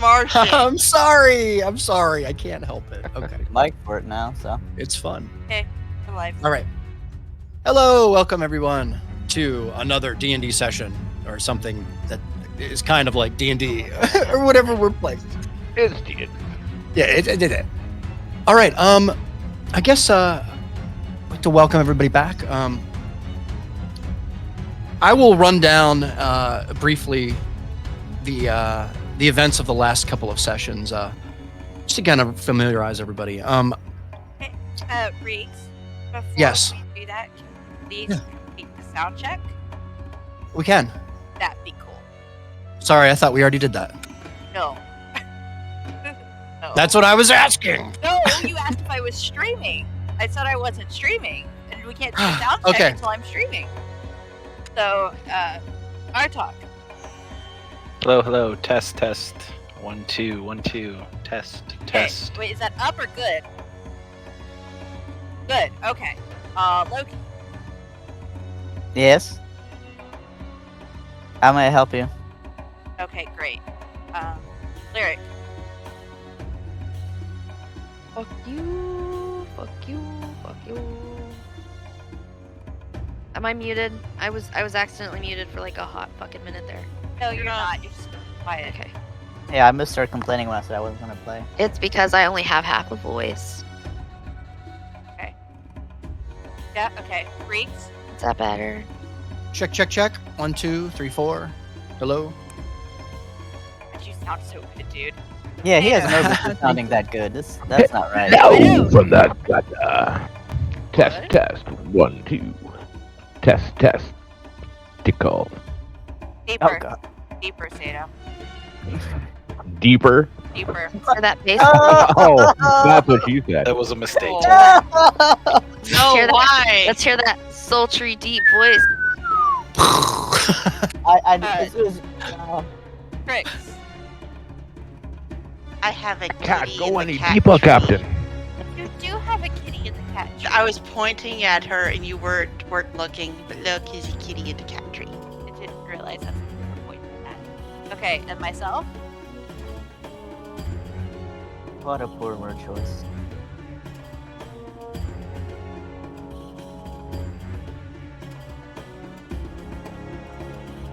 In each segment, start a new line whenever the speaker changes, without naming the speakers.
Martian.
I'm sorry. I can't help it. Okay.
Like for it now, so.
It's fun.
Okay, I'm alive.
All right. Hello, welcome everyone to another D&D session or something that is kind of like D&D or whatever we're playing.
It's D&D.
Yeah, it did it. All right. I guess I'd like to welcome everybody back. I will run down briefly the events of the last couple of sessions, just to kind of familiarize everybody.
Reeks, before
Yes.
we do that, can we please
Yeah.
complete the sound check?
We can.
That'd be cool.
Sorry, I thought we already did that.
No. No.
That's what I was asking.
No, you asked if I was streaming. I said I wasn't streaming, and we can't do the sound check
Okay.
until I'm streaming. So, our talk.
Hello. Test. 1 2 1 2. Test.
Wait, is that up or good? Good. Okay. Loki.
Yes? How may I help you?
Okay, great. Lyric.
Fuck you. Am I muted? I was accidentally muted for like a hot fucking minute there.
No, you're not. You're just quiet.
Okay.
Yeah, I must start complaining when I said I wasn't gonna play.
It's because I only have half a voice.
Yeah. Okay. Reeks.
Is that better?
Check. 1 2 3 4. Hello.
But you sound so good, dude.
Yeah, he has no business sounding that good. That's not right.
I know.
Now from the gutter.
What?
Test. 1 2. Test. Tickle.
Deeper.
Oh god.
Deeper, Sato.
Deeper.
Deeper.
Or that bass.
Oh, that's what you said.
That was a mistake.
Let's hear that-
why?
Let's hear that sultry, deep voice.
It was,
Tricks.
I have a
Can't
kitty
go
in the
any
cat
deeper,
tree.
Captain.
You do have a kitty in the cat tree.
I was pointing at her and you weren't looking, but look, he's a kitty in the cat tree.
I didn't realize that's what you were pointing at. Okay, and myself?
what a poor word choice.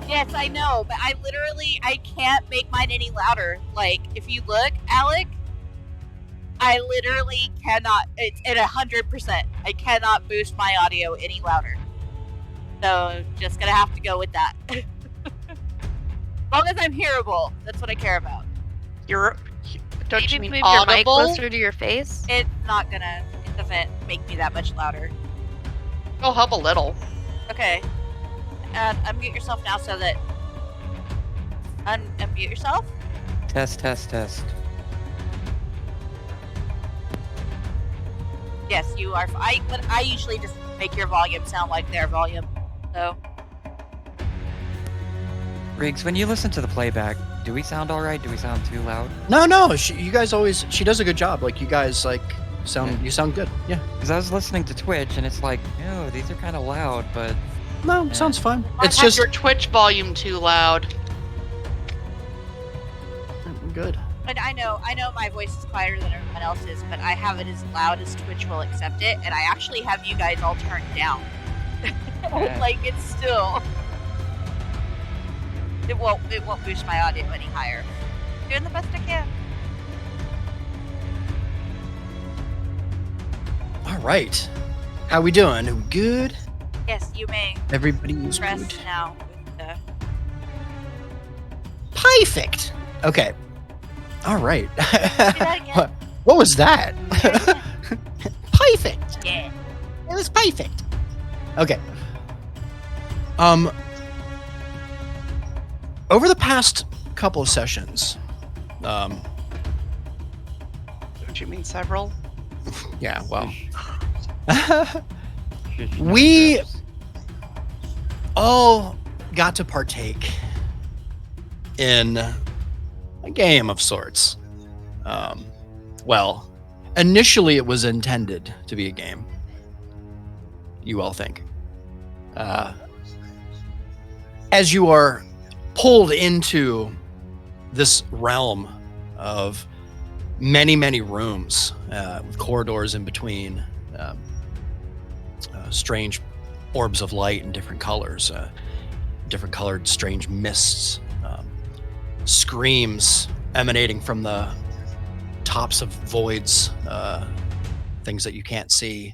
Yes, I know, but I can't make mine any louder. Like, if you look, Alec, I literally cannot, it's at 100%. I cannot boost my audio any louder. So, just gonna have to go with that. As long as I'm hearable, that's what I care about.
Don't
Maybe
you mean
move your mic
audible?
closer to your face.
It's not gonna, it doesn't make me that much louder.
Go hub a little.
Okay. Unmute yourself now so that. Unmute yourself?
Test.
Yes, you are. I usually just make your volume sound like their volume. So.
Riggs, when you listen to the playback, do we sound alright? Do we sound too loud?
No. You guys always. She does a good job. Like you guys sound. You sound good. Yeah.
Because I was listening to Twitch and it's like, oh, these are kind of loud, but
No,
Yeah.
sounds fine.
Might
It's
have
just
your Twitch volume too loud.
good.
And I know my voice is quieter than everyone else's, but I have it as loud as Twitch will accept it, and I actually have you guys all turned down. Like it's still. It won't boost my audio any higher. Doing the best I can.
All right. How we doing? Good.
Yes, you may
Everybody's
press
good.
now with the.
Perfect. Okay. All right.
that again.
What was that? Perfect.
Yeah.
It was perfect. Okay. Over the past couple of sessions,
Don't you mean several?
yeah, well, we all got to partake in a game of sorts. Well, initially it was intended to be a game. You all think. As you are pulled into this realm of many, many rooms with corridors in between, strange orbs of light in different colors, different colored strange mists, screams emanating from the tops of voids, things that you can't see,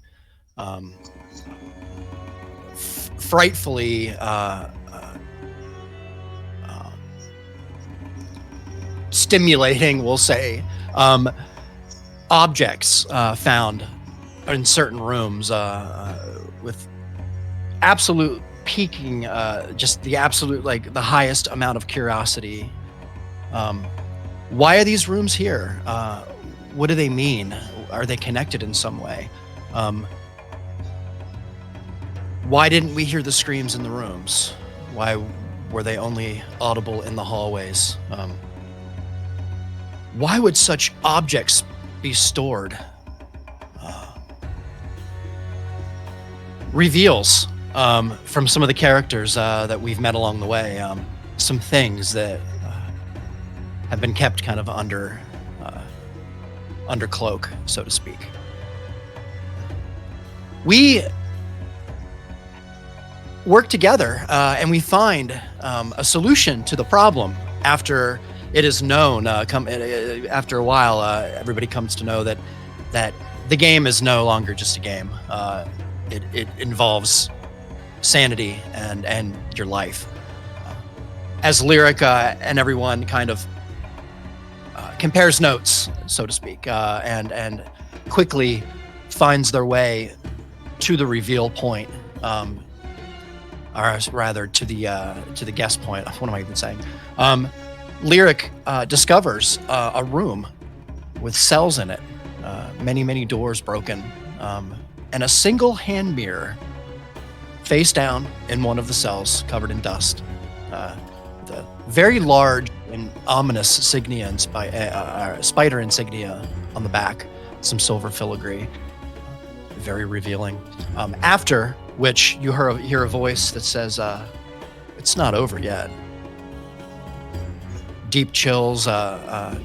frightfully stimulating, we'll say, objects found in certain rooms with absolute piquing, just the absolute, like, the highest amount of curiosity. Why are these rooms here? What do they mean? Are they connected in some way? Why didn't we hear the screams in the rooms? Why were they only audible in the hallways? Why would such objects be stored? Reveals from some of the characters that we've met along the way, some things that have been kept kind of under cloak, so to speak. We work together and we find a solution to the problem after it is known. After a while, everybody comes to know that the game is no longer just a game. It involves sanity and your life. As Lyrica and everyone kind of compares notes, so to speak, and quickly finds their way to the reveal point, or rather to the guest point. What am I even saying? Lyric discovers a room with cells in it, many doors broken, and a single hand mirror face down in one of the cells, covered in dust. The very large and ominous spider insignia on the back, some silver filigree, very revealing. After which you hear a voice that says, "It's not over yet." Deep chills go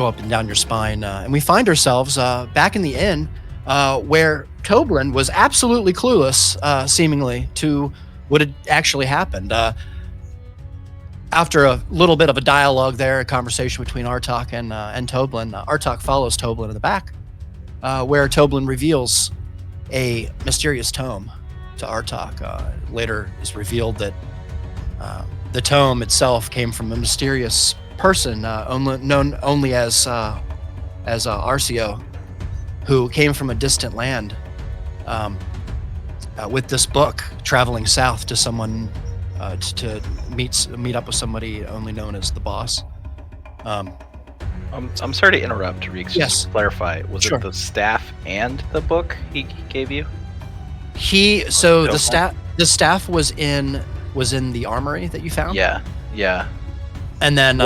up and down your spine, and we find ourselves back in the inn, where Toblin was absolutely clueless, seemingly, to what had actually happened. After a little bit of a dialogue there, a conversation between Artok and Toblin, Artok follows Toblin in the back, where Toblin reveals a mysterious tome to Artok. Later is revealed that the tome itself came from a mysterious person known only as Arcio, who came from a distant land with this book, traveling south to someone to meet up with somebody only known as the boss.
I'm sorry to interrupt, Reeks.
Yes.
Just to clarify, was
Sure.
it the staff and the book he gave you?
The staff was in the armory that you found.
Yeah.
And then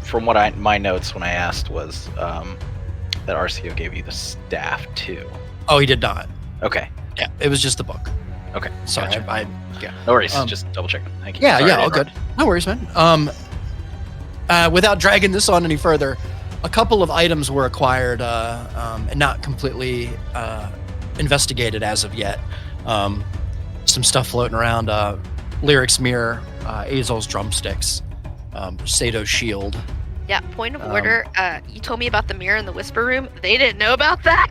From what my notes when I asked was that Arcio gave you the staff too.
oh, he did not.
Okay.
Yeah, it was just the book.
Okay.
Sorry,
Gotcha.
yeah.
No worries. Just double checking. Thank you.
Yeah,
Sorry to
all
interrupt.
good. No worries, man. Without dragging this on any further, a couple of items were acquired and not completely investigated as of yet. Some stuff floating around. Lyric's mirror, Azel's drumsticks, Sato's shield.
Yeah, point of order. You told me about the mirror in the whisper room. They didn't know about that.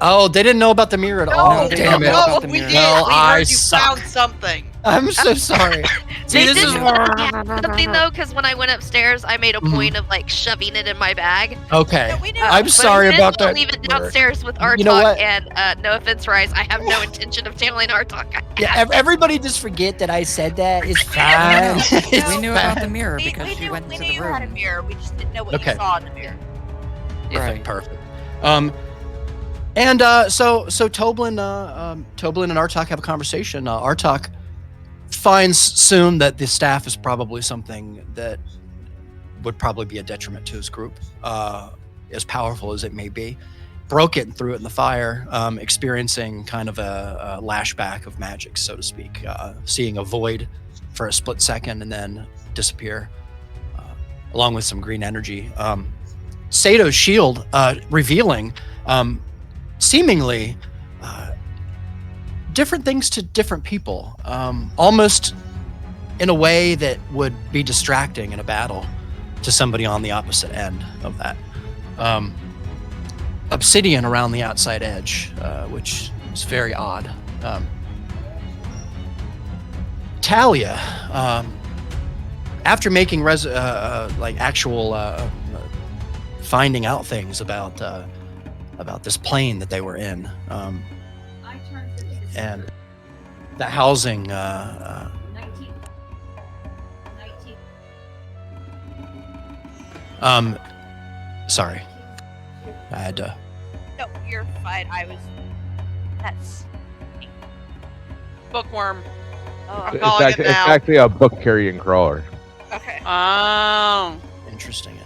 Oh, they didn't know about the mirror at all.
they
Damn
don't
it.
know about
No,
the
we
mirror.
did.
Well,
we
I
heard you
suck.
found something.
I'm so sorry.
They
this
did
is
something though, because when I went upstairs, I made a
Mhm.
point of like shoving it in my bag.
okay.
We knew.
I'm
But
sorry
I didn't
about that.
Leave it downstairs with Artok,
You know what?
and no offense, Rise, I have no intention of tailing Artok.
Yeah,
Everybody just forget that I said that. It's fine. It's
We knew
fine.
about the mirror
We
because she
knew,
went
we
into
knew
the
you had a
room.
mirror. We just didn't know what
Okay.
you saw in the mirror.
Right.
Perfect. And so Toblin and Artok have a conversation. Artok finds soon that the staff is probably something that would probably be a detriment to his group, as powerful as it may be. Broke it and threw it in the fire, experiencing kind of a lashback of magic, so to speak, seeing a void for a split second and then disappear. along with some green energy. Sato's shield revealing seemingly different things to different people, almost in a way that would be distracting in a battle to somebody on the opposite end of that. Obsidian around the outside edge, which is very odd. Talia, after making actual finding out things about this plane that they were in, and the housing. 19. Sorry, I had to.
No, you're fine. That's
Bookworm.
Oh,
I'm
It's,
calling
actually,
it
it's
now.
actually a book carrying crawler.
okay.
Oh.
Interesting.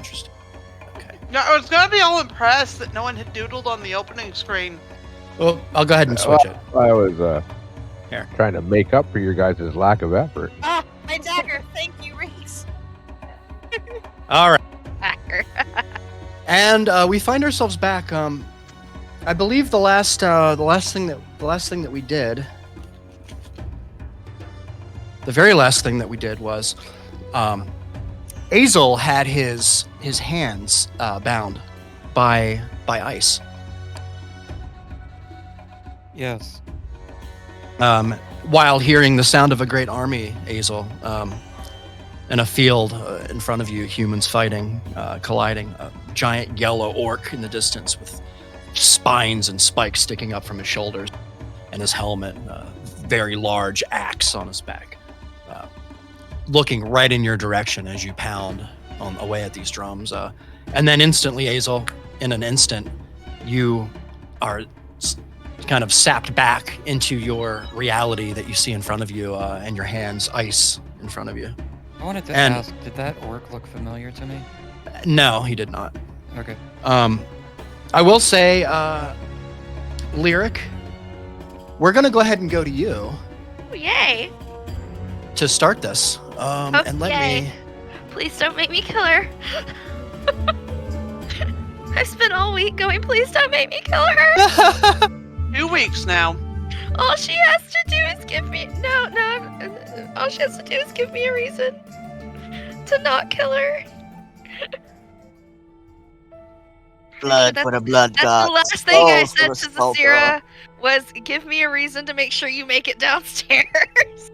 Okay.
No, I was gonna be all impressed that no one had doodled on the opening screen.
Well, I'll go ahead and switch it.
I was
Here.
trying to make up for your guys' lack of effort.
Ah, my dagger. Thank you, Reese.
All right.
Hacker.
And we find ourselves back. I believe the last thing that we did, the very last thing that we did was, Azel had his hands bound by ice.
Yes.
While hearing the sound of a great army, Azel, in a field in front of you, humans fighting, colliding, a giant yellow orc in the distance with spines and spikes sticking up from his shoulders, and his helmet, a very large axe on his back, looking right in your direction as you pound away at these drums. And then instantly, Azel, in an instant, you are kind of sapped back into your reality that you see in front of you, and your hands ice in front of you.
I wanted to
And-
ask, did that orc look familiar to me?
No, he did not.
Okay.
I will say, Lyric, we're going to go ahead and go to you
Oh, yay.
to start this. And let
yay.
me...
Please don't make me kill her. I've spent all week going, please don't make me kill her.
2 weeks now.
All she has to do is give me all she has to do is give me a reason to not kill her.
Blood for the blood
That's
god.
the last thing I
Skull for
said
the
to
skull
Zasira was give me a reason to make sure you make it downstairs.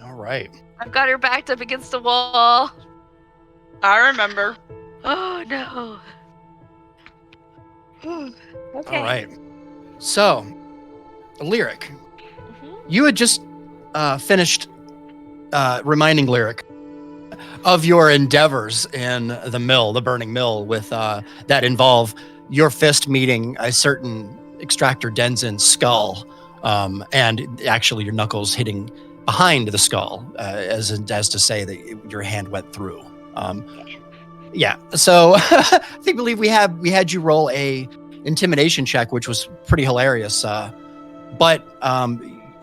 All right.
I've got her backed up against a wall.
I remember.
Oh no. Okay.
All right. So, Lyric,
Mhm.
you had just finished reminding Lyric of your endeavors in the mill, the burning mill, with that involve your fist meeting a certain extractor Denzin's skull, and actually your knuckles hitting behind the skull, as to say that your hand went through. Yeah. So I believe we had you roll a intimidation check, which was pretty hilarious, but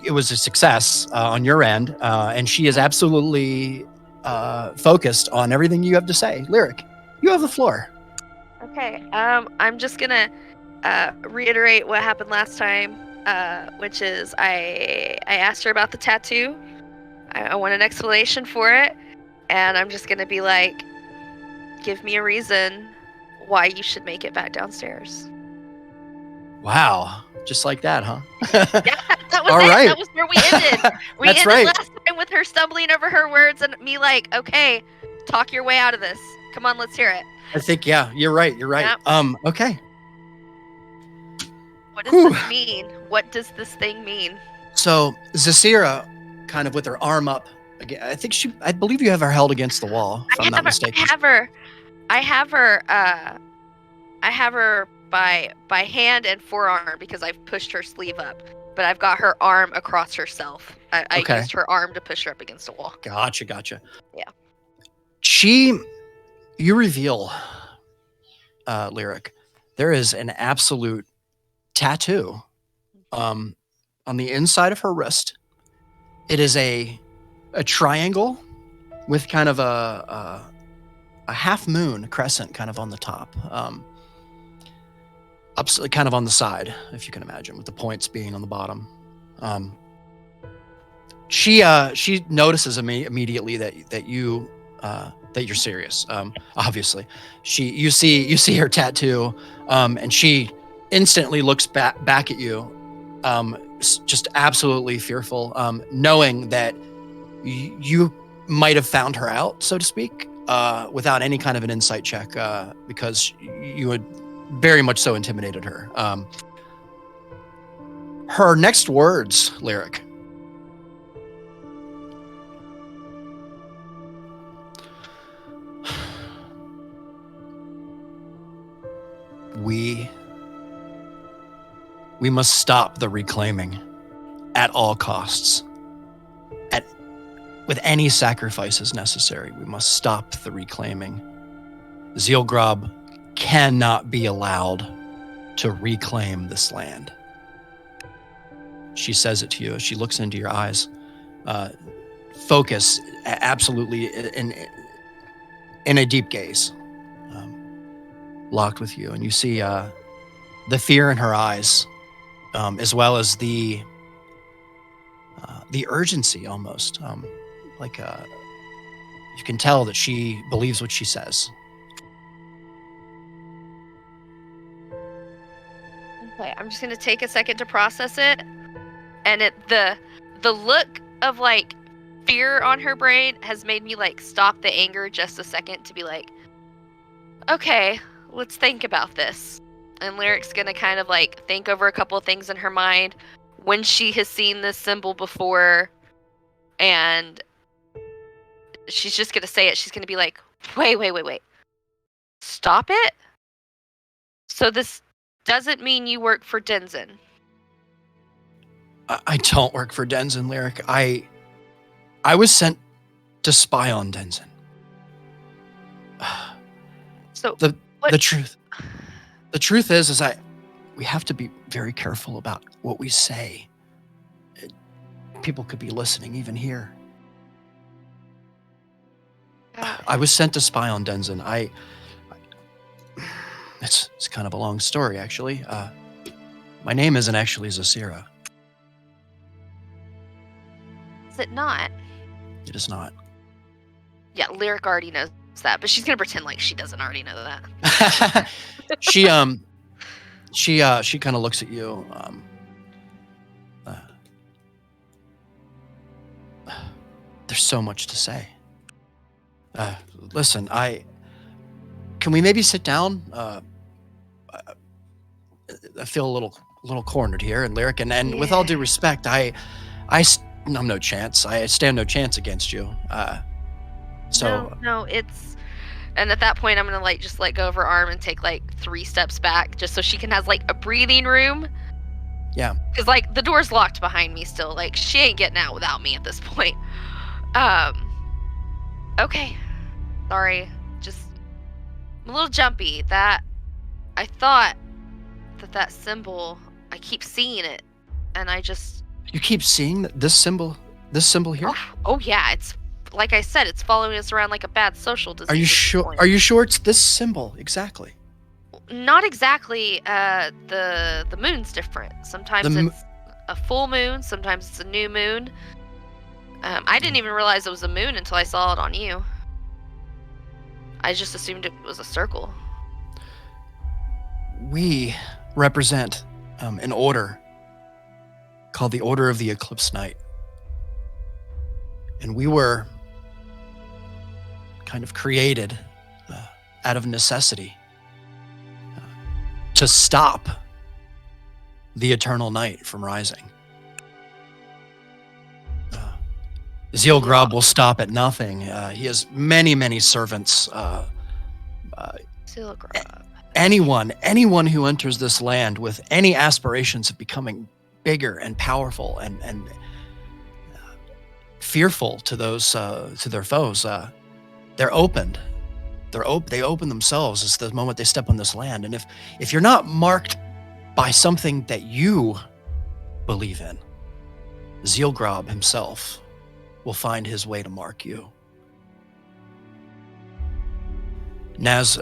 it was a success on your end, and she is absolutely focused on everything you have to say. Lyric, you have the floor.
Okay. I'm just gonna reiterate what happened last time, which is I asked her about the tattoo. I want an explanation for it, and I'm just gonna be like, give me a reason why you should make it back downstairs.
Wow, just like that, huh?
Yeah, that was
All
it.
right.
That was where we ended. We
That's
ended
right.
last time with her stumbling over her words and me like, okay, talk your way out of this. Come on, let's hear it.
I think, yeah, you're right.
Yep.
Okay.
What does
Whew.
this mean? What does this thing mean?
So Zasira, kind of with her arm up again, I believe you have her held against the wall, if I'm not mistaken.
I have her by hand and forearm because I've pushed her sleeve up. But I've got her arm across herself. I
Okay.
used her arm to push her up against a wall.
Gotcha.
Yeah.
You reveal, Lyric, there is an absolute tattoo on the inside of her wrist. It is a triangle with kind of a half moon crescent kind of on the top, kind of on the side, if you can imagine, with the points being on the bottom. She notices immediately that you're serious. Obviously, you see her tattoo, and she instantly looks back at you, just absolutely fearful, knowing that you might have found her out, so to speak, without any kind of an insight check, because you had very much so intimidated her. Her next words, Lyric. We must stop the reclaiming at all costs. With any sacrifices necessary, we must stop the reclaiming. Zealgrob cannot be allowed to reclaim this land. She says it to you as she looks into your eyes. Focus absolutely in a deep gaze, locked with you. And you see the fear in her eyes, as well as the urgency almost. You can tell that she believes what she says.
Okay, I'm just gonna take a second to process it, and the look of like fear on her brain has made me like stop the anger just a second to be like, okay, let's think about this. And Lyric's gonna kind of like think over a couple of things in her mind when she has seen this symbol before, and she's just gonna say it. She's gonna be like, wait. Stop it? So this doesn't mean you work for Denzin.
I don't work for Denzin, Lyric. I was sent to spy on Denzin.
So
the truth is we have to be very careful about what we say. People could be listening even here. I was sent to spy on Denzin. It's kind of a long story, actually. My name isn't actually Zasira.
Is it not?
It is not.
Yeah, Lyric already knows that, but she's gonna pretend like she doesn't already know that.
She kind of looks at you. There's so much to say. Listen, can we maybe sit down? I feel a little cornered here in Lyric, and with all due respect, I'm no chance. I stand no chance against you.
No, it's. And at that point, I'm gonna like just let go of her arm and take like 3 steps back, just so she can have like a breathing room.
Yeah.
Because like the door's locked behind me still. Like she ain't getting out without me at this point. Okay. Sorry. Just I'm a little jumpy. That I thought that symbol. I keep seeing it, and I just.
You keep seeing this symbol here?
Oh yeah, it's like I said, it's following us around like a bad social disease.
Are you sure? Are you sure it's this symbol exactly?
Not exactly. The moon's different. Sometimes it's a full moon. Sometimes it's a new moon. I didn't even realize it was a moon until I saw it on you. I just assumed it was a circle.
We represent an order called the Order of the Eclipse Knight. And we were kind of created out of necessity to stop the eternal night from rising. Zealgrob will stop at nothing. He has many servants.
Zealgrob.
Anyone who enters this land with any aspirations of becoming bigger and powerful and fearful to those to their foes, they're opened. They open themselves as the moment they step on this land. And if you're not marked by something that you believe in, Zealgrob himself will find his way to mark you. Naz,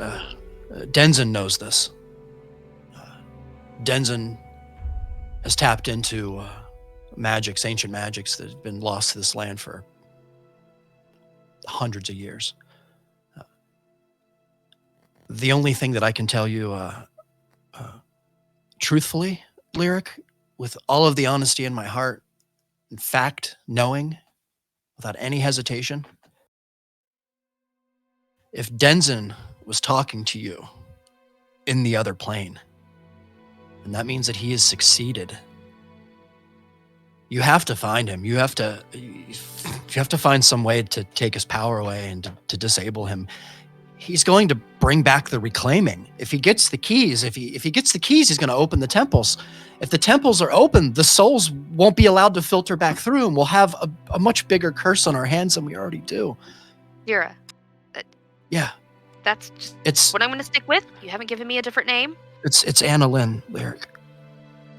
Denzin knows this. Denzin has tapped into magics, ancient magics that have been lost to this land for hundreds of years. The only thing that I can tell you truthfully, Lyric, with all of the honesty in my heart, in fact, knowing, without any hesitation, if Denzin was talking to you in the other plane, and that means that he has succeeded. You have to find him. You have to find some way to take his power away and to disable him. He's going to bring back the reclaiming. If he gets the keys, if he gets the keys, he's going to open the temples. If the temples are open, the souls won't be allowed to filter back through, and we'll have a much bigger curse on our hands than we already do.
Yura.
Yeah.
That's just
It's
what I'm going to stick with. You haven't given me a different name.
it's Anna Lynn, Lyric.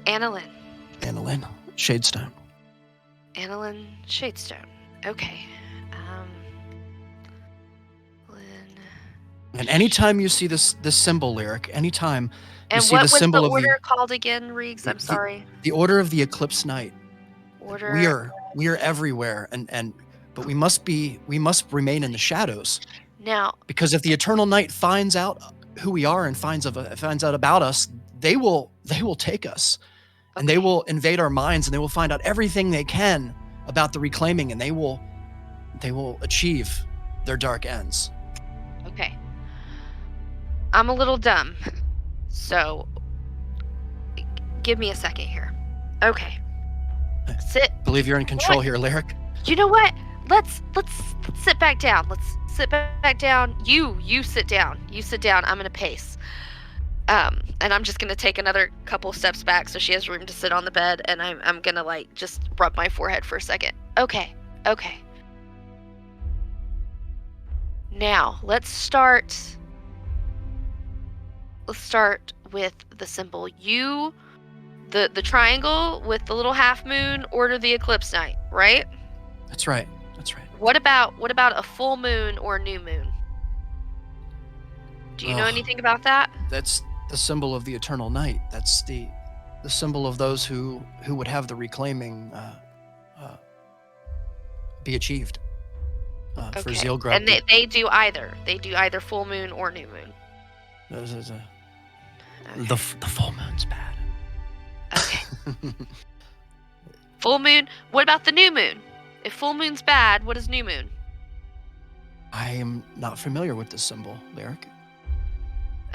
Anna Lynn.
Anna Lynn, Shadestone.
Anna Lynn Shadestone. Okay. Lynn.
And anytime you see this symbol, Lyric, anytime you
And
see
what
the
was the
symbol of
order called again, Reegs? I'm sorry.
the Order of the Eclipse Knight.
Order.
We are everywhere, but we must remain in the shadows.
Now,
Because if the Eternal Night finds out who we are and finds out about us, they will take us, and they will invade our minds, and they will find out everything they can about the reclaiming, and they will achieve their dark ends.
okay. I'm a little dumb, so give me a second here. Okay. Sit.
Believe you're in control here, Lyric.
You know what? Let's sit back down. Let's sit back down. You sit down. You sit down. I'm gonna pace. And I'm just gonna take another couple steps back so she has room to sit on the bed, and I'm gonna just rub my forehead for a second. Okay. Now let's start with the symbol. The triangle with the little half moon, Order the Eclipse Night, right?
That's right.
What about a full moon or a new moon? Do you know anything about that?
That's the symbol of the Eternal Night. That's the symbol of those who would have the reclaiming be achieved for Zealgrub.
And they do either. They do either full moon or new moon.
The full moon's bad.
Okay. Full moon. What about the new moon? If full moon's bad, what is new moon?
I am not familiar with this symbol, Lyric.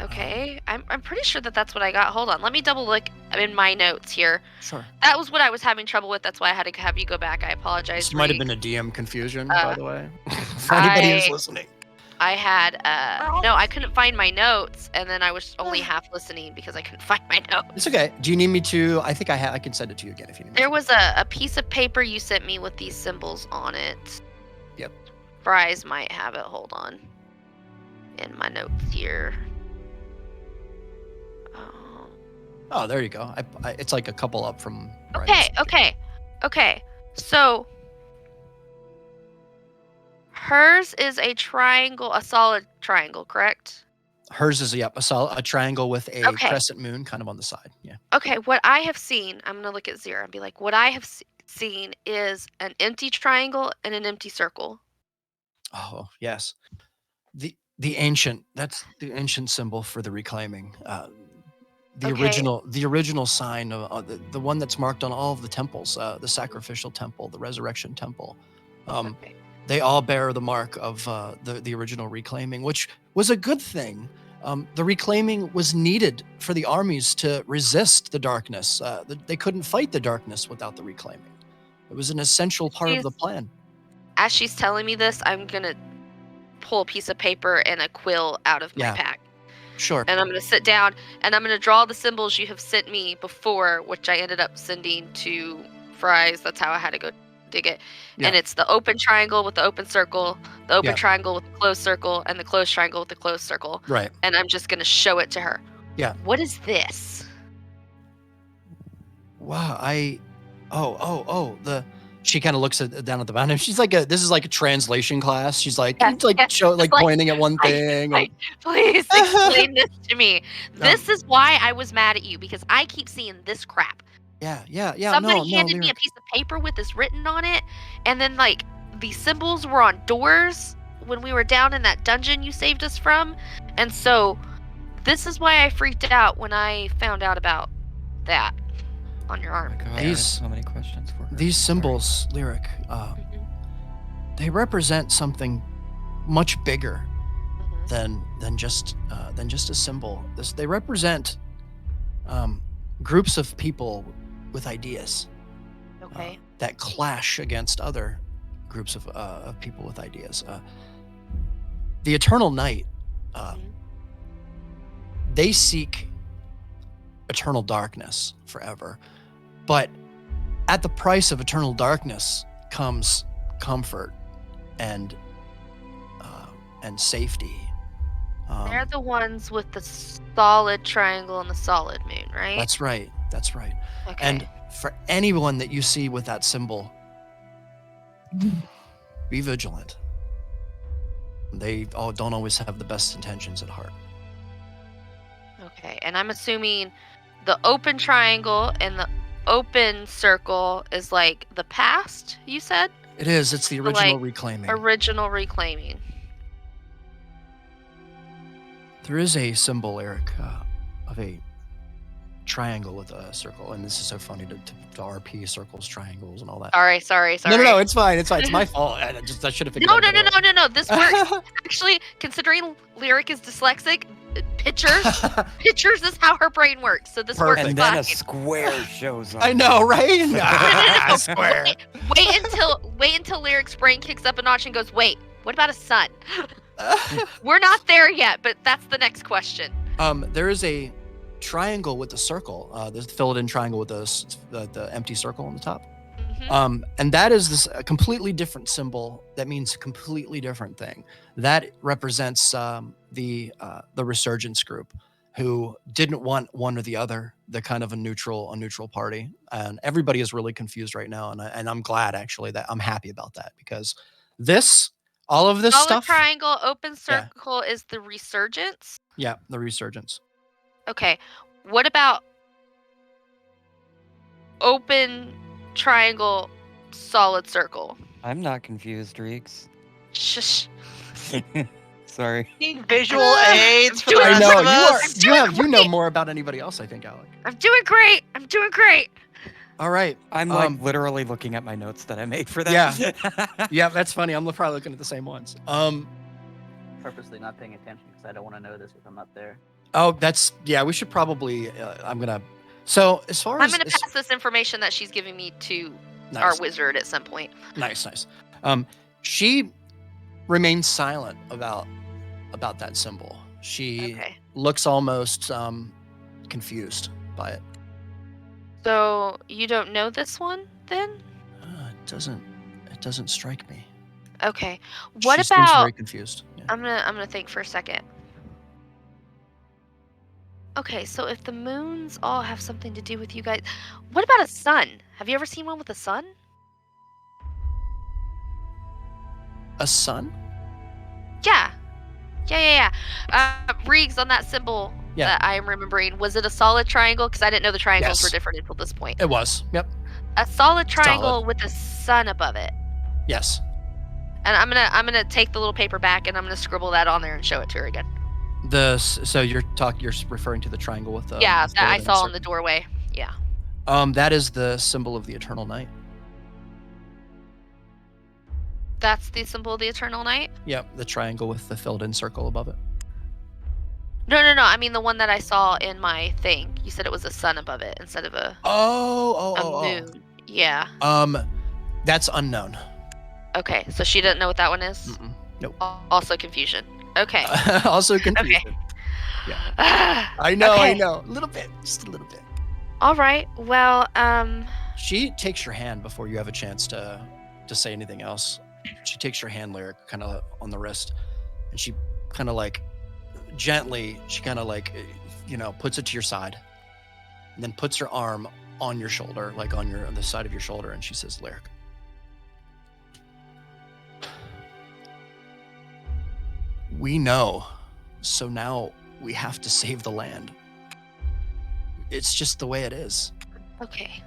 Okay, I'm pretty sure that's what I got. Hold on, let me double look in my notes here.
Sure.
That was what I was having trouble with. That's why I had to have you go back. I apologize.
This might have been a DM confusion, by the way. For anybody who's listening.
I had no, I couldn't find my notes, and then I was only half listening because I couldn't find my notes.
It's okay. Do you need me to? I think I can send it to you again if you need me.
There was a piece of paper you sent me with these symbols on it.
Yep.
Fries might have it. Hold on. In my notes here.
Oh, there you go. It's like a couple up from.
Okay. So hers is a triangle, a solid triangle, correct?
Hers is a triangle with a crescent moon kind of on the side. Yeah.
Okay. What I have seen, I'm gonna look at Zira and be like, what I have seen is an empty triangle and an empty circle.
Oh yes, the ancient. That's the ancient symbol for the reclaiming. The original sign of the one that's marked on all of the temples, the sacrificial temple, the resurrection temple. They all bear the mark of the original reclaiming, which was a good thing. The reclaiming was needed for the armies to resist the darkness. They couldn't fight the darkness without the reclaiming. It was an essential part of the plan.
As she's telling me this, I'm gonna pull a piece of paper and a quill out of my pack.
Sure.
And I'm going to sit down and I'm going to draw the symbols you have sent me before, which I ended up sending to Fries. That's how I had to go dig it. Yeah. And it's the open triangle with the open circle, the open triangle with the closed circle, and the closed triangle with the closed circle.
Right.
And I'm just going to show it to her.
Yeah.
What is this?
Wow. she kind of looks down at the bottom. She's like, this is like a translation class. She's like,
Yes, yes.
pointing at one thing.
Please explain this to me. This is why I was mad at you, because I keep seeing this crap.
Yeah.
Somebody handed me a piece of paper with this written on it, and then like the symbols were on doors when we were down in that dungeon you saved us from, and so this is why I freaked out when I found out about that on your arm.
Oh my God,
there.
I have so many questions for her.
These symbols, Lyric, they represent something much bigger than just a symbol. They represent groups of people with ideas.
Okay.
That clash against other groups of people with ideas. The Eternal Night, they seek eternal darkness forever, but at the price of eternal darkness comes comfort and safety.
They're the ones with the solid triangle and the solid moon, right?
That's right.
Okay.
And for anyone that you see with that symbol, be vigilant. They don't always have the best intentions at heart.
Okay, and I'm assuming the open triangle and the open circle is like the past, you said?
It is. It's the original reclaiming.
Original reclaiming.
There is a symbol, Eric, of a triangle with a circle, and this is so funny to RP circles, triangles, and all that.
Sorry.
No, it's fine. It's my fault. I should have figured
No.
out.
This works. Actually, considering Lyric is dyslexic, pictures is how her brain works. So this
Perfect.
works
And
fine.
then a square shows up.
I know, right?
No.
Square.
Wait until Lyric's brain kicks up a notch and goes, wait, what about a sun? We're not there yet, but that's the next question.
There is a triangle with a circle. There's the filled in triangle with the empty circle on the top. And that is a completely different symbol that means a completely different thing. That represents the Resurgence group, who didn't want one or the other. They're kind of a neutral party, and everybody is really confused right now. And I'm glad, actually, that I'm happy about that, because all of this
Solid
stuff.
triangle, open circle is the Resurgence.
Yeah, the Resurgence.
Okay, what about open triangle, solid circle?
I'm not confused, Reeks.
Shush.
Sorry.
Visual aids for the
I
rest
know
of us.
you know more about anybody else, I think, Alec.
I'm doing great.
All right.
I'm like literally looking at my notes that I made for that.
Yeah, that's funny. I'm probably looking at the same ones.
Purposely not paying attention because I don't want to know this if I'm not there.
Oh, we should probably. So as far
I'm
as
gonna pass this information that she's giving me to
nice.
our wizard at some point.
Nice. She remains silent about that symbol. She looks almost confused by it.
So you don't know this one then?
It doesn't strike me.
Okay. What
she seems
about?
very confused. Yeah.
I'm gonna think for a second. Okay, so if the moons all have something to do with you guys, what about a sun? Have you ever seen one with a sun?
A sun?
Yeah. Reeks, on that symbol that I am remembering, was it a solid triangle? Because I didn't know the triangles were different until this point.
It was. Yep.
A solid triangle with a sun above it.
Yes.
And I'm gonna take the little paper back and I'm gonna scribble that on there and show it to her again.
So you're referring to the triangle with the
that I saw in the doorway. Yeah.
That is the symbol of the Eternal Night.
That's the symbol of the Eternal Night?
Yep, the triangle with the filled in circle above it.
No. I mean the one that I saw in my thing. You said it was a sun above it instead of a moon. Yeah.
That's unknown.
Okay, so she doesn't know what that one is?
Mm-mm. Nope.
Also confusion. Okay.
Also confusion.
Okay.
Yeah. I know. A little bit. Just a little bit.
All right. Well,
She takes your hand before you have a chance to say anything else. She takes your hand, Lyric, kind of on the wrist, and she kind of like gently, puts it to your side, and then puts her arm on your shoulder, like on the side of your shoulder, and she says, "Lyric, We know. So now we have to save the land. It's just the way it is.
Okay.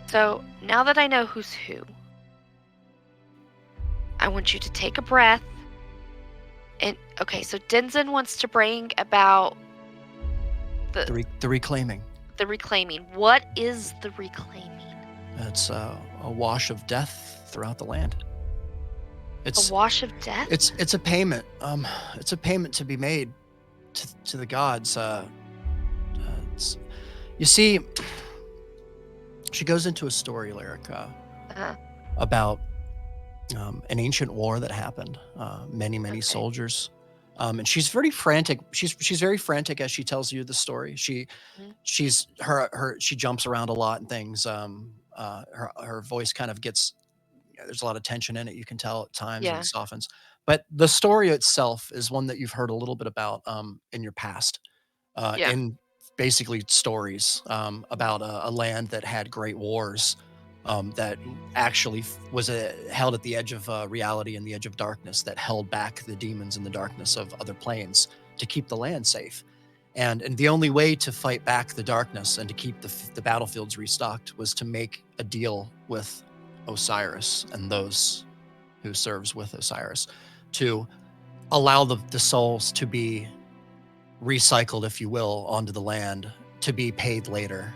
So now that I know who's who, I want you to take a breath. And okay, so Denzin wants to bring about
The reclaiming.
the reclaiming. What is the reclaiming?
It's a wash of death throughout the land. It's
A wash of death?
it's a payment. It's a payment to be made to the gods. You see, she goes into a story lyric about an ancient war that happened. Many soldiers, and she's very frantic. She's very frantic as she tells you the story. She jumps around a lot and things. Her voice kind of gets. There's a lot of tension in it. You can tell at times, and it softens. But the story itself is one that you've heard a little bit about in your past. In basically stories about a land that had great wars that actually was held at the edge of reality and the edge of darkness, that held back the demons and the darkness of other planes to keep the land safe. And the only way to fight back the darkness and to keep the battlefields restocked was to make a deal with Osiris and those who serves with Osiris to allow the souls to be recycled, if you will, onto the land to be paid later.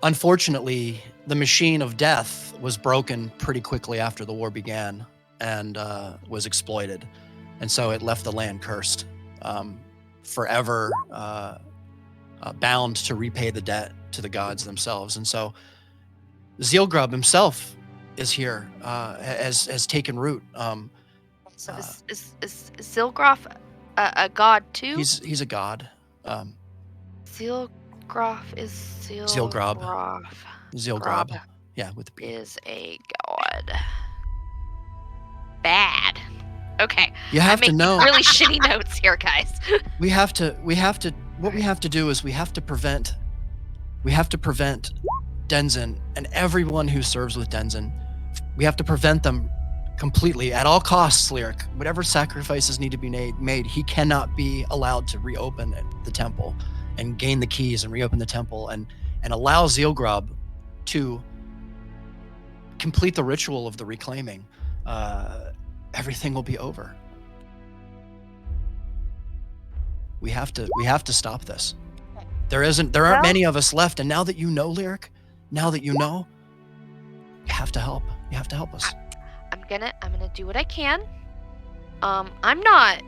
Unfortunately, the machine of death was broken pretty quickly after the war began and was exploited. And so it left the land cursed, forever bound to repay the debt to the gods themselves. And so Zealgrub himself is here, has taken root.
So is Zilgroff a god too?
He's a god.
Zilgroff is
Zealgrob. Zealgrob. Yeah, with the B.
Is a god. Bad. Okay.
You have to
making
know.
Really shitty notes here, guys.
We have to. What we have to do is we have to prevent Denzin and everyone who serves with Denzin. We have to prevent them completely at all costs, Lyric. Whatever sacrifices need to be made, he cannot be allowed to reopen the temple and gain the keys and reopen the temple and allow Zealgrob to complete the ritual of the reclaiming. Everything will be over. We have to stop this. There aren't many of us left, and now that you know, Lyric, you have to help. You have to help us.
I'm gonna do what I can. I'm not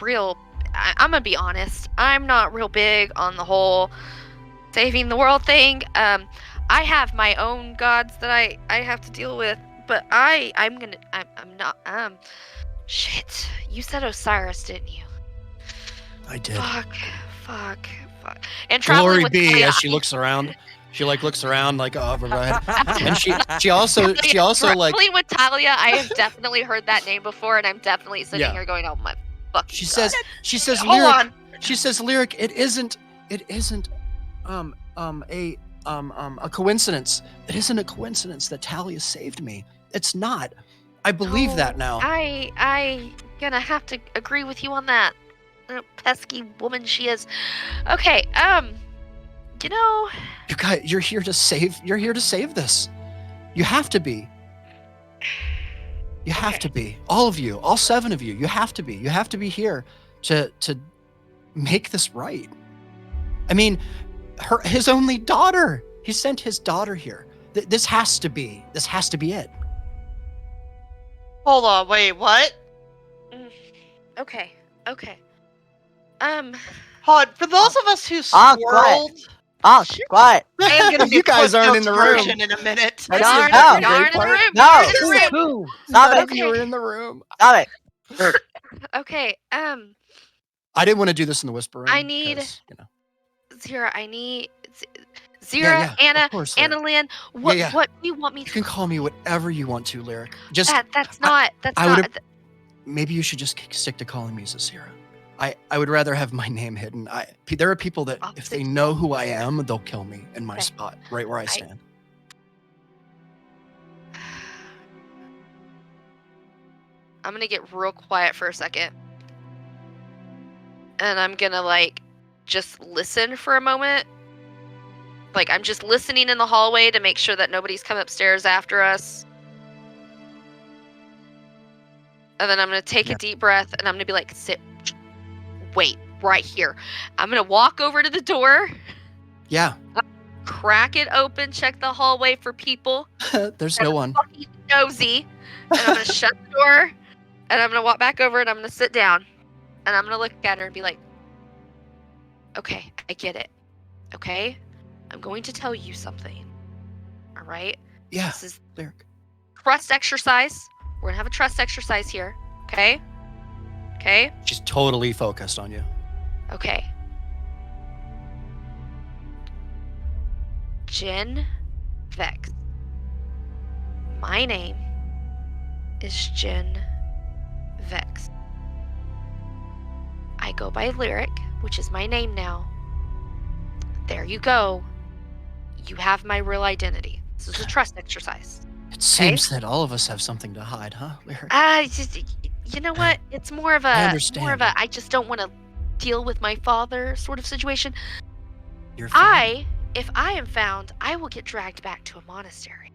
real. I'm gonna be honest. I'm not real big on the whole saving the world thing. I have my own gods that I have to deal with, but I'm not. Shit. You said Osiris, didn't you?
I did.
Fuck. And
Glory
with
be,
Talia,
as she looks around. She looks around like over my head, and she also like.
Traveling with Talia, I have definitely heard that name before, and I'm definitely sitting here going, "Oh my fucking."
She
God.
says,
Hold
Lyric.
on.
She says, Lyric. It isn't a coincidence. It isn't a coincidence that Talia saved me. It's not. I believe that now.
I gonna have to agree with you on that. Pesky woman she is. Okay, you know,
you're here to save this. You have to be. You have to be. All of you, all 7 of you, you have to be. You have to be here to make this right. I mean, his only daughter. He sent his daughter here. This has to be it.
Hold on, wait, what?
Okay.
Hold on, for those of us who swirled,
Quiet.
I am gonna be
You guys aren't in the room.
version in a minute.
Darn
no.
in the room.
No.
Darn in the room.
Stop it.
You were in the room.
Stop it.
Okay.
I didn't want to do this in the whisper room.
I need-
because,
Zira. I need Zira.
Yeah,
Anna.
of course, Lyric.
Anna Lynn. What?
Yeah.
What do you want me
You
to?
can call me whatever you want to, Lyric. Just
That's not.
I would've- maybe you should just stick to calling me Zira. I would rather have my name hidden. There are people that if they know who I am, they'll kill me in my spot, right where I stand.
I'm gonna get real quiet for a second. And I'm gonna, like, just listen for a moment. Like, I'm just listening in the hallway to make sure that nobody's come upstairs after us. And then I'm gonna take a deep breath, and I'm gonna be like, wait, right here. I'm gonna walk over to the door.
Yeah.
Crack it open, check the hallway for people.
There's no one.
Fucking nosy. And I'm gonna shut the door, and I'm gonna walk back over, and I'm gonna sit down. And I'm gonna look at her and be like, okay, I get it. Okay? I'm going to tell you something. Alright?
Yeah.
This is
Lyric.
trust exercise. We're gonna have a trust exercise here. Okay? Okay?
She's totally focused on you.
Okay. Jen Vex. My name is Jen Vex. I go by Lyric, which is my name now. There you go. You have my real identity. This is a trust exercise.
It seems that all of us have something to hide, huh, Lyric?
You know what? It's more of a I just don't want to deal with my father sort of situation.
You're fine.
If I am found, I will get dragged back to a monastery.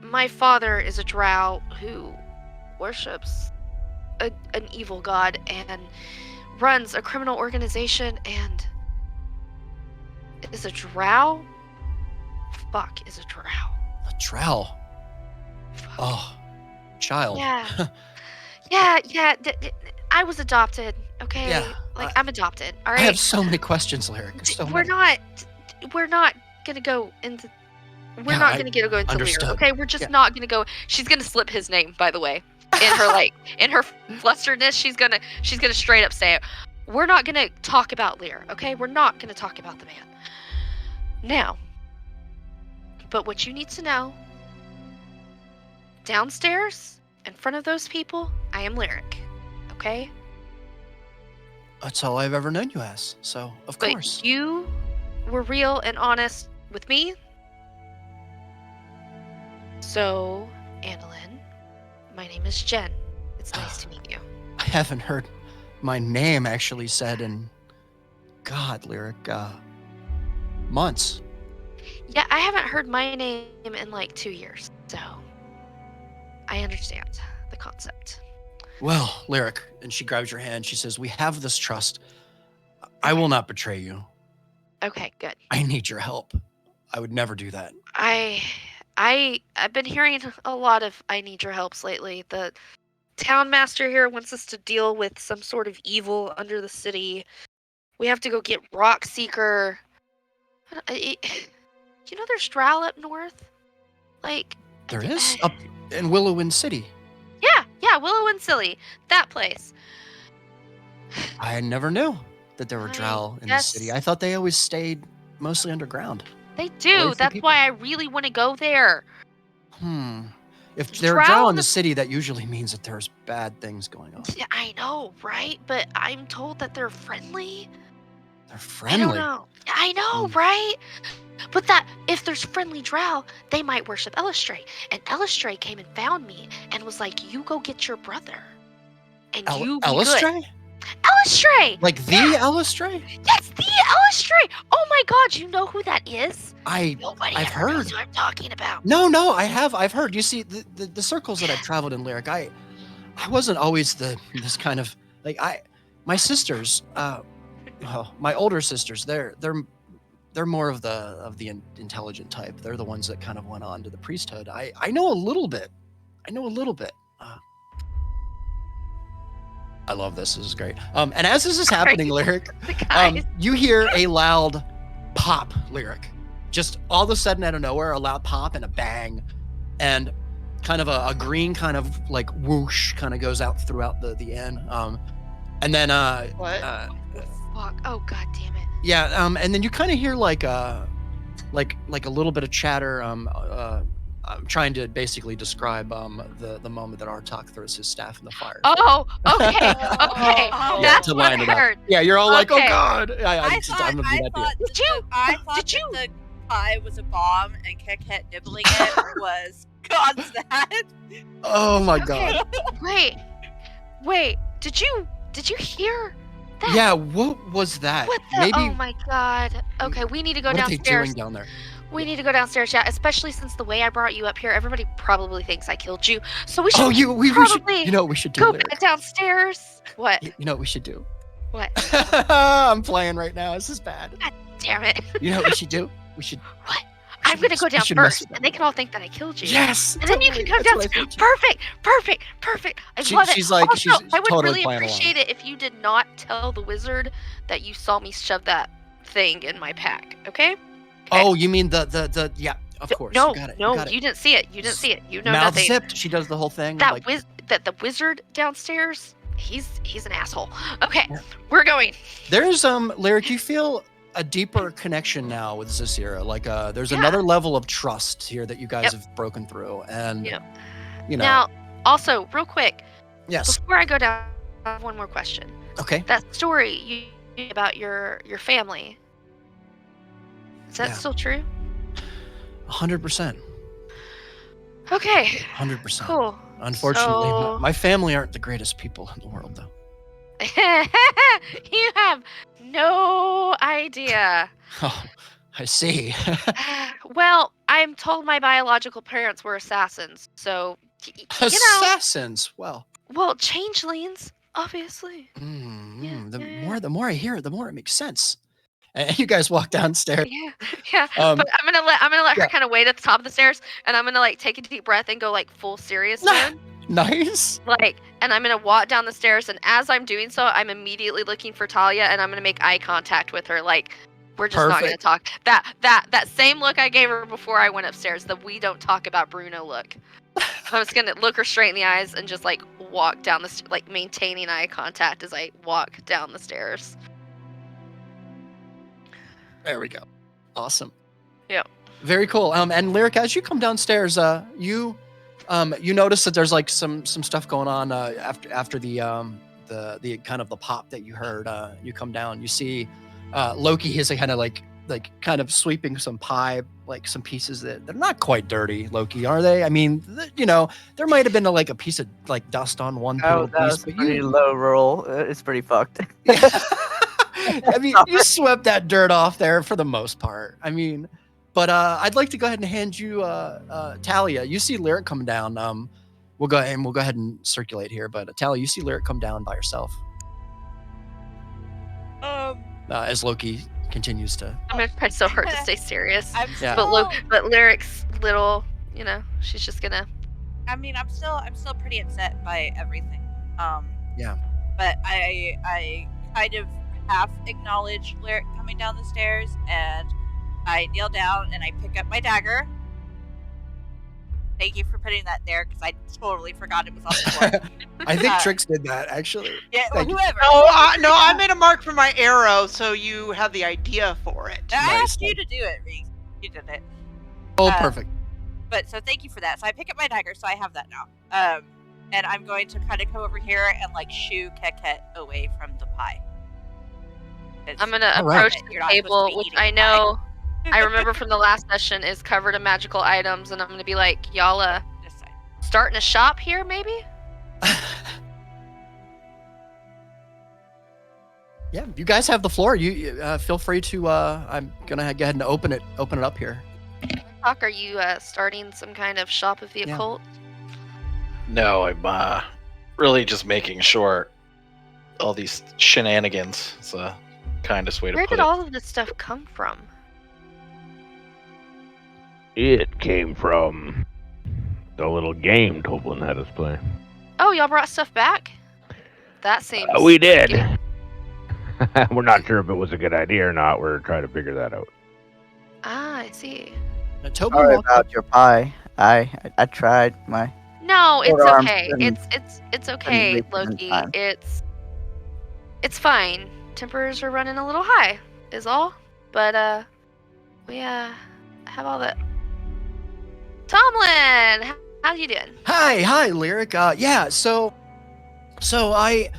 My father is a drow who worships an evil god and runs a criminal organization and is a drow? Fuck, is a drow.
A drow? Oh, child.
Yeah. yeah. I was adopted, okay?
Yeah,
I'm adopted, all right?
I have so many questions, Lyric.
We're not gonna go into... We're not gonna go into Lear, okay? We're just not gonna go... She's gonna slip his name, by the way. In her flusteredness, she's gonna straight up say it. We're not gonna talk about Lear, okay? We're not gonna talk about the man. Now, but what you need to know, downstairs, in front of those people, I am Lyric, okay?
That's all I've ever known you as, so of course.
But you were real and honest with me. So, Annalyn, my name is Jen. It's nice to meet you.
I haven't heard my name actually said in, God, Lyric, months.
Yeah, I haven't heard my name in like 2 years, so I understand the concept.
Well, Lyric, and she grabs your hand, she says, we have this trust. I will not betray you.
Okay, good.
I need your help. I would never do that.
I've been hearing a lot of I need your helps lately. The town master here wants us to deal with some sort of evil under the city. We have to go get Rockseeker. You know there's Drow up north? Like...
There is? Up in Willowwind City.
Yeah, Willowwind City. That place.
I never knew that there were Drow in the city. I thought they always stayed mostly underground.
They do. That's why I really want to go there.
If there are Drow in the city, that usually means that there's bad things going on.
Yeah, I know, right? But I'm told that they're friendly.
They're friendly?
I don't know. I know, right? But that if there's friendly Drow, they might worship Elistray. And Elistray came and found me and was like, you go get your brother. And you be
Elistray?
good. Elistray!
Like the Elistray?
Yes, the Elistray! Oh my god, you know who that is? Nobody
I've
ever knows
heard.
who I'm talking about.
No, I've heard. You see, the circles that I've traveled in Lyric, I wasn't always this kind of like my sisters, my older sisters, they're more of the intelligent type. They're the ones that kind of went on to the priesthood. I know a little bit. I love this. This is great. And as this is happening, Lyric, you hear a loud pop, Lyric. Just all of a sudden out of nowhere, a loud pop and a bang, and kind of a green kind of like whoosh kind of goes out throughout the inn. And then
What?
Fuck. Oh god damn it.
Yeah, and then you kind of hear like a little bit of chatter. I'm trying to basically describe the moment that Artok throws his staff in the fire.
Oh, okay, okay.
Yeah,
That's
to
what
line
I
it up.
heard.
Yeah, you're all like, oh
Okay.
god.
I
I'm gonna do that to you.
thought that the pie was a bomb and Keket nibbling it was caused that?
Oh my
Okay.
god.
Wait. Did you hear that?
Yeah, what was that?
What the?
Maybe
Oh my god. Okay, we need to go
what are they
downstairs.
doing down there?
We need to go downstairs, yeah. Especially since the way I brought you up here, everybody probably thinks I killed you. So we should
Oh, we should.
probably
You know what we should do,
go
Lyric?
back downstairs. What?
You know what we should do?
What?
I'm playing right now. This is bad.
Damn it.
You know what we should do? We should.
What? I'm gonna go
we
down
should mess
first,
with them
and they
a
can all think that I killed you.
Yes.
And then you can
totally,
come
that's what I
down.
think.
Perfect. I love it.
She's like,
Also,
she's
I would
totally
really
playing
appreciate it if you did not tell the wizard that you saw me shove that thing in my pack. Okay?
Oh, you mean the yeah, of course.
No,
you got it.
no,
you got it.
you didn't see it. You didn't see it. You know
Mouth
nothing.
zipped. She does the whole thing.
That
like,
the wizard downstairs. He's an asshole. Okay,
Yeah.
we're going.
There's Lyric. You feel a deeper connection now with Zissira. Like there's
Yeah.
another level of trust here that you guys
Yep.
have broken through, and
Yep.
you know.
Now, also, real quick,
Yes.
before I go down, I have one more question.
Okay.
That story you about your family. Is that
Yeah.
still true?
100%.
Okay.
100%.
Cool.
Unfortunately,
So-
my family aren't the greatest people in the world, though.
You have no idea.
Oh, I see.
Well, I'm told my biological parents were assassins, so you know.
Assassins. Well,
Changelings, obviously. Yeah,
the more I hear it, the more it makes sense. And you guys walk downstairs.
Yeah. But I'm gonna let
yeah.
her kind of wait at the top of the stairs, and I'm gonna like take a deep breath and go like full serious mode.
Nice.
And I'm gonna walk down the stairs, and as I'm doing so, I'm immediately looking for Talia, and I'm gonna make eye contact with her, like we're just not gonna
Perfect.
talk. That same look I gave her before I went upstairs, the we don't talk about Bruno look. I'm just gonna look her straight in the eyes and just like walk down the like maintaining eye contact as I walk down the stairs.
There we go. Awesome.
Yeah.
Very cool. And Lyric, as you come downstairs, you notice that there's like some stuff going on after the kind of the pop that you heard. You come down, you see Loki is kind of sweeping some pie, like some pieces that they're not quite dirty. Loki, are they? I mean, there might have been a piece of like dust on one
Oh,
little
that
piece,
was
but
pretty low roll. It's pretty fucked.
I mean, you swept that dirt off there for the most part. I mean, but I'd like to go ahead and hand you Talia. You see Lyric come down. We'll go ahead and circulate here. But Talia, you see Lyric come down by herself. As Loki continues to.
I'm gonna try so hard to stay serious.
I'm
Yeah.
still,
But Lyric's little, she's just gonna.
I mean, I'm still pretty upset by everything.
Yeah.
But I kind of half acknowledge Lyric coming down the stairs, and I kneel down and I pick up my dagger. Thank you for putting that there, because I totally forgot it was on the floor.
I think Trix did that actually.
Yeah,
Thank you.
whoever.
No, I made a mark for my arrow, so you have the idea for it.
I
Nice.
asked you to do it, Reese. You did it.
Oh, perfect.
But so thank you for that. So I pick up my dagger, so I have that now. And I'm going to kind of come over here and like shoo Keket away from the pie.
I'm gonna
All right.
approach
You're
the
not supposed to
table,
be
which
eating
I
the
know
pie.
I remember from the last session is covered in magical items, and I'm gonna be like, y'all
This side.
starting a shop here, maybe?
Yeah, you guys have the floor. You feel free to. I'm gonna go ahead and open it up here.
Talk, are you starting some kind of shop of the
Yeah.
occult?
No, I'm really just making sure all these shenanigans is the kindest way to
Where
put
did
it.
all of this stuff come from?
It came from the little game Toblin had us play.
Oh, y'all brought stuff back? That seems.
We did.
risky.
We're not sure if it was a good idea or not. We're trying to figure that out.
Ah, I see.
Toby
Sorry
walked up.
about your pie. I tried my.
No, it's
Four arms
okay.
couldn't-
It's okay,
reach it in
Loki.
time.
It's fine. Temperatures are running a little high, is all. But we have all that. Tomlin, how you doing?
Hi, Lyric. Yeah. So I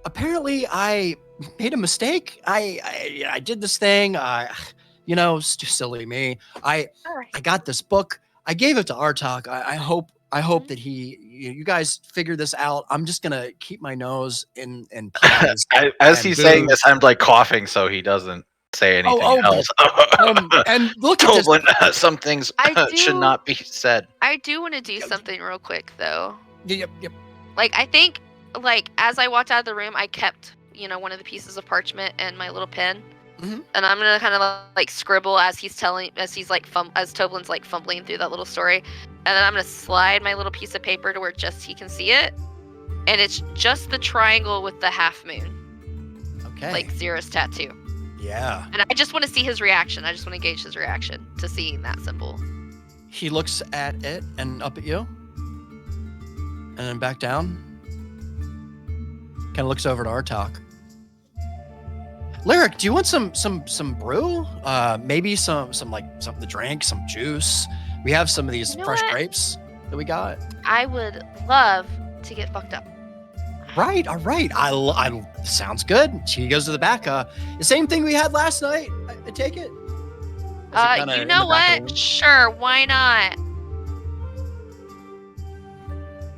apparently I made a mistake. I did this thing. Silly me. I
All right.
got this book. I gave it to Artok. I hope that you guys figure this out. I'm just gonna keep my nose in pies.
As
and
he's saying
booze.
this, I'm like coughing so he doesn't say anything
okay.
else.
And look at this.
Toblin, some things should not be said.
I do want to do something real quick though.
Yep.
Like I think, like as I walked out of the room, I kept one of the pieces of parchment and my little pen.
Mhm.
And I'm gonna kind of like scribble as Toblin's like fumbling through that little story, and then I'm gonna slide my little piece of paper to where just he can see it, and it's just the triangle with the half moon,
Okay.
like Zera's tattoo.
Yeah.
And I just want to see his reaction. I just want to gauge his reaction to seeing that symbol.
He looks at it and up at you, and then back down. Kind of looks over to Artok. Lyric, do you want some brew? Maybe some something to drink, some juice. We have some of these fresh grapes that we got.
I would love to get fucked up.
Right, all right. I sounds good. She goes to the back. The same thing we had last night. I take it.
You know what? Sure, why not?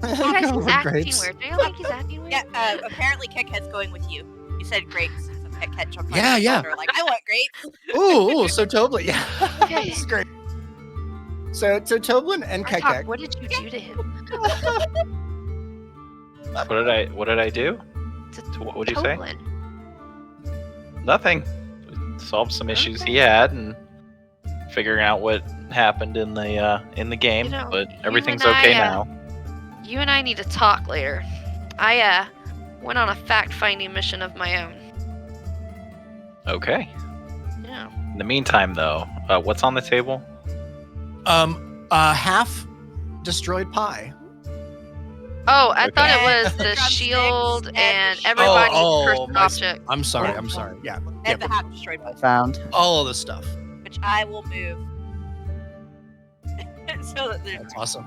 You guys, he's acting weird. Do you like he's acting weird?
Yeah, apparently Kit Kat's going with you. You said grapes. So Kit Kat jumped on
Yeah,
your
yeah.
shoulder like, I want grapes.
Ooh, so Toblin. Yeah.
Okay.
This is great. So Toblin and
Artok,
Kekek.
what did you do to him?
What did I do? What did you say?
Toblin.
Nothing. Solved some issues he had and figuring out what happened in the game, but everything's okay now.
You and I need to talk later. I went on a fact-finding mission of my own.
Okay.
Yeah.
In the meantime, though, what's on the table?
Half destroyed pie.
Oh, I thought it
Okay.
was the
Drumsticks
shield
and
and
the
everybody's
Oh,
personal
my-
object.
I'm sorry. Yeah.
And the half destroyed book,
Found.
All of the stuff.
which I will move. So that there's
That's awesome.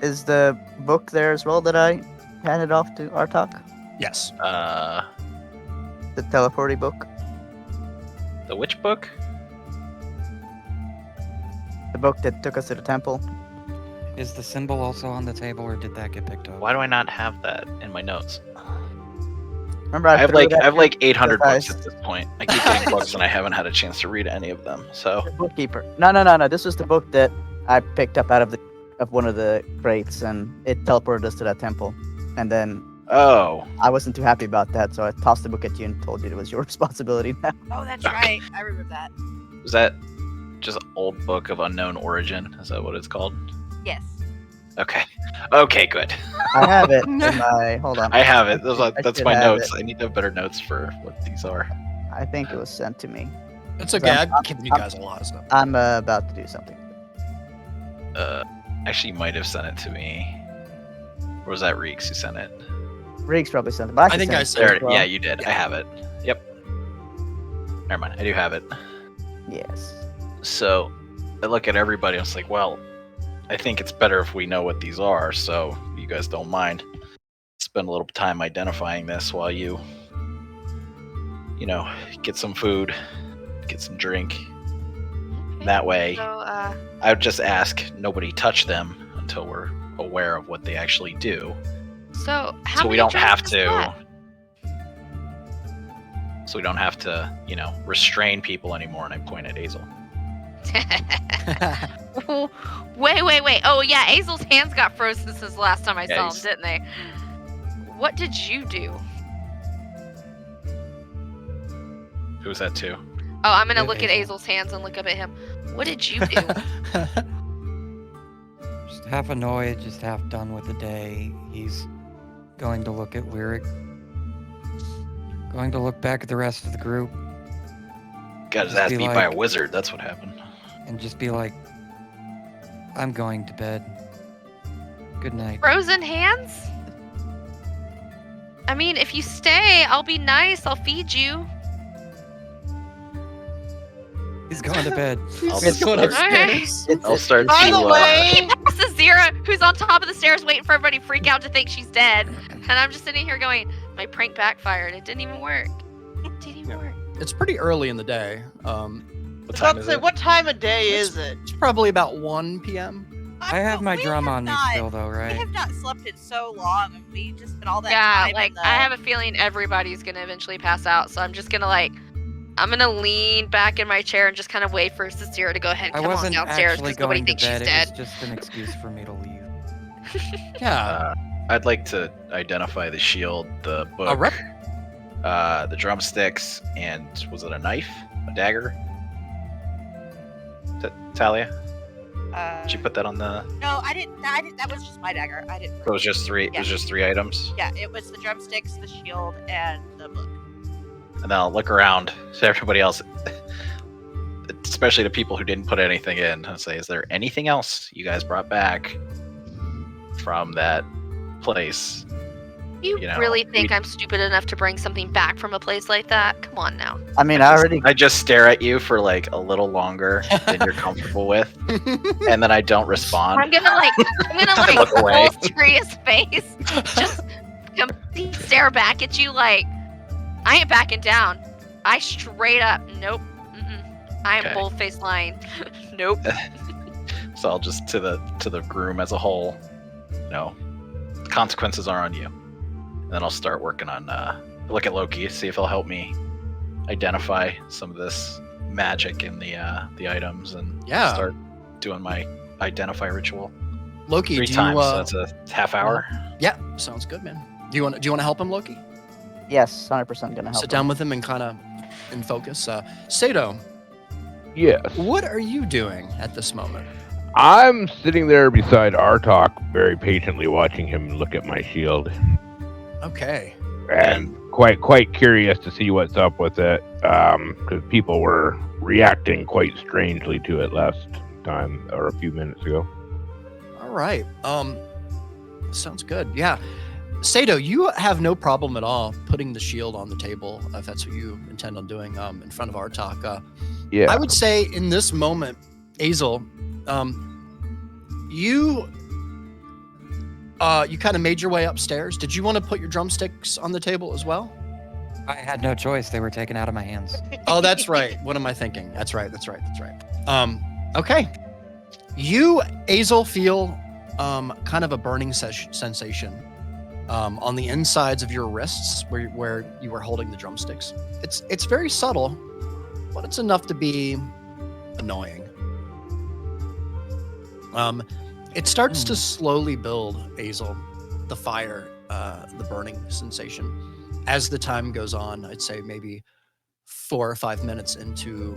Is the book there as well that I handed off to Artok?
Yes.
The teleporty book?
The which book?
The book that took us to the temple?
Is the symbol also on the table, or did that get picked up?
Why do I not have that in my notes?
Remember
I have
threw it at you?
800
Guys.
books at this point. I keep getting books and I haven't had a chance to read any of them. So
The bookkeeper. No. This was the book that I picked up out of one of the crates, and it teleported us to that temple. And then
oh,
I wasn't too happy about that, so I tossed the book at you and told you it was your responsibility now.
Oh, that's right. I remember that.
is that just old book of unknown origin? Is that what it's called?
Yes.
Okay, good.
I have it in my. Hold on.
I have it. That's
should
my
have
notes.
it.
I need to have better notes for what these are.
I think it was sent to me.
It's okay.
I'm-
I've given you guys a lot of stuff.
I'm about to do something.
Actually, you might have sent it to me. Or was that Reeks who sent it?
Riggs probably sent it. But
I think
can
I
send it
sent
as well.
Yeah, you did. I have it. Yep. Never mind. I do have it.
Yes.
So I look at everybody. I was like, well, I think it's better if we know what these are. So if you guys don't mind, spend a little time identifying this while you get some food, get some drink.
Okay.
That way,
So,
I would just ask nobody touch them until we're aware of what they actually do.
so how
So we
many
don't
drinks
have
is
to.
that?
So we don't have to, restrain people anymore. And I point at Azel.
Wait. Oh yeah, Azel's hands got frozen since the last time I
Yeah,
saw him, didn't they? What did you do?
Who's that to?
Oh, I'm gonna
With
look at
Azel.
Azel's hands and look up at him. What did you do?
Just half annoyed, just half done with the day. He's going to look at Lyric. Going to look back at the rest of the group
Got his
Just
ass
be
beat by a
like-
wizard. That's what happened.
and just be like, I'm going to bed. Good night.
Frozen hands? I mean, if you stay, I'll be nice. I'll feed you.
He's going to bed.
I'll
He's going
start-
upstairs.
I'll start
By
to.
the way,
He passes Zera, who's on top of the stairs waiting for everybody to freak out to think she's dead. And I'm just sitting here going, my prank backfired. It didn't even work. It didn't even
Yeah.
work.
It's pretty early in the day.
What time is it?
What time of day is it?
It's probably about 1 p.m.
I have my
We
drum
have
on me
not-
still, though,
We
right?
have not slept in so long, and we just spent all that
Yeah,
time.
like
in the...
I have a feeling everybody's gonna eventually pass out, so I'm just gonna I'm gonna lean back in my chair and just kind of wait for Cicera to go ahead and
I
come on
wasn't
downstairs
actually
because nobody
going to
thinks she's
bed. It
dead.
was just an excuse for me to leave.
Yeah.
I'd like to identify the shield, the book,
rep.
the drumsticks, and was it a knife, a dagger? Talia, did you put that on the?
No, I didn't. That was just my dagger. I didn't.
It was just three. It was just 3 items.
Yeah, it was the drumsticks, the shield, and the book.
And then I'll look around to everybody else, especially the people who didn't put anything in, and say, "Is there anything else you guys brought back from that place?"
You
You know,
really think I'm stupid enough to bring something back from a place like that? Come on now.
I mean, I
just stare at you for like a little longer than you're comfortable with, and then I don't respond.
I'm gonna
Look away.
full serious face, just complete stare back at you like I ain't backing down. I straight up, nope. I am
Okay.
bold-faced lying. Nope.
So I'll just to the groom as a whole. No, the consequences are on you. And then I'll start working on look at Loki, see if he'll help me identify some of this magic in the items, and start doing my identify ritual.
Loki,
3
do
times,
you?
so that's a half hour.
Yeah, sounds good, man. Do you want to help him, Loki?
Yes, 100% gonna help.
Sit down with him and kind of in focus. Sato,
Yes.
what are you doing at this moment?
I'm sitting there beside Artok, very patiently watching him look at my shield,
Okay.
and quite curious to see what's up with it, because people were reacting quite strangely to it last time or a few minutes ago.
All right. Sounds good. Yeah. Sato, you have no problem at all putting the shield on the table if that's what you intend on doing in front of Artok.
Yeah.
I would say in this moment, Azel, you kind of made your way upstairs. Did you want to put your drumsticks on the table as well?
I had no choice. They were taken out of my hands.
Oh, that's right. What am I thinking? That's right. Okay. You, Azel, feel kind of a burning sensation on the insides of your wrists where you were holding the drumsticks. It's very subtle, but it's enough to be annoying. It starts to slowly build, Azel, the fire, the burning sensation. As the time goes on, I'd say maybe 4 or 5 minutes into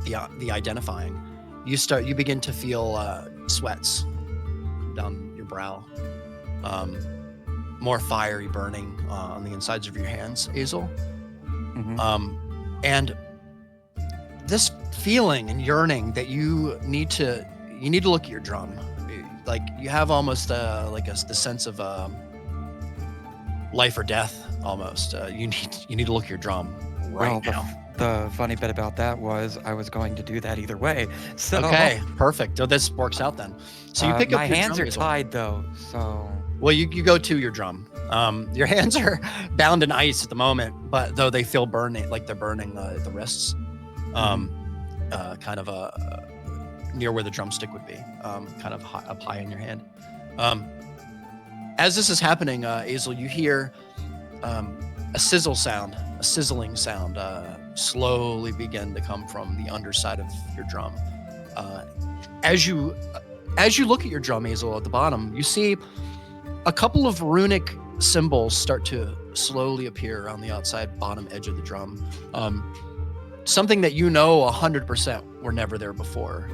the identifying, you begin to feel sweats down your brow, more fiery burning on the insides of your hands, Azel.
Mhm.
And this feeling and yearning that you need to look at your drum. Like you have almost the sense of life or death almost. You need to look at your drum right now.
The funny bit about that was I was going to do that either way. So
Okay, perfect. So this works out then. So you pick up
my
your
hands
drum,
are
Azel.
tied though, so
Well, you go to your drum. Your hands are bound in ice at the moment, but though they feel burning, like they're burning the wrists, kind of near where the drumstick would be, kind of up high in your hand. As this is happening, Azel, you hear a sizzling sound slowly begin to come from the underside of your drum. As you look at your drum, Azel, at the bottom, you see a couple of runic symbols start to slowly appear on the outside bottom edge of the drum. Something that 100% were never there before.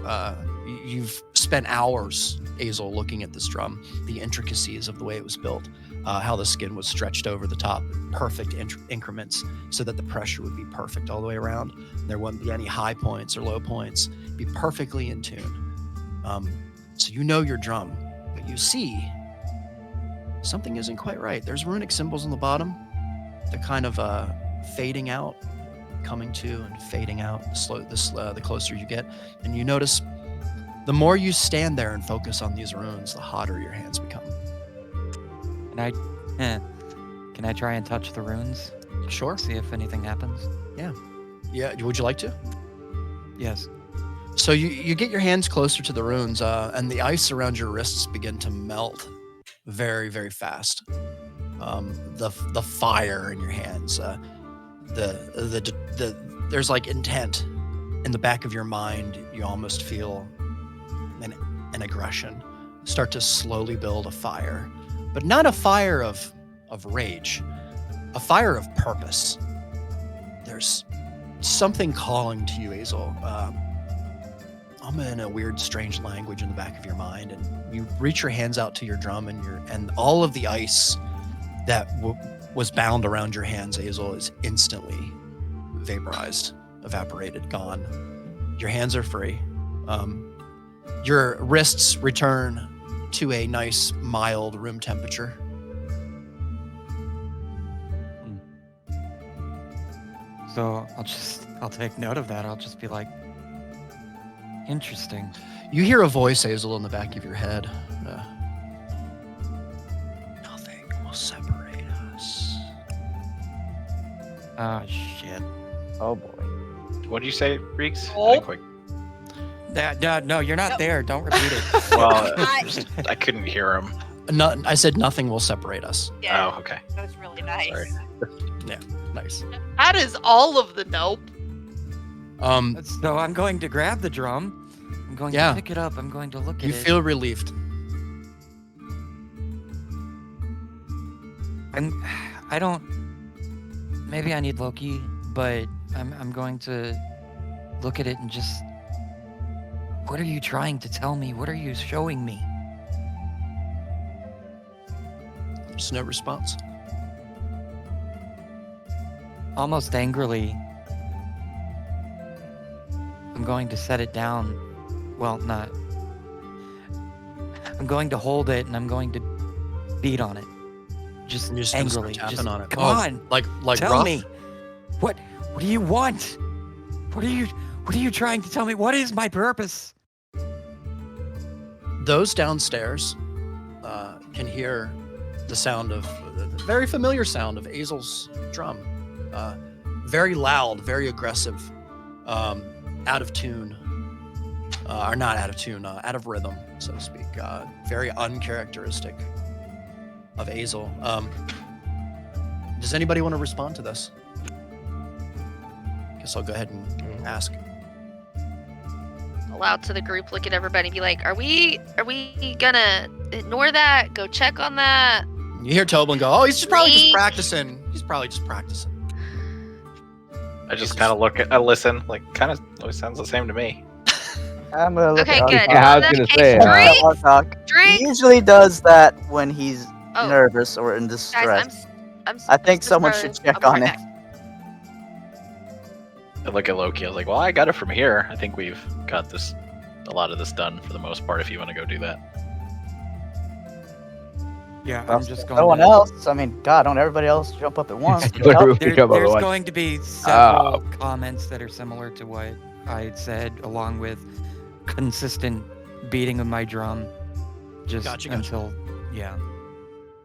You've spent hours, Azel, looking at this drum, the intricacies of the way it was built, how the skin was stretched over the top, perfect increments, so that the pressure would be perfect all the way around. There wouldn't be any high points or low points. Be perfectly in tune. So you know your drum, but you see something isn't quite right. There's runic symbols on the bottom. They're kind of fading out, coming to and fading out. The closer you get, and you notice the more you stand there and focus on these runes, the hotter your hands become.
Can I try and touch the runes?
Sure.
See if anything happens.
Yeah. Would you like to?
Yes.
So you get your hands closer to the runes, and the ice around your wrists begin to melt very, very fast. The fire in your hands, there's like intent in the back of your mind. You almost feel an aggression start to slowly build a fire, but not a fire of rage, a fire of purpose. There's something calling to you, Azel. I'm in a weird, strange language in the back of your mind, and you reach your hands out to your drum, and all of the ice that was bound around your hands, Azel, is instantly vaporized, evaporated, gone. Your hands are free. Your wrists return to a nice, mild room temperature.
So I'll take note of that. I'll just be like, interesting.
You hear a voice, Azel, in the back of your head. Nothing will separate us.
Oh, shit.
Oh boy.
What did you say, Reeks?
Oh.
No, you're not there. Don't repeat it.
Well, I couldn't hear him.
I said nothing will separate us.
Yeah,
Oh, okay.
that was really nice.
Sorry.
Nice.
That is all of the nope.
So I'm going to grab the drum. I'm going
Yeah.
to pick it up. I'm going to look at
You
it.
feel relieved.
I don't. Maybe I need Loki, but I'm going to look at it and just. What are you trying to tell me? What are you showing me?
There's no response.
Almost angrily, I'm going to set it down. Well, not. I'm going to hold it and I'm going to beat on it. Just
You're just gonna start
angrily.
tapping
Just,
on it.
Come
Oh,
on.
Like
Tell
rough?
me. What do you want? What are you trying to tell me? What is my purpose?
Those downstairs can hear the sound of the very familiar sound of Azel's drum. Very loud, very aggressive, out of tune, or not out of tune, out of rhythm, so to speak. Very uncharacteristic of Azel. Does anybody want to respond to this? Guess I'll go ahead and ask.
Aloud to the group, look at everybody, and be like, "Are we gonna ignore that? Go check on that?"
You hear Toblin go, "Oh, he's just probably just
Me?
practicing. He's probably just practicing."
I just kind of I listen, like, kind of always sounds the same to me.
I'm gonna look
Okay,
at
good.
Yeah, I was
In
gonna
that
say,
case,
He
drink.
usually does that when he's
Oh,
nervous or in
guys,
distress.
I'm
I think
Mr.
someone
Rose,
should check
I'll be
on
right
it.
back.
I look at Loki. I was like, "Well, I got it from here. I think we've got a lot of this done for the most part. If you want to go do that."
Yeah,
Well,
I'm just going.
no one
to,
else. I mean, God, don't everybody else jump up at once?
Literally,
There,
jump on the
there's
one.
going to be several comments that are similar to what I had said, along with consistent beating of my drum, just
Gotcha.
until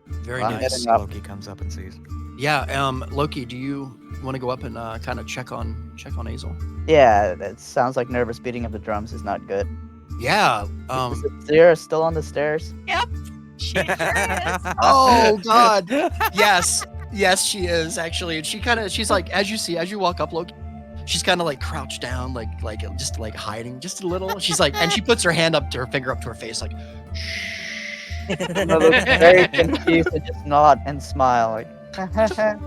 Very
Well,
nice.
heading up.
Loki comes up and sees.
Yeah, Loki, do you want to go up and kind of check on Azel?
Yeah, it sounds like nervous beating of the drums is not good.
Yeah.
Is Zira still on the stairs?
She sure is.
Oh God. Yes, she is actually, and she's like, as you walk up, Loki, she's kind of like crouched down, like just like hiding just a little. She's like, and she puts her finger up to her face, like,
I look very confused and just nod and smile. Like,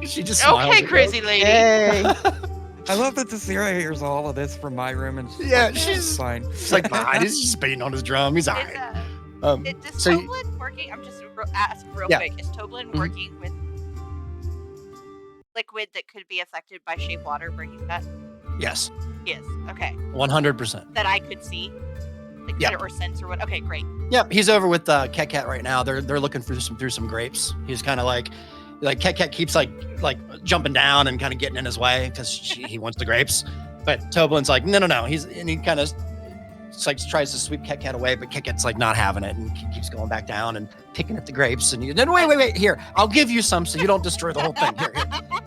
she just smiles.
Okay,
at
crazy lady.
Yay!
I love that Desira hears all of this from my room, and she's
Yeah,
like,
she's-
fine.
She's like, nah, he's just beating on his drum. He's
Is,
alright.
Is
So you-
Toblin working? I'm just ask real
Yeah.
quick. Is Toblin
Mhm.
working with liquid that could be affected by shape water where he's at?
Yes,
He is. Okay.
100%.
That I could see? Like,
Yeah.
or sense or what? Okay, great.
Yep, he's over with Cat right now. They're looking through some grapes. He's kind of like Cat keeps like jumping down and kind of getting in his way because he wants the grapes. But Toblin's like, no. He kind of like tries to sweep Cat away, but Cat's like not having it and keeps going back down and picking at the grapes. And then wait, here, I'll give you some so you don't destroy the whole thing. Here.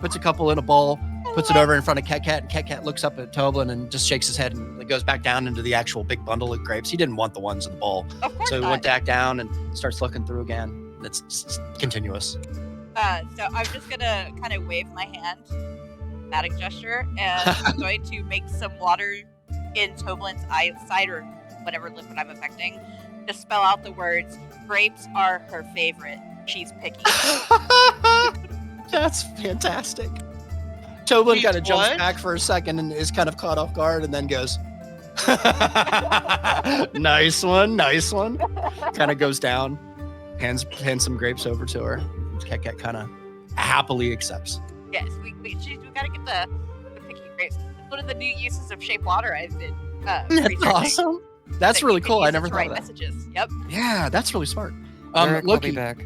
Puts a couple in a bowl. puts it over in front of Cat Cat, and Cat Cat looks up at Toblin and just shakes his head and goes back down into the actual big bundle of grapes. He didn't want the ones in the bowl.
Of course
So he
not.
went back down and starts looking through again. It's just continuous.
So I'm just gonna kind of wave my hand, dramatic gesture, and I'm going to make some water in Toblin's eyesight or whatever liquid I'm affecting to spell out the words, grapes are her favorite. She's picky.
That's fantastic. Toblin
Wait,
kind of jumps
what?
back for a second and is kind of caught off guard and then goes, nice one. Kind of goes down, hands some grapes over to her. Cat Cat kind of happily accepts.
Yes, we gotta get the picky grapes. It's one of the new uses of shape water I've been
That's
researching.
awesome. That's
That
really
you can
cool.
use
I
it
never
to
thought
write
of that.
messages. Yep.
Yeah, that's really smart.
Eric, I'll be
Loki.
back.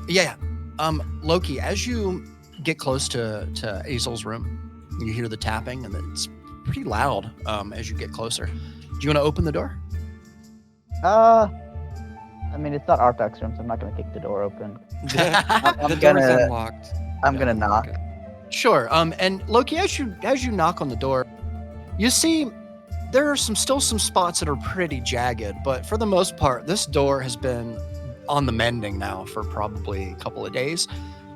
Yeah. Loki, as you get close to Azel's room, you hear the tapping and it's pretty loud as you get closer. Do you want to open the door?
I mean, it's not Arpak's room, so I'm not gonna kick the door open.
The door's
gonna-
unlocked.
I'm gonna knock.
Okay.
Sure. And Loki, as you knock on the door, you see there are still some spots that are pretty jagged, but for the most part, this door has been on the mending now for probably a couple of days.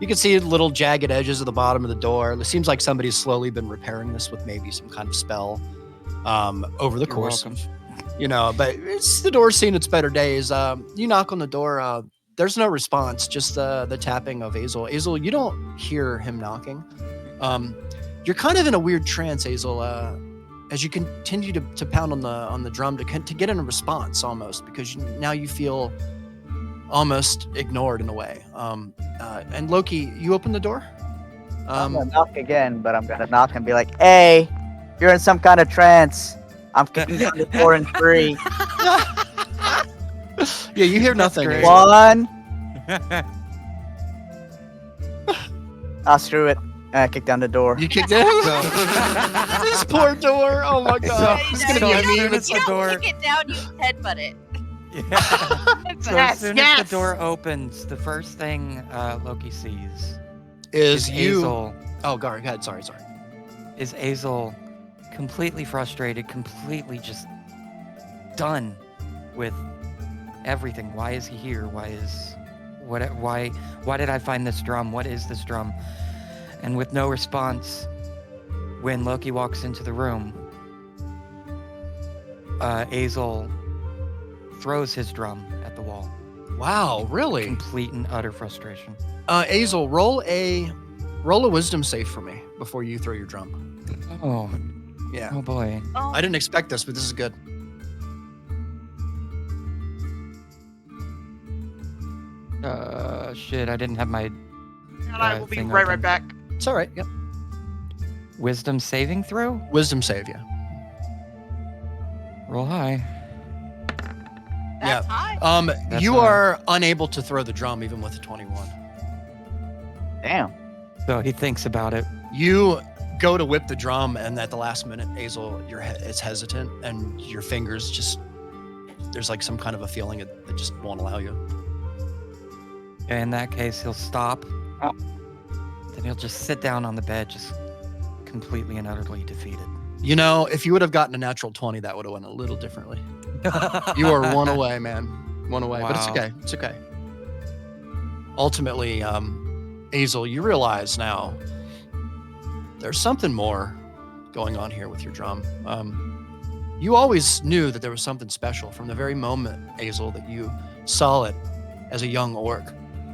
You can see little jagged edges at the bottom of the door. It seems like somebody's slowly been repairing this with maybe some kind of spell over the
You're
course
welcome.
of, but the door's seen its better days. You knock on the door. There's no response, just the tapping of Azel. Azel, you don't hear him knocking. You're kind of in a weird trance, Azel, as you continue to pound on the drum to get in a response almost, because now you feel almost ignored in a way. And Loki, you open the door.
I'm gonna knock again, but I'm gonna knock and be like, "Hey, you're in some kind of trance. I'm kicking down the door in 3,
Yeah, you hear nothing.
great.
Azel.
1." Screw it. I kick down the door.
You kicked it. This poor door. Oh my god.
So-
It's
so
gonna be
you
a
know,
meme.
as
You
the
don't
door-
kick it down, you headbutt it.
Yeah. So
Yes,
as soon
yes.
as the door opens, the first thing Loki sees
Is you?
Azel.
Oh, go ahead. Sorry.
Is Azel completely frustrated, completely just done with everything? Why is he here? Why did I find this drum? What is this drum? And with no response, when Loki walks into the room, Azel throws his drum at the wall.
Wow, really?
Complete and utter frustration.
Azel, roll a wisdom save for me before you throw your drum.
Oh,
Yeah.
oh boy.
Oh,
I didn't expect this, but this is good.
Shit, I didn't have my
And I will be
thing
right
open.
back.
It's all right. Yep.
wisdom saving throw.
Wisdom save, yeah.
Roll high.
that's high.
That's
You
high.
are unable to throw the drum even with a 21.
Damn.
So he thinks about it.
You go to whip the drum, and at the last minute, Azel, it's hesitant, and your fingers just there's like some kind of a feeling that just won't allow you.
In that case, he'll stop. Then he'll just sit down on the bed, just completely and utterly defeated.
You know, if you would have gotten a natural 20, that would have went a little differently. You are one away, man. One away. But it's
Wow.
okay. It's okay. Ultimately, Azel, you realize now there's something more going on here with your drum. You always knew that there was something special from the very moment, Azel, that you saw it as a young orc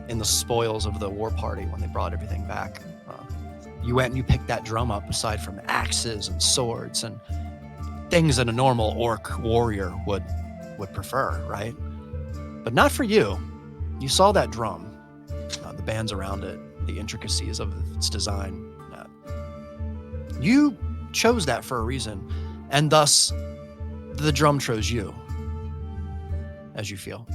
in the spoils of the war party when they brought everything back. You went and you picked that drum up aside from axes and swords and things that a normal orc warrior would prefer, right? But not for you. You saw that drum, the bands around it, the intricacies of its design. You chose that for a reason, and thus the drum chose you, as you feel.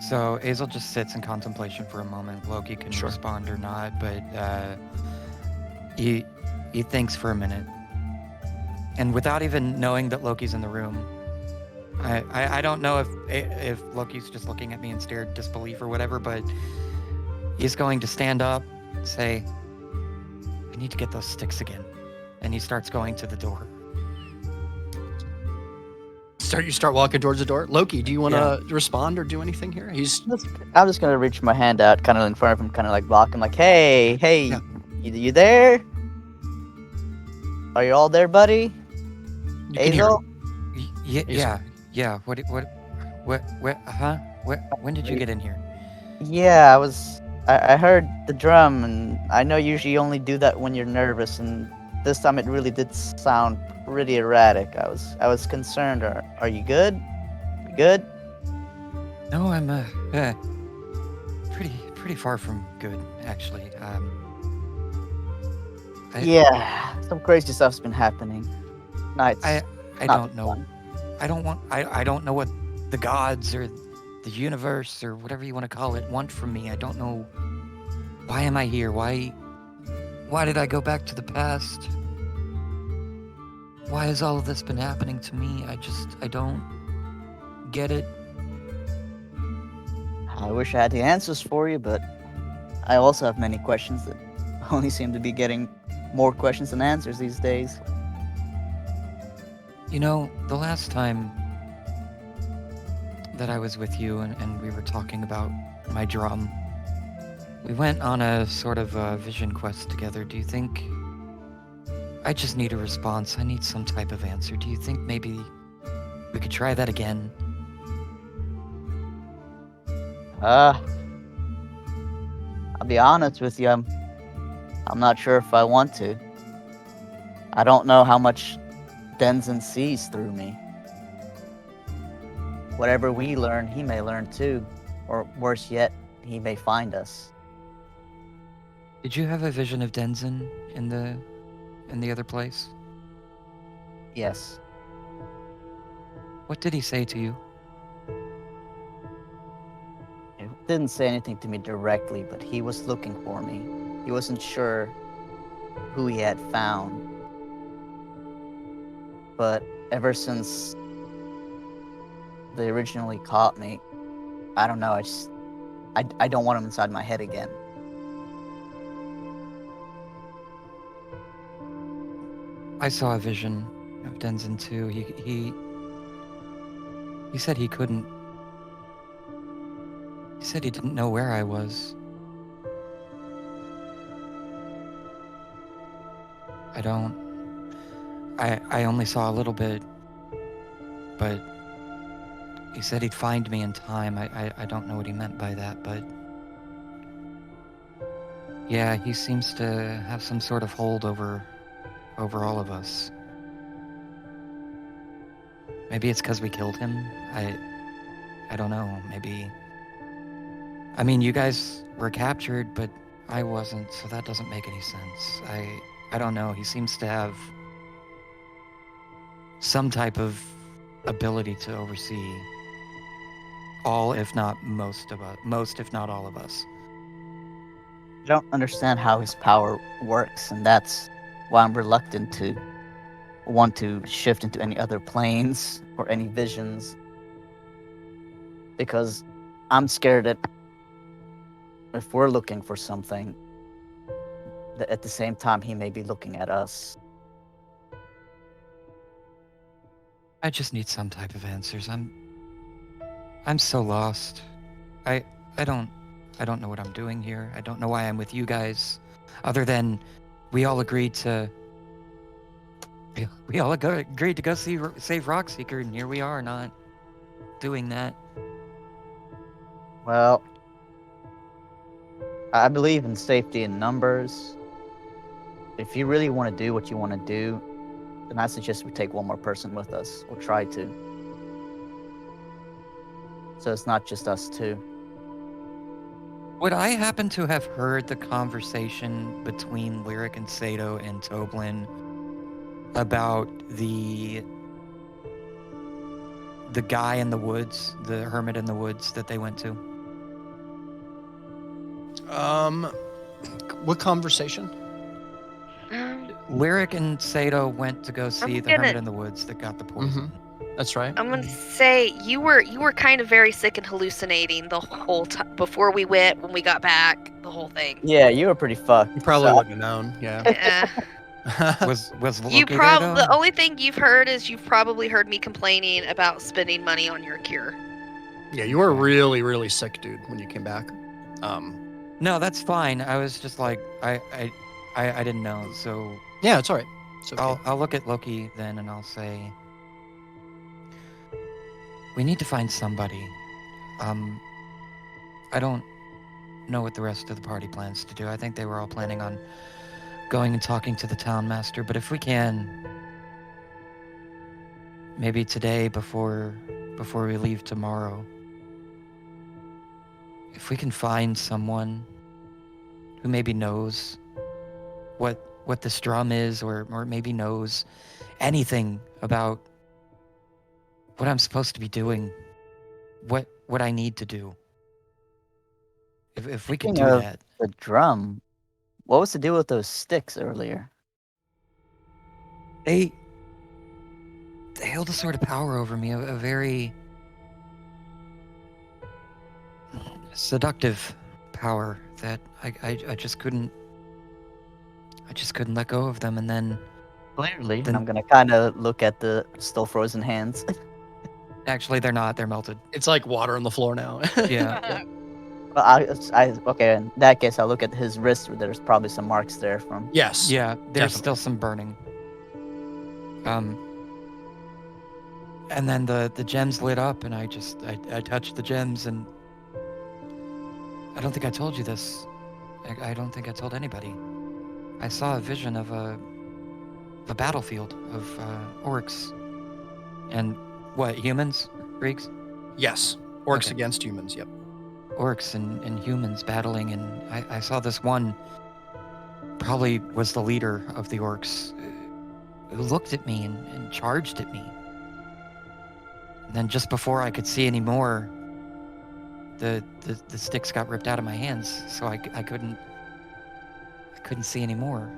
So Azel just sits in contemplation for a moment. Loki can
Sure.
respond or not, but he thinks for a minute, and without even knowing that Loki's in the room, I don't know if Loki's just looking at me in scared disbelief or whatever, but He's going to stand up, say, I need to get those sticks again. And he starts going to the door.
You start walking towards the door. Loki, do you want to respond or do anything here?
I'm just gonna reach my hand out, kind of in front of him, kind of like block him, like, hey,
Yeah.
you there? Are you all there, buddy?
You can hear
Hazel?
him.
Yeah. What, huh? When did you get in here?
Yeah, I heard the drum, and I know usually you only do that when you're nervous, and this time it really did sound pretty erratic. I was concerned. Are you good? You good?
No, I'm, pretty far from good, actually.
Yeah, some crazy stuff's been happening. Nights.
I
not
don't know.
fun.
I don't know what the gods or the universe or whatever you want to call it want from me. I don't know. Why am I here? Why did I go back to the past? Why has all of this been happening to me? I don't get it.
I wish I had the answers for you, but I also have many questions that only seem to be getting more questions than answers these days.
You know, the last time that I was with you and we were talking about my drum, we went on a sort of vision quest together. Do you think... I just need a response. I need some type of answer. Do you think maybe we could try that again?
I'll be honest with you, I'm not sure if I want to. I don't know how much Denzin sees through me. Whatever we learn, he may learn too. Or worse yet, he may find us.
Did you have a vision of Denzin in the other place?
Yes.
What did he say to you?
He didn't say anything to me directly, but he was looking for me. He wasn't sure who he had found. But ever since they originally caught me, I don't know, I don't want him inside my head again.
I saw a vision of Denzin too. He said he couldn't. He said he didn't know where I was. I only saw a little bit, but he said he'd find me in time. I don't know what he meant by that, but yeah, he seems to have some sort of hold over all of us. Maybe it's because we killed him. I don't know. Maybe. I mean, you guys were captured, but I wasn't, so that doesn't make any sense. I don't know. He seems to have some type of ability to oversee all, if not most of us, most if not all of us.
I don't understand how his power works, and that's why I'm reluctant to want to shift into any other planes or any visions. Because I'm scared that if we're looking for something, that at the same time he may be looking at us.
I just need some type of answers. I'm so lost. I don't know what I'm doing here. I don't know why I'm with you guys, other than we all agreed to go save Rockseeker, and here we are not doing that.
Well, I believe in safety in numbers. If you really want to do what you want to do, then I suggest we take one more person with us, or try to. So it's not just us two.
Would I happen to have heard the conversation between Lyric and Sato and Toblin about the guy in the woods, the hermit in the woods that they went to?
What conversation?
Lyric and Sato went to go see the hermit in the woods that got the poison.
That's right.
I'm gonna say you were kind of very sick and hallucinating the whole time before we went. When we got back, the whole thing.
Yeah, you were pretty fucked.
You probably
so-
wouldn't have known. Yeah.
Yeah.
Was Loki
You
there, though?
the only thing you've heard is you've probably heard me complaining about spending money on your cure.
Yeah, you were really, really sick, dude, when you came back.
No, that's fine. I was just like, I didn't know. So
Yeah, it's all right. It's okay.
I'll look at Loki then, and I'll say, we need to find somebody. I don't know what the rest of the party plans to do. I think they were all planning on going and talking to the town master. But if we can, maybe today before we leave tomorrow, if we can find someone who maybe knows what this drum is, or maybe knows anything about what I'm supposed to be doing, what I need to do. If we can do
Speaking of
that.
the drum, what was the deal with those sticks earlier?
They held a sort of power over me, a very seductive power that I just couldn't let go of them. And then
Clearly.
Then-
I'm gonna kind of look at the still frozen hands.
actually they're not, they're melted.
It's like water on the floor now.
Yeah.
Well, okay, in that case, I'll look at his wrist where there's probably some marks there from.
Yes.
Yeah, there's
Definitely.
still some burning. And then the gems lit up, and I touched the gems, and I don't think I told you this. I don't think I told anybody. I saw a vision of a battlefield of orcs. And what, humans? Greeks?
Yes. Orcs
Okay.
against humans. Yep.
Orcs and humans battling, and I saw this one, probably was the leader of the orcs, who looked at me and charged at me. And then just before I could see any more, the sticks got ripped out of my hands, so I couldn't see any more.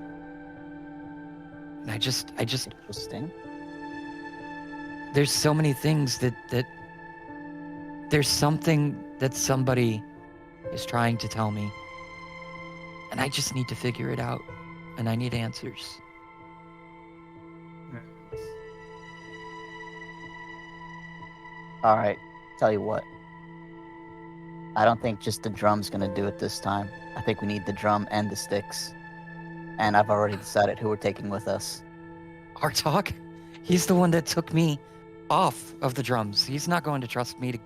And I just
Interesting.
there's so many things that there's something that somebody is trying to tell me, and I just need to figure it out, and I need answers.
All right, tell you what. I don't think just the drum's gonna do it this time. I think we need the drum and the sticks. And I've already decided who we're taking with us.
Artok, he's the one that took me off of the drums. He's not going to trust me to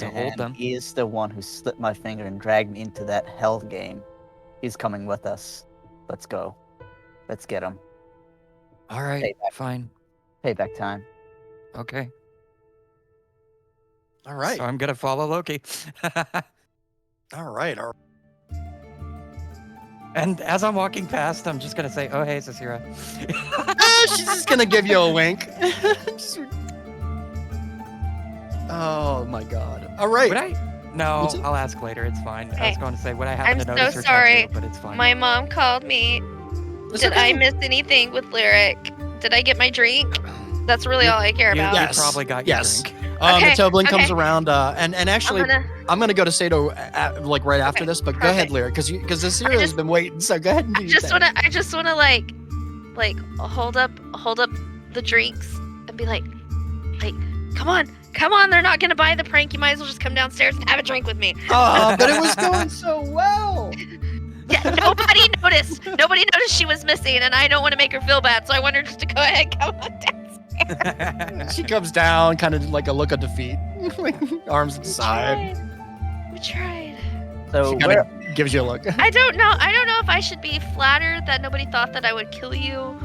hold
And
them.
he is the one who slipped my finger and dragged me into that hell game. He's coming with us. Let's go. Let's get him.
All right,
Payback.
fine.
Payback time.
Okay.
All right.
So I'm gonna follow Loki.
All right. All right.
And as I'm walking past, I'm just gonna say, "Oh, hey, Sasira."
She's just gonna give you a wink. Oh my god. All right.
Would I? No,
What's it?
I'll ask later. It's fine. I
Okay.
was going to say, would I happen
I'm
to
so
notice her
sorry.
tattoo, but it's fine.
My mom called me.
It's
Did I
okay.
miss anything with Lyric? Did I get my drink? That's really all I care
You,
about.
you
Yes.
probably got your
Yes.
drink.
Okay,
The Toblin comes
okay.
around, and actually, I'm gonna go to Sato like right after
Okay,
this. But go ahead,
perfect.
Lyric, because the Sierra has
just-
been waiting. So go ahead and do
I
your
just
thing.
wanna like hold up the drinks and be like, come on, they're not gonna buy the prank. You might as well just come downstairs and have a drink with me.
Oh, but it was going so well.
Yeah, nobody noticed. Nobody noticed she was missing, and I don't want to make her feel bad, so I want her just to go ahead, come on downstairs.
She comes down, kind of like a look of defeat, like arms to the side.
We tried.
So
She
where,
kind of gives you a look.
I don't know if I should be flattered that nobody thought that I would kill you.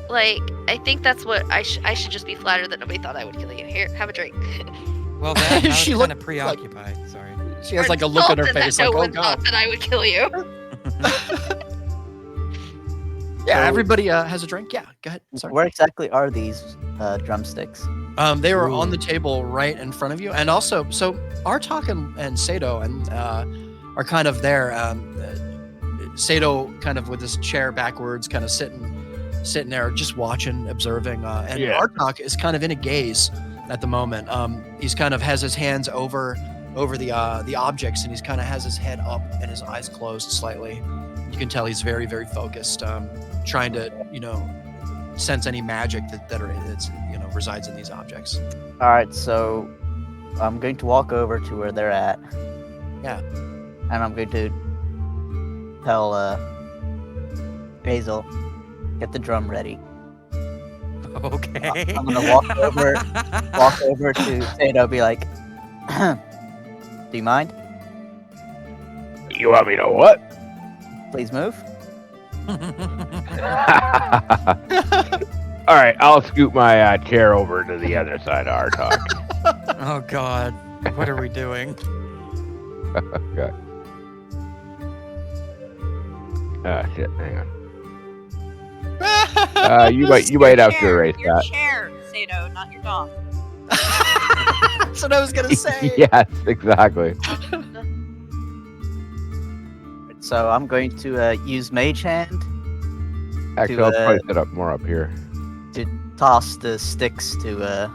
Like, I think that's what I should just be flattered that nobody thought I would kill you. Here, have a drink.
Well, that I was
She
kind
looked
of preoccupied. Sorry.
She has like a look on her
Insulted that
face,
no
like, oh
one
god.
thought that I would kill you.
Yeah,
So-
everybody has a drink. Yeah, go ahead. Sorry.
where exactly are these drumsticks?
They were on the table right in front of you, and also, so Artok and Sato and are kind of there. Sato kind of with his chair backwards, kind of sitting sitting there just watching, observing, and
Yeah.
Artok is kind of in a gaze at the moment. He's kind of has his hands over the objects, and he's kind of has his head up and his eyes closed slightly. You can tell he's very, very focused, trying to, sense any magic that's resides in these objects.
All right, so I'm going to walk over to where they're at.
Yeah.
And I'm going to tell Basil, get the drum ready.
Okay.
I'm gonna walk over to Sato, be like, do you mind?
You want me to what?
Please move.
All right, I'll scoot my chair over to the other side of our talk.
Oh God, what are we doing?
Okay. Shit, hang on. You might have to erase
your
that.
chair, Sato, not your dog.
That's what I was gonna say.
Yes, exactly.
So I'm going to use Mage Hand
Actually,
to,
I'll probably set up more up here.
to toss the sticks to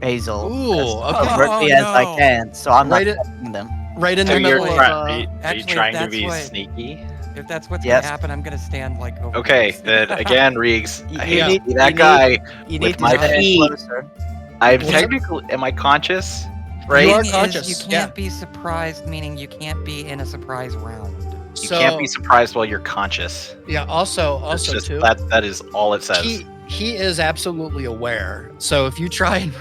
Basil
Ooh,
as
okay.
covertly
Oh,
as I
no.
can, so I'm not
Right it-
touching them.
Right in
So
the
you're,
middle
are
of.
you
Actually,
trying to
that's
be
what-
sneaky?
If that's what's
Yes.
gonna happen, I'm gonna stand like over.
Okay,
there.
then again, Reeks, I
You
hate
need-
to be that
you need-
guy.
You
With
need to
my
stand
feet.
closer.
I'm
What?
technically, am I conscious?
You
Right?
are
Thing is,
conscious,
you can't be surprised, meaning you can't be in a surprise round.
You can't be surprised while you're conscious.
Yeah. Also
It's just
too.
that is all it says.
He is absolutely aware. So if you try and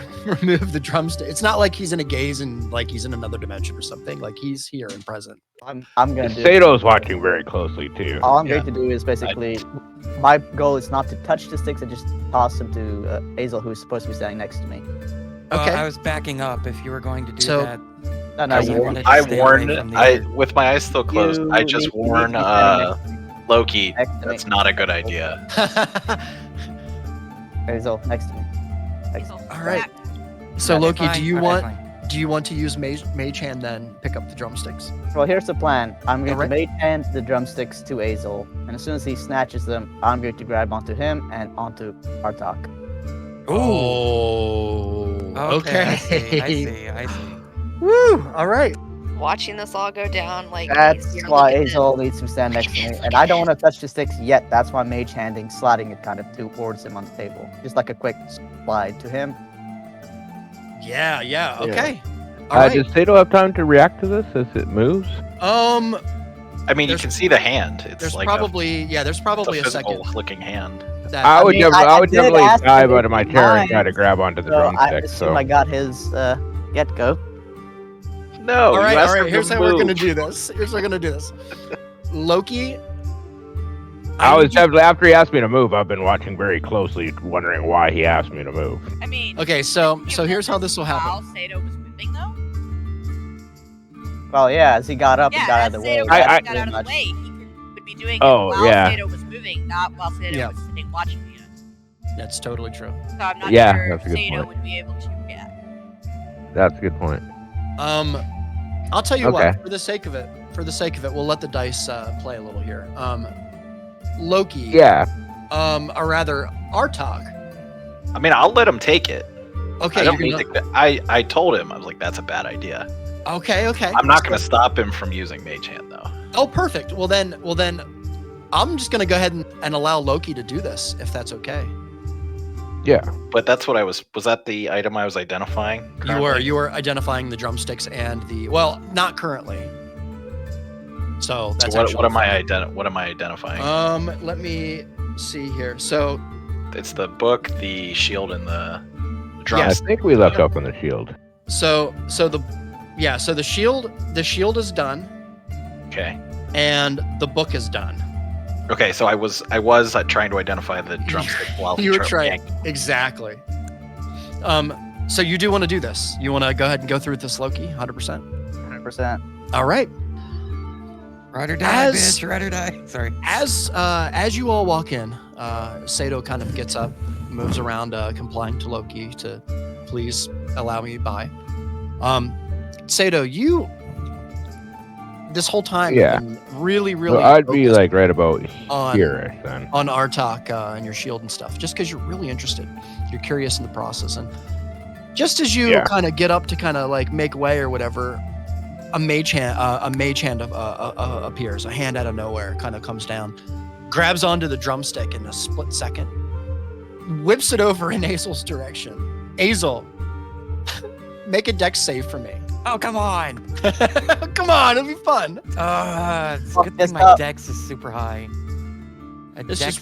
remove the drumstick, it's not like he's in a gaze and like he's in another dimension or something. Like he's here and present.
I'm gonna do.
Sato's watching very closely too.
All I'm
Yeah.
going to do is basically, my goal is not to touch the sticks and just toss them to Basil, who's supposed to be standing next to me.
Okay.
I was backing up. If you were going to do
So-
that,
No, no,
I
you,
wanted to
I
stay away
warned,
from the
with my eyes still closed,
You
I just
need- you
warn
need to be standing
Loki,
next to me.
that's not a good idea.
Basil, next to me. Next.
All
right. So
Okay,
Loki,
fine,
do you
okay,
want
fine.
to use mage hand then pick up the drumsticks?
Well, here's the plan. I'm going
Alright.
to Mage Hand the drumsticks to Azel, and as soon as he snatches them, I'm going to grab onto him and onto Artok.
Oh.
Okay. I see.
Woo! All right.
Watching this all go down, like
That's
you're
why
looking at
Azel needs to stand next to me, and I don't want to touch the sticks yet. That's why Mage Handing, sliding it kind of towards him on the table. Just like a quick slide to him.
Yeah.
Yeah.
Okay. All right.
Does Sato have time to react to this as it moves?
I mean, you
There's-
can see the hand. It's
There's
like
probably
it's
a
a physical
second.
looking hand.
That,
I would
mean,
definitely,
I
I would
did
definitely
ask him
dive
if
out of my
he
chair and try
mind,
to grab onto the
So I
drumstick.
assume
So
I got his get-go.
No,
all right.
you
All
asked
right.
him
Here's
to
how we're
move.
gonna do this. Loki.
I was
need you-
definitely after he asked me to move. I've been watching very closely, wondering why he asked me to move.
I mean,
Okay. So
you
here's how
did
this will happen.
While Sato was moving, though.
Well, yeah, as he got up
Yeah,
and got out
as
of the way.
Sato
I-
got
pretty
out of the
much.
way, he would be doing
Oh,
it while
yeah.
Sato was moving, not while Sato
Yeah.
was sitting watching you.
That's totally true.
So I'm not
Yeah,
sure
that's
if
a good
Sato
point.
would be able to react.
That's a good point.
I'll tell you
Okay.
what. For the sake of it, we'll let the dice play a little here. Loki.
Yeah.
Or rather, Artok.
I mean, I'll let him take it.
Okay.
I don't
you're
mean
gonna-
to, I told him, I was like, that's a bad idea.
Okay.
I'm not going to stop him from using Mage Hand, though.
Oh, perfect. Well then, I'm just gonna go ahead and allow Loki to do this, if that's okay.
Yeah.
But that's what I was that the item I was identifying? currently?
You are identifying the drumsticks and well, not currently. So that's
So
actually
what am I
fine.
what am I identifying?
Let me see here. So
It's the book, the shield, and the
I
drums.
think we left open the shield.
so the shield is done
Okay.
and the book is done.
Okay, so I was trying to identify the drumstick while
You were
tra-
trying
yanking.
exactly. So you do want to do this? You want to go ahead and go through with this, Loki? 100%.
100%.
All right.
Ride or die,
As-
bitch. Ride or die. Sorry.
As you all walk in, Sato kind of gets up, moves around, complying to Loki to please allow me by. Sato, you this whole time
Yeah.
have been really,
So
really
I'd be
focused
like right about
on-
here then.
on Artok and your shield and stuff, just because you're really interested. You're curious in the process. And just as you
Yeah.
kind of get up to kind of like make way or whatever, a mage hand appears. A hand out of nowhere kind of comes down, grabs onto the drumstick in a split second, whips it over in Azel's direction. Azel, make a dex save for me.
Oh, come on.
Come on, it'll be fun.
It's a
Fuck
good
this
thing my
up.
dex is super high.
It's just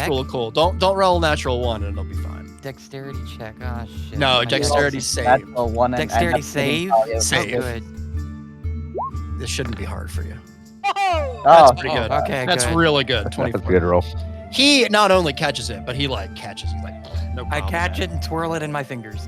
check?
real cool. Don't roll a natural one and it'll be fine.
Dexterity check. Ah, shit.
No,
My
dexterity
dex-
save.
Natural one and
Dexterity
end up hitting
save?
value.
Save.
Oh, good.
This shouldn't be hard for you.
Oh,
That's pretty
Oh,
good.
okay,
That's
good.
really good.
That's
24.
a good roll.
He not only catches it, but he like catches. He's like, no problem.
I catch
man."
it and twirl it in my fingers.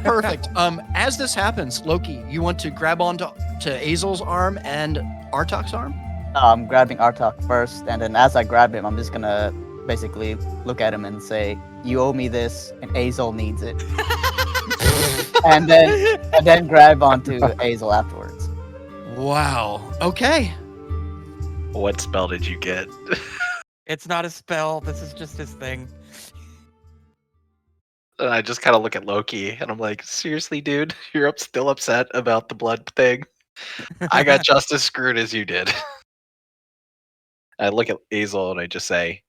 Perfect. As this happens, Loki, you want to grab onto Azel's arm and Artok's arm?
I'm grabbing Artok first, and then as I grab him, I'm just gonna basically look at him and say, "You owe me this, and Azel needs it." and then grab onto Azel afterwards.
Wow. Okay.
What spell did you get?
It's not a spell. This is just his thing.
And I just kind of look at Loki, and I'm like, seriously, dude, you're still upset about the blood thing? I got just as screwed as you did. I look at Azel and I just say,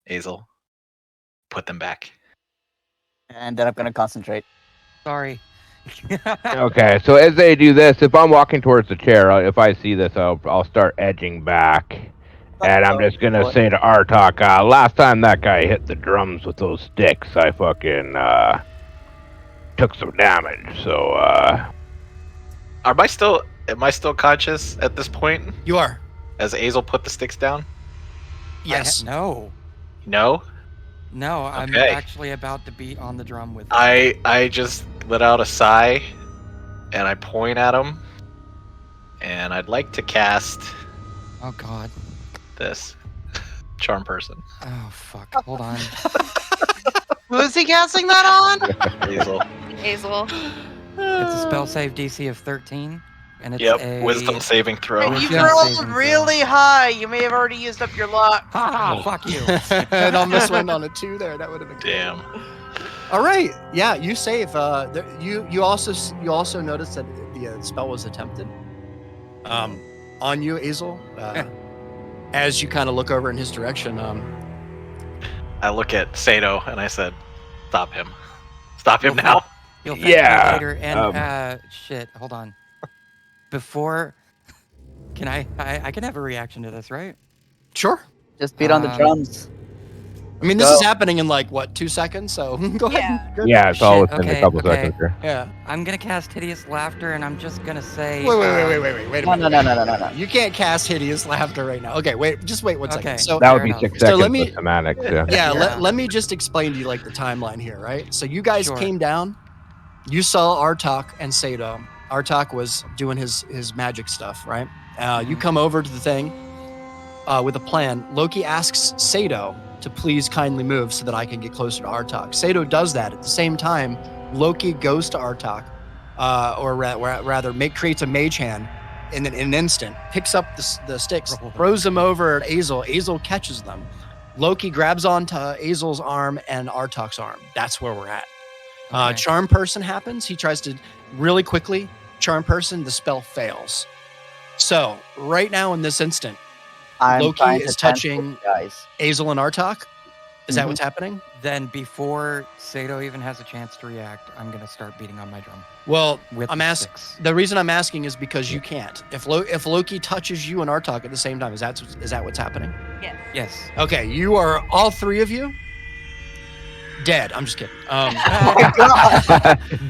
Azel, put them back.
And then I'm gonna concentrate.
Sorry.
Okay, so as they do this, if I'm walking towards the chair, if I see this, I'll start edging back, and I'm just gonna say to Artok, last time that guy hit the drums with those sticks, I fucking took some damage. So
Am I still conscious at this point?
You are.
As Azel put the sticks down?
Yes.
No.
No?
No, I'm
Okay.
actually about to beat on the drum with
I just let out a sigh, and I point at him, and I'd like to cast
Oh, God.
this charm person.
Oh, fuck. Hold on.
Who is he casting that on?
Azel.
Hazel.
It's a spell save DC of 13, and it's
Yep,
a...
wisdom saving throw.
And you
Wisdom saving
rolled
throw.
really high. You may have already used up your luck.
Ha! Fuck you.
It almost went on a 2 there. That would have been cool.
Damn.
All right. Yeah, you save. You also noticed that the spell was attempted. On you, Azel. As you kind of look over in his direction.
I look at Sato and I said, stop him. Stop him now.
You'll thank
Yeah,
me later. And, shit, hold on. Before... Can I can have a reaction to this, right?
Sure.
Just beat on the
Um,
drums.
I mean, this
Go.
is happening in like what 2 seconds. So go ahead. Go.
yeah, it's all
Shit,
within a
okay,
couple
okay.
seconds here.
Yeah.
I'm gonna cast Hideous Laughter, and I'm just gonna say...
Wait a
No,
minute.
no.
You can't cast hideous laughter right now. Okay, wait. Just wait 1 second.
Okay.
So
That would
Fair
be
enough.
6
So
seconds
let me-
with semantics, yeah.
yeah,
Yeah.
let me just explain to you like the timeline here, right? So you guys
Sure.
came down, you saw Artok and Sato. Artok was doing his magic stuff, right? You come over to the thing with a plan. Loki asks Sato to please kindly move so that I can get closer to Artok. Sato does that. At the same time, Loki goes to Artok, creates a mage hand in an instant, picks up the sticks, throws them over at Azel. Azel catches them. Loki grabs onto Azel's arm and Artok's arm. That's where we're at.
Okay.
Charm Person happens. He tries to really quickly Charm Person. The spell fails. So right now in this instant,
I'm
Loki
trying to
is
tend
touching
to you guys.
Azel and Artok. Is that
Mhm.
what's happening?
Then before Sato even has a chance to react, I'm gonna start beating on my drum.
Well,
With
I'm
the
asking.
sticks.
The reason I'm asking is because you can't. If Loki touches you and Artok at the same time, is that what's happening?
Yes.
Yes.
Okay, you are all three of you dead. I'm just kidding.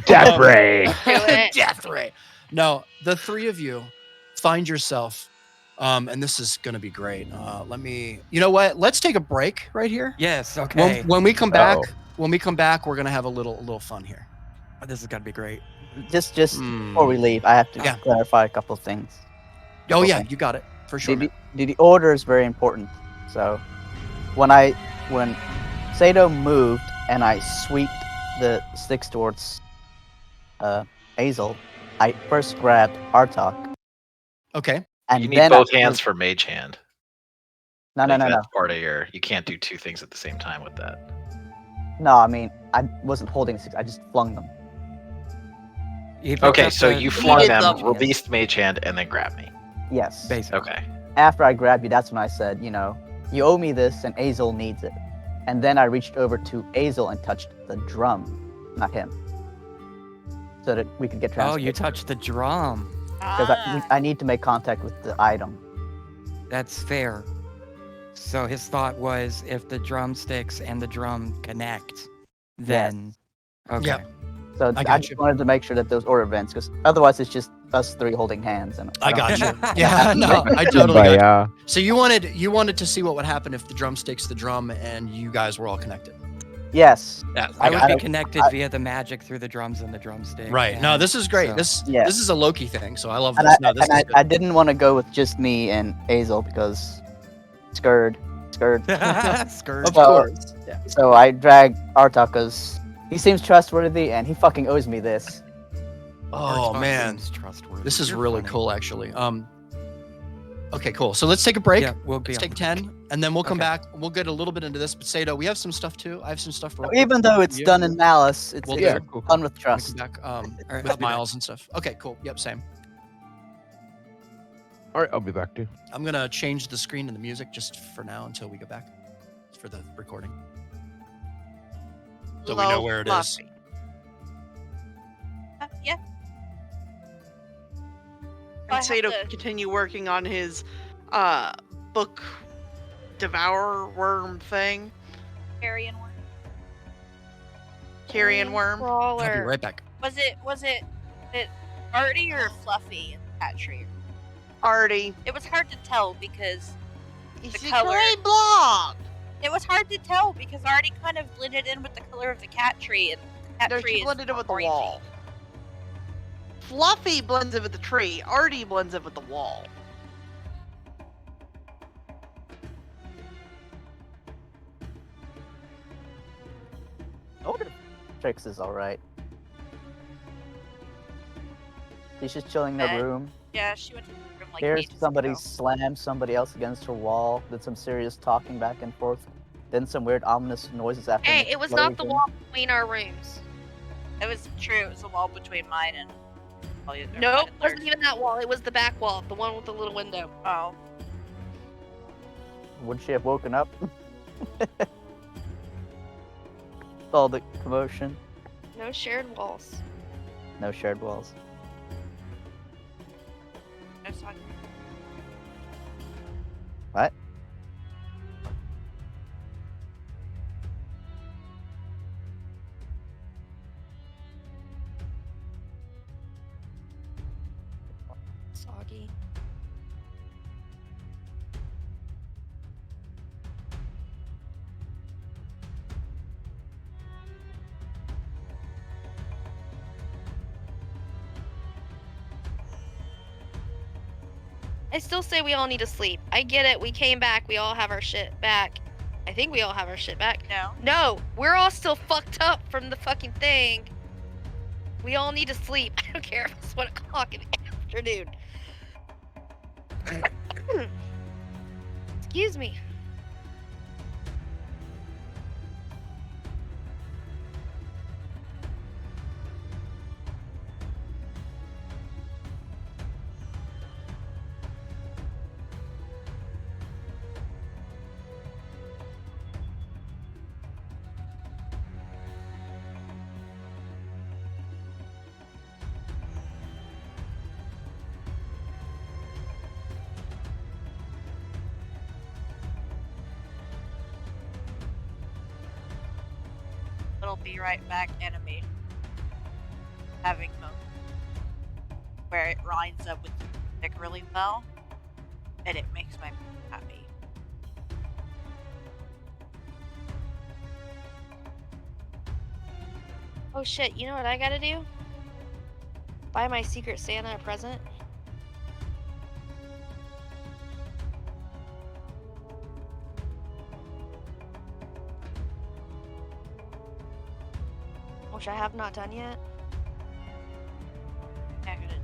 Death ray.
Do it.
Death ray. No, the three of you find yourself, and this is gonna be great. You know what? Let's take a break right here.
Yes. Okay.
When we come back,
Uh-oh.
we're gonna have a little fun here.
This is gonna be great.
Just
Hmm.
before we leave, I have to
Yeah.
clarify a couple of things.
Oh yeah,
Okay.
you got it for sure.
The order is very important. So when Sato moved and I sweeped the sticks towards Azel, I first grabbed Artok,
Okay.
And
You need
then
both
I-
hands for mage hand.
No, no,
Like,
no, no.
that's part of your. You can't do two things at the same time with that.
No, I mean, I wasn't holding six. I just flung them.
He picked
Okay,
up
so
the-
you
the
flung
did
them,
the-
released mage hand, and then grabbed me.
Yes.
Basically.
Okay.
After I grabbed you, that's when I said, you know, you owe me this, and Azel needs it. And then I reached over to Azel and touched the drum, not him, so that we could get
Oh,
transported.
you touched the drum.
Because I need to make contact with the item.
That's fair. So his thought was, if the drumsticks and the drum connect, then okay.
Yep.
So
I
I
got
just
you.
wanted to make sure that those order events, because otherwise it's just us three holding hands. And
I
don't-
got you. Yeah, no, I totally
But,
got you. So you wanted to see what would happen if the drumsticks, the drum, and you guys were all connected.
Yes.
Yeah,
I would be
I-
connected
I-
via the magic through the drums and the drumstick.
Right. No,
and
this is great.
so-
This
Yeah.
this is a Loki thing, so I love
And
this. No, this is good.
I didn't want to go with just me and Azel because scared.
Skirt.
Of
So-
course. Yeah.
So I dragged Artak because he seems trustworthy and he fucking owes me this.
Oh
Artok
man,
seems trustworthy.
this is
You're
really
funny.
cool, actually. Okay, cool. So let's take a break.
Yeah, we'll be
Let's
on
take
the break.
10, and then we'll come
Okay.
back. We'll get a little bit into this. But Sato, we have some stuff too. I have some stuff for
Even though it's
you.
done in malice, it's
We'll
it's
do.
Cool.
done with
We'll
trust.
come back
Alright, I'll
with
be back.
Miles and stuff. Okay, cool. Yep, same.
All right, I'll be back too.
I'm gonna change the screen and the music just for now until we go back for the recording, so we know where it is.
Fluffy.
Yeah. I
And
have
Sato
to-
can continue working on his book devour worm thing.
Carrion one.
Carrion worm.
I'll be
Crawler.
right back.
Was it Artie or Fluffy in that tree?
Artie.
It was hard to tell because
It's
The
a
color.
gray blob.
it was hard to tell because Artie kind of blended in with the color of the cat tree, and the cat
No,
tree
she
is
blended in with the
orangey.
wall. Fluffy blends in with the tree. Artie blends in with the wall.
Trix is alright. She's just chilling in her
Eh.
room.
Yeah, she went to the room like
Here's
ages
somebody
ago.
slam somebody else against her wall. Did some serious talking back and forth. Then some weird ominous noises after.
Hey,
an
it was not the
explosion.
wall between our rooms.
It was true. It was the wall between mine and. Oh, yeah,
Nope,
mine
it
and
wasn't
theirs.
even that wall. It was the back wall, the one with the little window.
Oh,
Would she have woken up? All the commotion.
No shared walls.
No shared walls.
no talking.
What?
Soggy. I still say we all need to sleep. I get it. We came back. We all have our shit back. I think we all have our shit back.
No.
No, we're all still fucked up from the fucking thing. We all need to sleep. I don't care if it's 1 o'clock in the afternoon. Excuse me.
It'll be right back animation. Having them where it lines up with the music really well, and it makes my happy.
Oh shit, you know what I gotta do? Buy my Secret Santa a present. Which I have not done yet.
Yeah, good.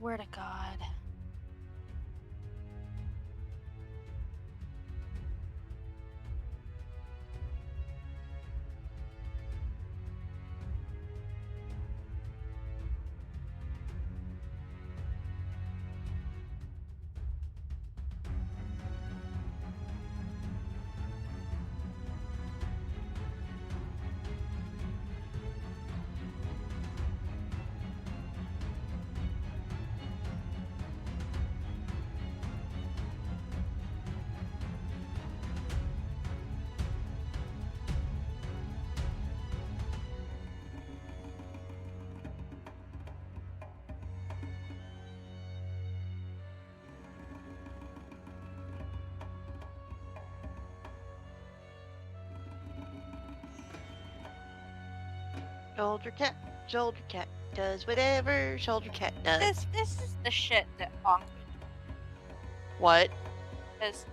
Word of God.
Shoulder cat does whatever shoulder cat does.
This is the shit that bonked me.
What?
Because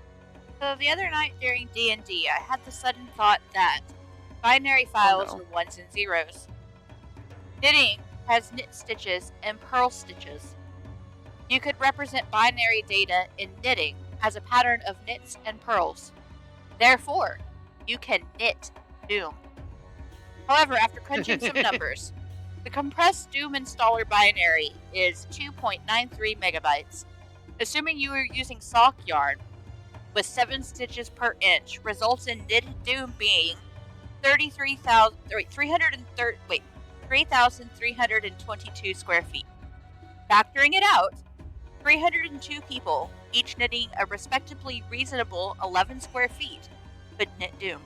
so the other night during D&D, I had the sudden thought that binary files
no.
are ones and zeros. Knitting has knit stitches and purl stitches. You could represent binary data in knitting as a pattern of knits and purls. Therefore, you can knit Doom. However, after crunching some numbers, the compressed Doom installer binary is 2.93 megabytes. Assuming you are using sock yarn with 7 stitches per inch, results in knitted Doom being 3,322 square feet. Factoring it out, 302 people, each knitting a respectably reasonable 11 square feet, could knit Doom.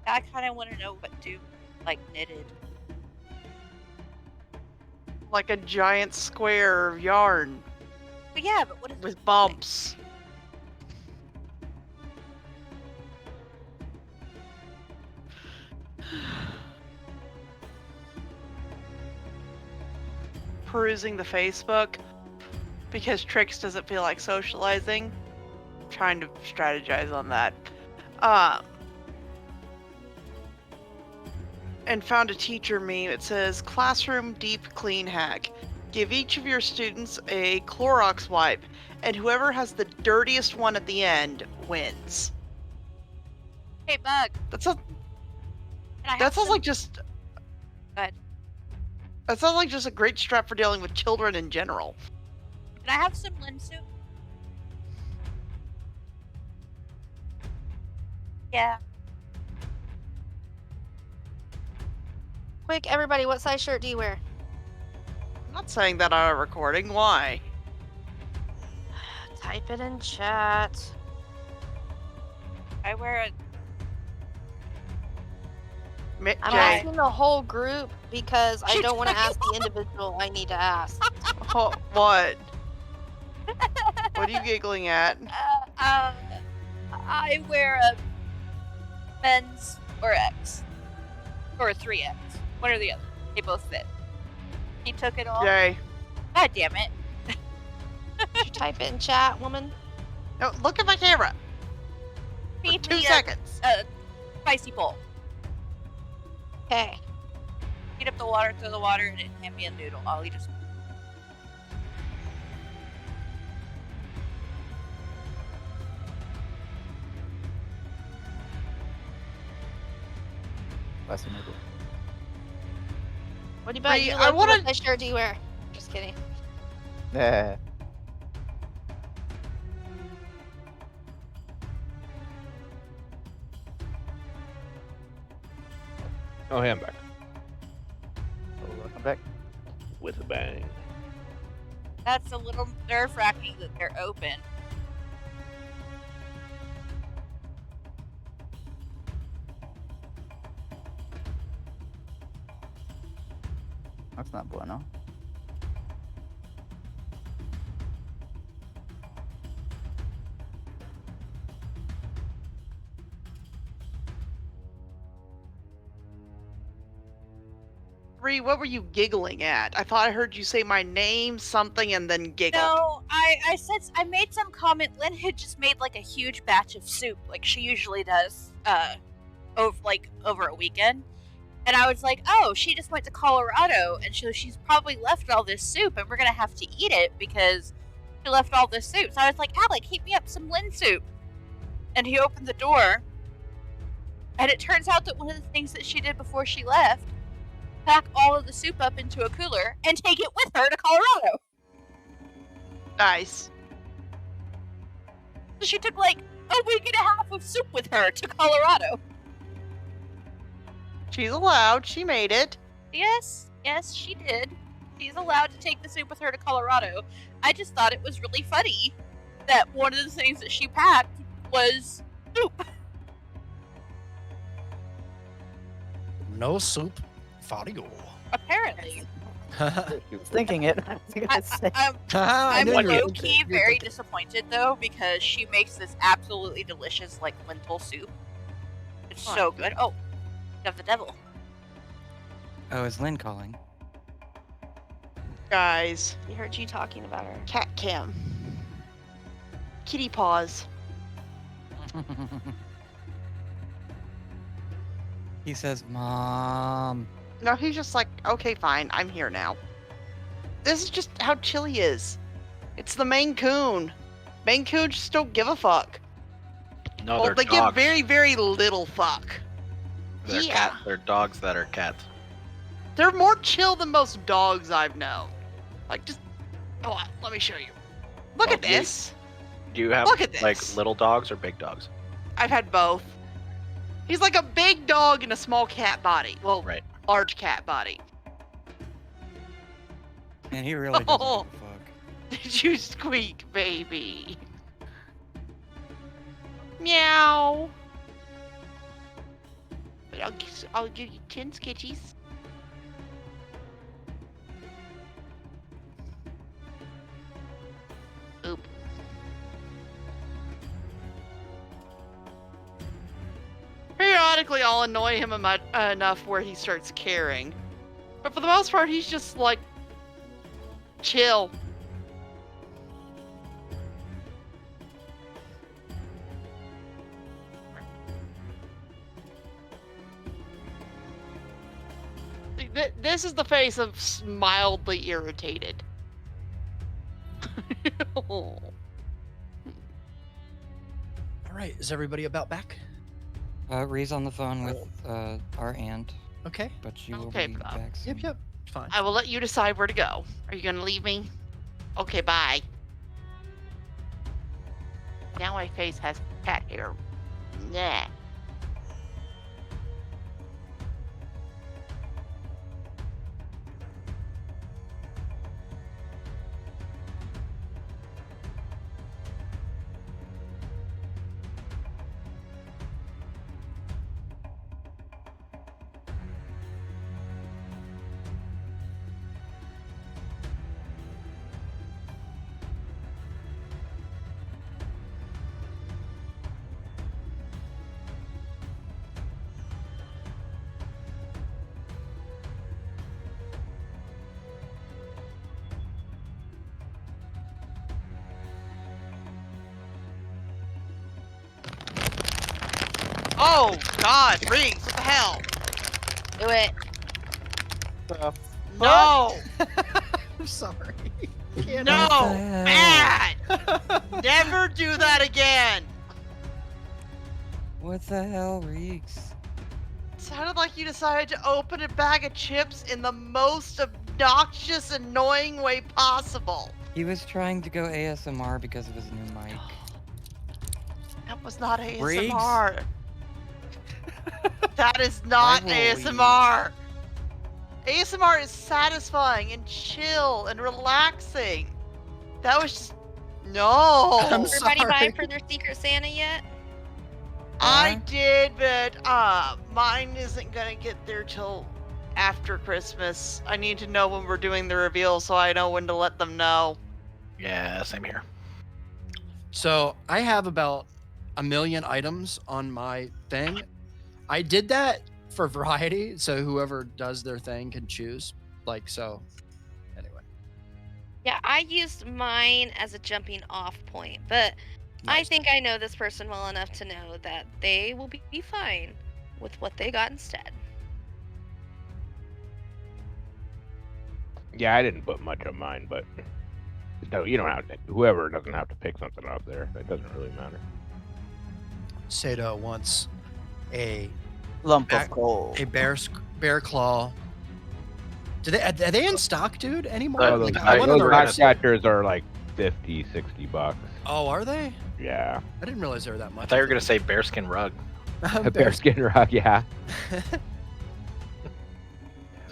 I kind of want to know what Doom, knitted.
Like a giant square of yarn
But yeah, but what is
with bumps. Perusing the Facebook because Trix doesn't feel like socializing. Trying to strategize on that. And found a teacher meme. It says, classroom deep clean hack. Give each of your students a Clorox wipe, and whoever has the dirtiest one at the end wins.
Hey, Bug.
That sounds
Can I have some-
like just.
Go ahead.
That sounds like just a great strat for dealing with children in general.
Can I have some Lin soup? Yeah.
Quick, everybody, what size shirt do you wear?
I'm not saying that on a recording. Why?
Type it in chat.
I wear a.
I'm
Jay.
asking the whole group because I don't want to ask the individual I need to ask.
Oh, what? What are you giggling at?
I wear a men's or X. Or a 3X. One or the other. They both fit. He took it all.
Jay.
God damn it.
Did you type it in chat, woman?
No, look at my camera. For
Feed
2
me
seconds.
a spicy bowl.
Okay.
Heat up the water, throw the water in it, and hand me a noodle. I'll eat a spoon.
Spicy noodle.
What about
Wait,
you?
I
Loki?
wanna-
What size shirt do you wear? Just kidding.
Yeah.
Oh, hey, I'm back.
Welcome back.
With a bang.
That's a little nerve-wracking that they're open.
That's not bueno.
Bree, what were you giggling at? I thought I heard you say my name, something, and then giggle.
No, I said I made some comment. Lynn had just made like a huge batch of soup, like she usually does, over a weekend. And I was like, oh, she just went to Colorado, and so she's probably left all this soup, and we're gonna have to eat it because she left all this soup. So I was like, Alec, heat me up some Lynn soup. And he opened the door, and it turns out that one of the things that she did before she left, pack all of the soup up into a cooler and take it with her to Colorado.
Nice.
So she took like a week and a half of soup with her to Colorado.
She's allowed. She made it.
Yes, she did. She's allowed to take the soup with her to Colorado. I just thought it was really funny that one of the things that she packed was soup.
No soup for you.
Apparently.
I was thinking it. I was gonna say.
I'm
knew you were
low-key
thinking-
very disappointed though because she makes this absolutely delicious like lentil soup. It's so good. Oh, you have the devil.
Oh, is Lynn calling?
Guys,
We heard you talking about her.
cat cam. Kitty paws.
He says, Mom.
No, he's just like, okay, fine, I'm here now. This is just how chill he is. It's the Maine Coon. Maine Coons just don't give a fuck.
No,
Well,
they're
they
dogs.
give very, very little fuck.
They're
Yeah.
cat. They're dogs that are cats.
They're more chill than most dogs I've known. Like, just, hold on, let me show you. Look
Well,
at this.
Do you have
Look at
like
this.
little dogs or big dogs?
I've had both. He's like a big dog in a small cat body. Well,
Right.
large cat body.
And he really doesn't
Oh.
give a fuck.
Did you squeak, baby? Meow. But I'll give you 10 skitchies. Oop. Periodically, I'll annoy him enough where he starts caring. But for the most part, he's just like, chill. This is the face of mildly irritated.
All right, is everybody about back?
Ree's on the phone with our aunt,
Okay.
but she will
Okay,
be
Bob.
back soon.
Yep. Fine.
I will let you decide where to go. Are you gonna leave me? Okay, bye. Now my face has cat hair. Nah. Oh, God, Riggs, what the hell?
Do it.
No!
I'm sorry.
No!
What the hell?
Bad! Never do that again!
What the hell, Reeks?
Sounded like you decided to open a bag of chips in the most obnoxious, annoying way possible.
He was trying to go ASMR because of his new mic.
That was not
Riggs?
ASMR. That is not
I will
ASMR. ASMR is satisfying and chill and relaxing. That was just no.
I'm
Everybody
sorry.
buy for their Secret Santa yet?
I
Huh?
did, but mine isn't gonna get there till after Christmas. I need to know when we're doing the reveal so I know when to let them know.
Yeah, same here.
So I have about 1 million items on my thing. I did that for variety, so whoever does their thing can choose. Like so. Anyway.
Yeah, I used mine as a jumping off point, but I
Nice.
think I know this person well enough to know that they will be fine with what they got instead.
Yeah, I didn't put much on mine, but no, you don't have to. Whoever doesn't have to pick something up there. It doesn't really matter.
Sato wants a
Lump of coal.
bear claw. Are they in stock, dude, anymore?
Uh,
Like,
I
I went on
Those
the
remember
rat
website.
catchers are like $50-$60.
Oh, are they?
Yeah.
I didn't realize they were that
I
much.
thought you were gonna say bearskin rug.
A bearskin rug, yeah.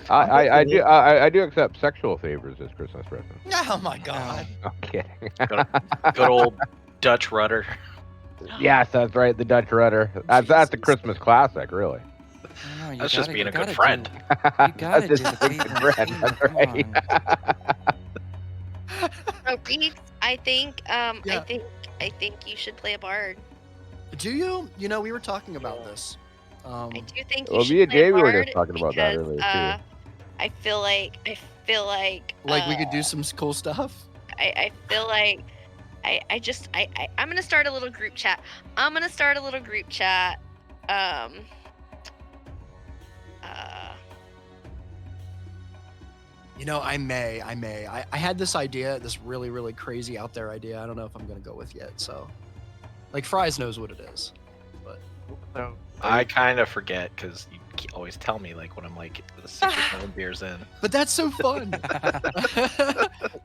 I do accept sexual favors as Christmas presents.
Oh my god.
I'm kidding.
Good old Dutch rudder.
Yes, that's right. The Dutch rudder. That's a
Jesus.
Christmas classic, really.
No, you
That's just
gotta-
being
you
a good
gotta
friend.
You gotta
That's
do
just
the
a good
favor
friend,
and
that's
come
right.
on.
So Reeks, I think
Yeah.
I think you should play a bard.
Do you? You know, we were talking about this.
I do think you
Well,
should
me and
play a
Jamie were
bard
just talking about that
because,
earlier, too.
I feel like
Like we could do some cool stuff.
I feel like I'm gonna start a little group chat.
You know, I may. I had this idea, this really, really crazy out there idea. I don't know if I'm gonna go with yet. So, like, Fries knows what it is. But
I kind of forget because you always tell me like when I'm like 6 or 7 beers in.
But that's so fun.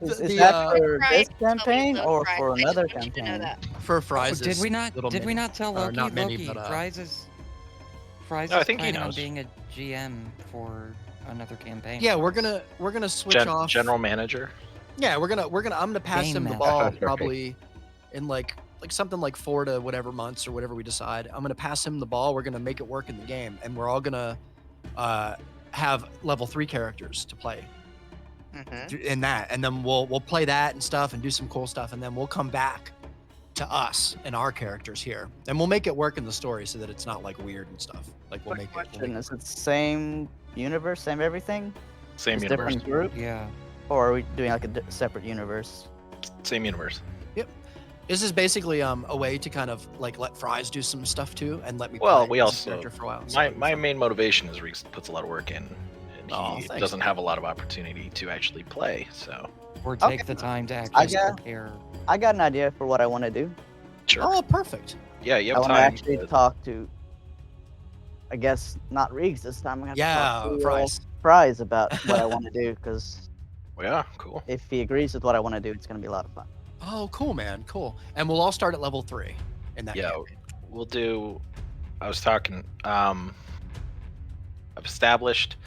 Is
The,
that for
Fries,
this campaign
love
or
Fries.
for
I just
another
want you to know
campaign?
that.
for Fries,
Did we not
little
tell
or
Loki?
not mini,
Loki,
but,
Fries is
No, I think he
planning on
knows.
being a GM for another campaign.
Yeah,
for
we're
us.
gonna switch off.
General manager.
Yeah, I'm gonna pass
Game
him the
master.
ball
That's right.
probably in like something like 4 to whatever months or whatever we decide. I'm gonna pass him the ball. We're gonna make it work in the game, and we're all gonna have level 3 characters to play in that, and then we'll play that and stuff and do some cool stuff, and then we'll come back to us and our characters here, and we'll make it work in the story so that it's not like weird and stuff. Like we'll make it.
Question, is it same universe, same everything?
Same
Just
universe.
different group?
Yeah.
Or are we doing like a separate universe?
Same universe.
This is basically a way to kind of like let Fries do some stuff too, and let me.
Well,
play
we
as a
also
character for a while. so
my
it'll be
my
fun.
main motivation is Reeks puts a lot of work in, and
Oh,
he
thanks,
doesn't
man.
have a lot of opportunity to actually play. So
Or take
Okay.
the time to
I
actually
got-
prepare.
I got an idea for what I want to do.
sure.
Oh, perfect.
Yeah, you
I
have
want to
time.
actually talk to, I guess, not Riggs this time. I'm going to
Yeah,
talk to
Fries.
Fries about what I want to do, because
Well, yeah, cool.
if he agrees with what I want to do, it's going to be a lot of fun.
Oh, cool, man. Cool. And we'll all start at level 3 in that
Yeah.
campaign.
We'll do. I was talking. I've established.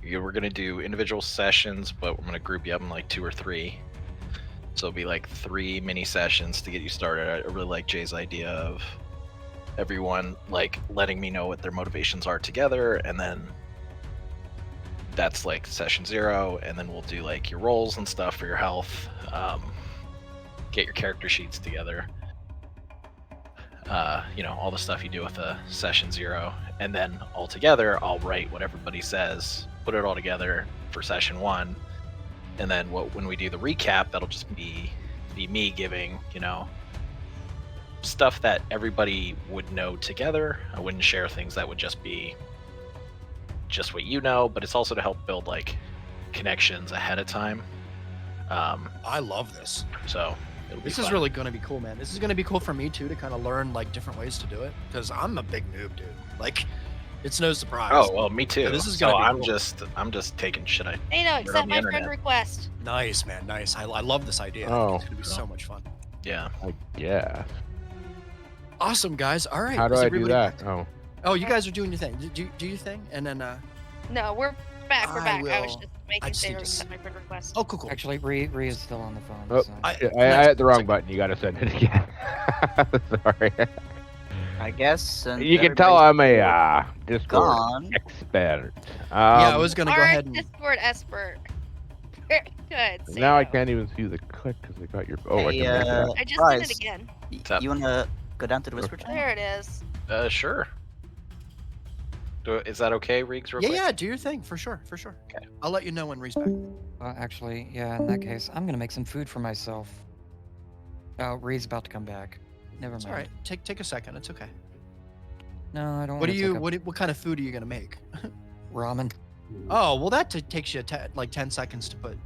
We're gonna do individual sessions, but we're gonna group you up in like 2 or 3. So it'll be like 3 mini sessions to get you started. I really like Jay's idea of everyone like letting me know what their motivations are together, and then that's like session 0, and then we'll do like your rolls and stuff for your health. Get your character sheets together. All the stuff you do with a session 0, and then all together I'll write what everybody says, put it all together for session 1, and then when we do the recap, that'll just be me giving stuff that everybody would know together. I wouldn't share things that would just be just what you know, but it's also to help build like connections ahead of time.
I love this.
So it'll be
This is
fun.
really going to be cool, man. This is going to be cool for me too to kind of learn like different ways to do it, because I'm a big noob, dude. Like, it's no surprise.
Oh well, me too.
Yeah, this is
so
gonna be
I'm
cool.
I'm just taking shit.
Hey, no,
on
accept
the
my friend
internet.
request.
Nice, man. Nice. I love this idea. I
Oh.
think it's going to be so much fun.
Yeah.
Yeah.
Awesome, guys. All right.
How do
Is
I do
everybody
that?
back?
Oh.
Oh, you guys are doing your thing. Do your thing, and then
No, we're back. We're back. I was
will-
just
I
making
just
sure
need
to
to
accept my friend request.
oh, cool.
Actually, Rhea is still on the phone.
Oh,
so.
I-
I hit the wrong button. You gotta send it again. Sorry.
I guess. Since
You can tell
everybody's
I'm a Discord
gone.
expert.
Yeah, I was gonna go
Our
ahead and.
Discord expert. Very good.
Now I
Sato.
can't even see the click because I got your. Oh, I
Hey,
can make that.
I just did
Fries,
it again.
You want to go down to the Whisper Channel?
There it is.
Sure. Is that okay, Reeks? Real
Yeah,
quick?
yeah, do your thing for sure.
Okay.
I'll let you know when Ree's back.
Actually, yeah, in that case, I'm gonna make some food for myself. Oh, Ree's about to come back. Never
It's
mind.
all right. Take a second. It's okay.
No, I don't
What
want
do
to
you
take
what kind of food are you gonna make?
ramen.
Oh, well, that takes you like 10 seconds to put.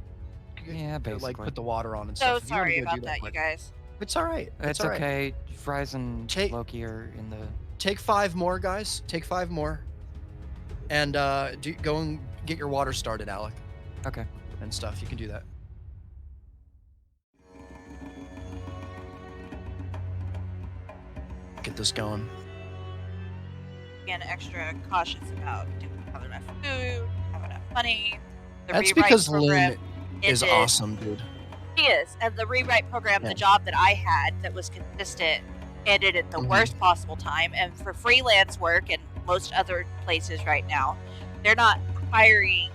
Yeah,
to, like
basically.
put the water on and
So
stuff. If you wanna
sorry
go do
about that, you
quick.
guys.
It's all right.
It's
all right.
okay. Fries and
Take-
Loki are in the.
Take 5 more, guys. Take 5 more, and go and get your water started, Alec,
Okay.
and stuff. You can do that. Get this going.
Again, extra cautious about having enough food, having enough money. The
That's
rewrite
because
program
Lynn is
ended.
awesome, dude.
She is, and the rewrite program,
Yeah.
the job that I had that was consistent, ended at the
Mhm.
worst possible time. And for freelance work and most other places right now, they're not hiring.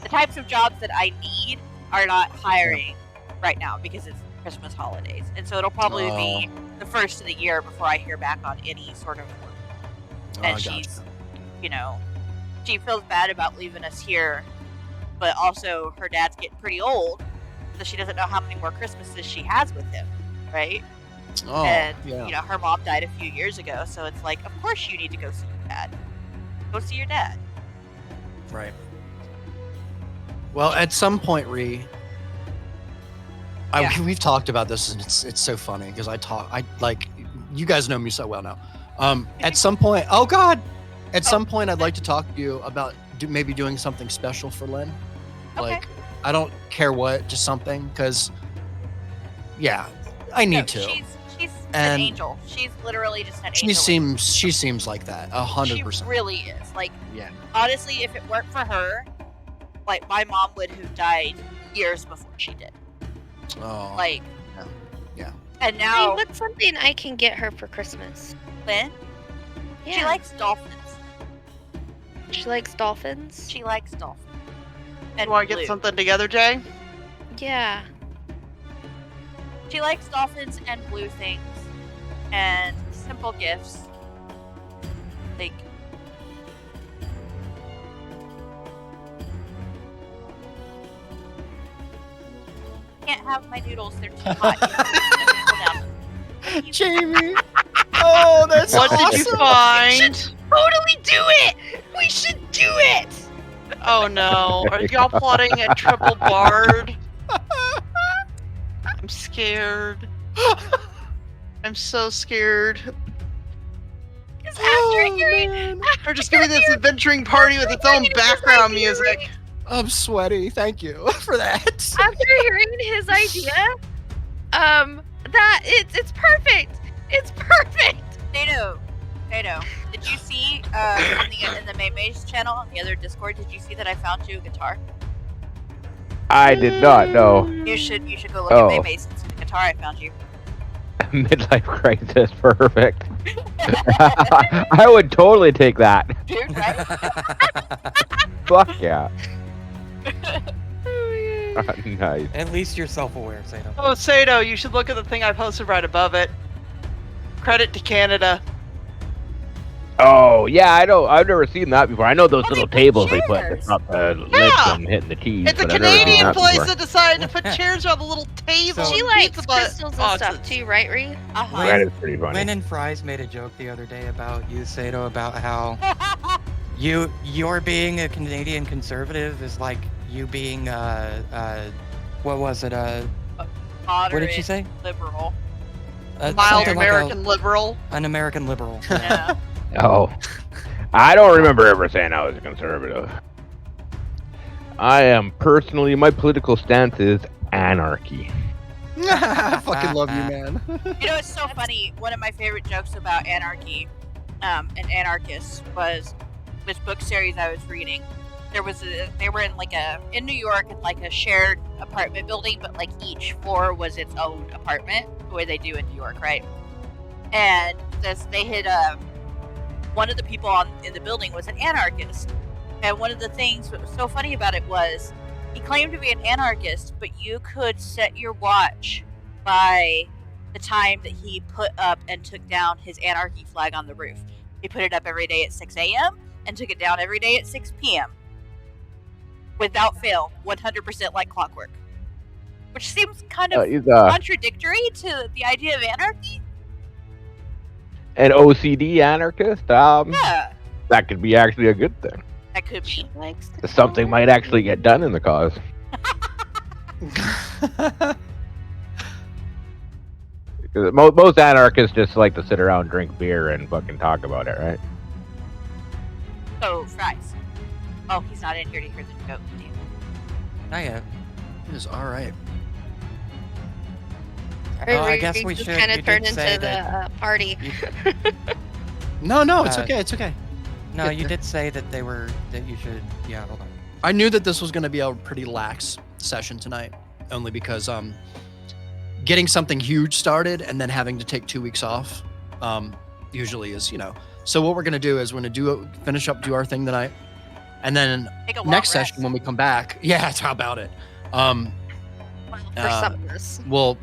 The types of jobs that I need are not hiring right now because it's Christmas holidays, and so it'll probably be the first of the year before I hear back on any sort of work. And she's, she feels bad about leaving us here, but also her dad's getting pretty old, so she doesn't know how many more Christmases she has with him, right?
Oh,
And
yeah.
her mom died a few years ago, so it's like, of course you need to go see your dad. Go see your dad.
Right. Well, at some point, we've talked about this, and it's so funny because you guys know me so well now. At some point, at some point, I'd like to talk to you about maybe doing something special for Lynn.
Okay.
Like, I don't care what, just something, because, yeah, I need to.
She's an
And
angel. She's literally just an
She
angel.
seems like that, 100%.
She really is. Like,
Yeah.
honestly, if it weren't for her, like, my mom would have died years before she did.
Oh,
Like,
yeah.
and
Hey,
now,
what's something I can get her for Christmas?
Lynn,
Yeah.
she likes dolphins.
She likes dolphins.
She likes dolphins. And
You want to get
blue.
something together, Jay?
Yeah.
She likes dolphins and blue things and simple gifts. Like, can't have my noodles, they're too hot. Cool down.
Jamie. Oh, that's
What
awesome.
did you find?
Totally do it! We should do it!
Oh no. Are y'all plotting a triple bard? I'm scared. I'm so scared.
Because after hearing...
Or just give me this adventuring party with its own background music.
I'm sweaty. Thank you for that.
After hearing his idea, that it's perfect! It's perfect!
Nato, did you see in the Maymay's channel on the other Discord? Did you see that I found you a guitar?
I did not know.
You should go look
Oh.
at Maymay's. It's the guitar I found you.
Midlife crisis, perfect. I would totally take that.
Dude, right?
Fuck yeah. Nice.
At least you're self-aware, Sato.
Oh, Sato, you should look at the thing I posted right above it. Credit to Canada.
Oh yeah, I know. I've never seen that before. I know those
Oh,
little
they put
tables they put
chairs.
up the lids
Yeah.
and hitting the cheese.
It's a
but I've never seen
Canadian
that
place
before.
that decided to put chairs around the little table.
So-
She
and
likes
pizza butt
crystals and stuff
boxes.
too, right, Ree?
Uh-huh.
That is pretty funny.
Lynn and Fries made a joke the other day about you, Sato, about how your being a Canadian conservative is like you being what was it?
Moderate,
What did she say?
liberal.
Mild
Something like
American liberal.
an American liberal.
Yeah.
Oh, I don't remember ever saying I was a conservative. I am personally, my political stance is anarchy.
I fucking love you, man.
You know, it's so funny. One of my favorite jokes about anarchy and anarchists was this book series I was reading. They were in New York in like a shared apartment building, but like each floor was its own apartment, the way they do in New York, right? And they had one of the people in the building was an anarchist, and one of the things that was so funny about it was he claimed to be an anarchist, but you could set your watch by the time that he put up and took down his anarchy flag on the roof. He put it up every day at 6 a.m. and took it down every day at 6 p.m. without fail, 100% like clockwork. Which seems kind of
He's
contradictory to the idea of anarchy.
an OCD anarchist.
Yeah,
That could be actually a good thing.
that could be.
Likes to
Something might actually get done in the cause. Because most anarchists just like to sit around, drink beer, and fucking talk about it, right?
So, fries. Oh, he's not in here to hear the joke.
Not yet.
It is all right.
I guess we should-
kind
you
of turned
did
into
say
the
that-
party.
No, it's
Uh,
okay. It's okay.
No,
Get
you
there.
did say that you should. Yeah, hold on.
I knew that this was going to be a pretty lax session tonight, only because getting something huge started and then having to take 2 weeks off usually is, So what we're going to do is we're going to do our thing tonight, and then
Take a long
next
rest.
session when we come back, how about it?
For some of us.
We'll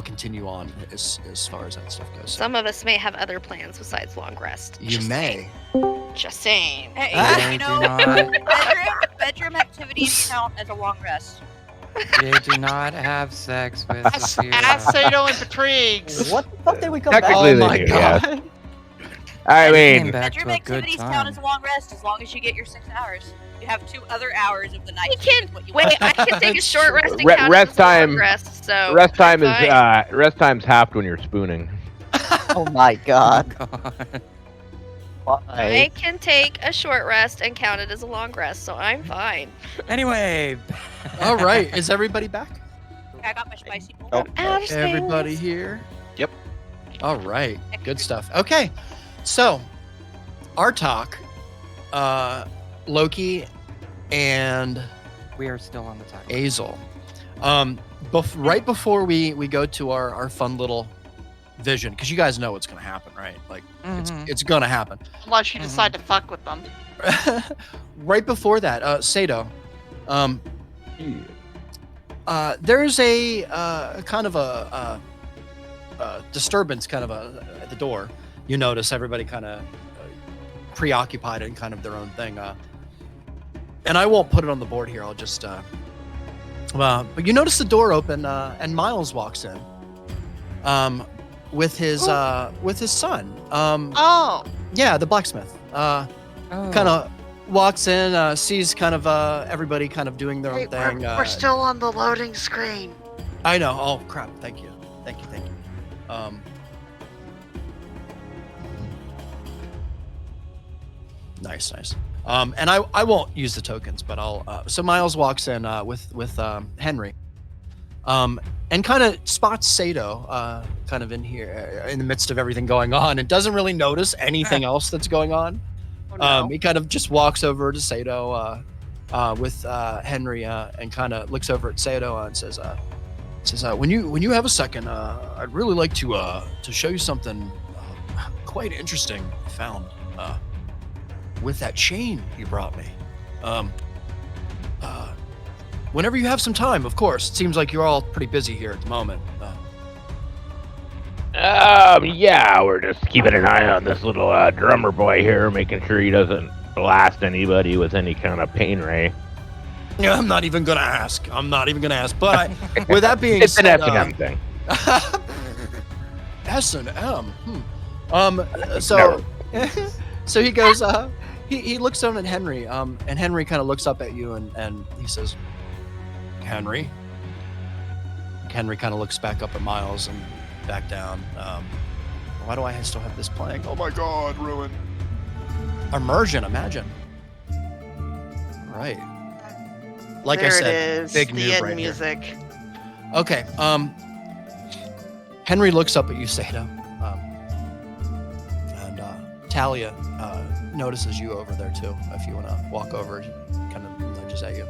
continue on as far as that stuff goes.
Some of us may have other plans besides long rest.
You
Just
may.
saying. Just saying.
Hey,
I
you
do
know,
not.
bedroom activities count as a long rest.
They do not have sex with Sophia.
Aceto and Patrix.
What the fuck did we come back?
Technically,
Oh
they
my
do,
god.
yes. I
Came
mean,
back
Bedroom
to a good
activities count
time.
as a long rest as long as you get your 6 hours. You have 2 other hours of the night.
We
to
can
do what you
wait.
want.
I can take a short rest and
Re-
count
rest
it as a long
time-
rest. So
rest time is
fine.
rest time's halved when you're spooning.
Oh my god.
God.
I
Why?
can take a short rest and count it as a long rest, so I'm fine.
Anyway.
All right, is everybody back?
I got my spicy bowl.
Oh.
Everybody here?
Yep.
All right. Good stuff. Okay. So, Artok, Loki, and
We are still on the title.
Azel. Right before we go to our fun little vision, because you guys know what's going to happen, right? Like,
Mhm.
it's going to happen.
Unless you decide to fuck with them.
Right before that, Sato, there's a kind of a disturbance kind of at the door. You notice everybody kind of preoccupied in kind of their own thing. And I won't put it on the board here. I'll just but you notice the door open and Miles walks in with his son.
Oh,
Yeah, the blacksmith.
Oh.
Kind of walks in, sees kind of everybody kind of doing their
hey,
own thing.
we're still on the loading screen.
I know. Oh crap! Thank you. Nice. And I won't use the tokens, but I'll. So Miles walks in with Henry, and kind of spots Sato, kind of in here in the midst of everything going on, and doesn't really notice anything else that's going on.
Oh, no.
He kind of just walks over to Sato with Henry and kind of looks over at Sato and says, when you have a second, I'd really like to show you something quite interesting I found with that chain you brought me. Whenever you have some time, of course. It seems like you're all pretty busy here at the moment.
Yeah, we're just keeping an eye on this little drummer boy here, making sure he doesn't blast anybody with any kind of pain ray.
Yeah, I'm not even gonna ask. But with that being
It's an
said,
S&M thing.
S&M. So so he goes. He looks down at Henry. And Henry kind of looks up at you and he says, Henry. Henry kind of looks back up at Miles and back down. Why do I still have this playing? Oh my God, ruin. Immersion, imagine. Right. Like
there
I said,
it is.
big
the
noob
end
right here.
music.
Okay. Henry looks up at you, Sato. And Talia notices you over there too. If you want to walk over, she kind of nudges at you.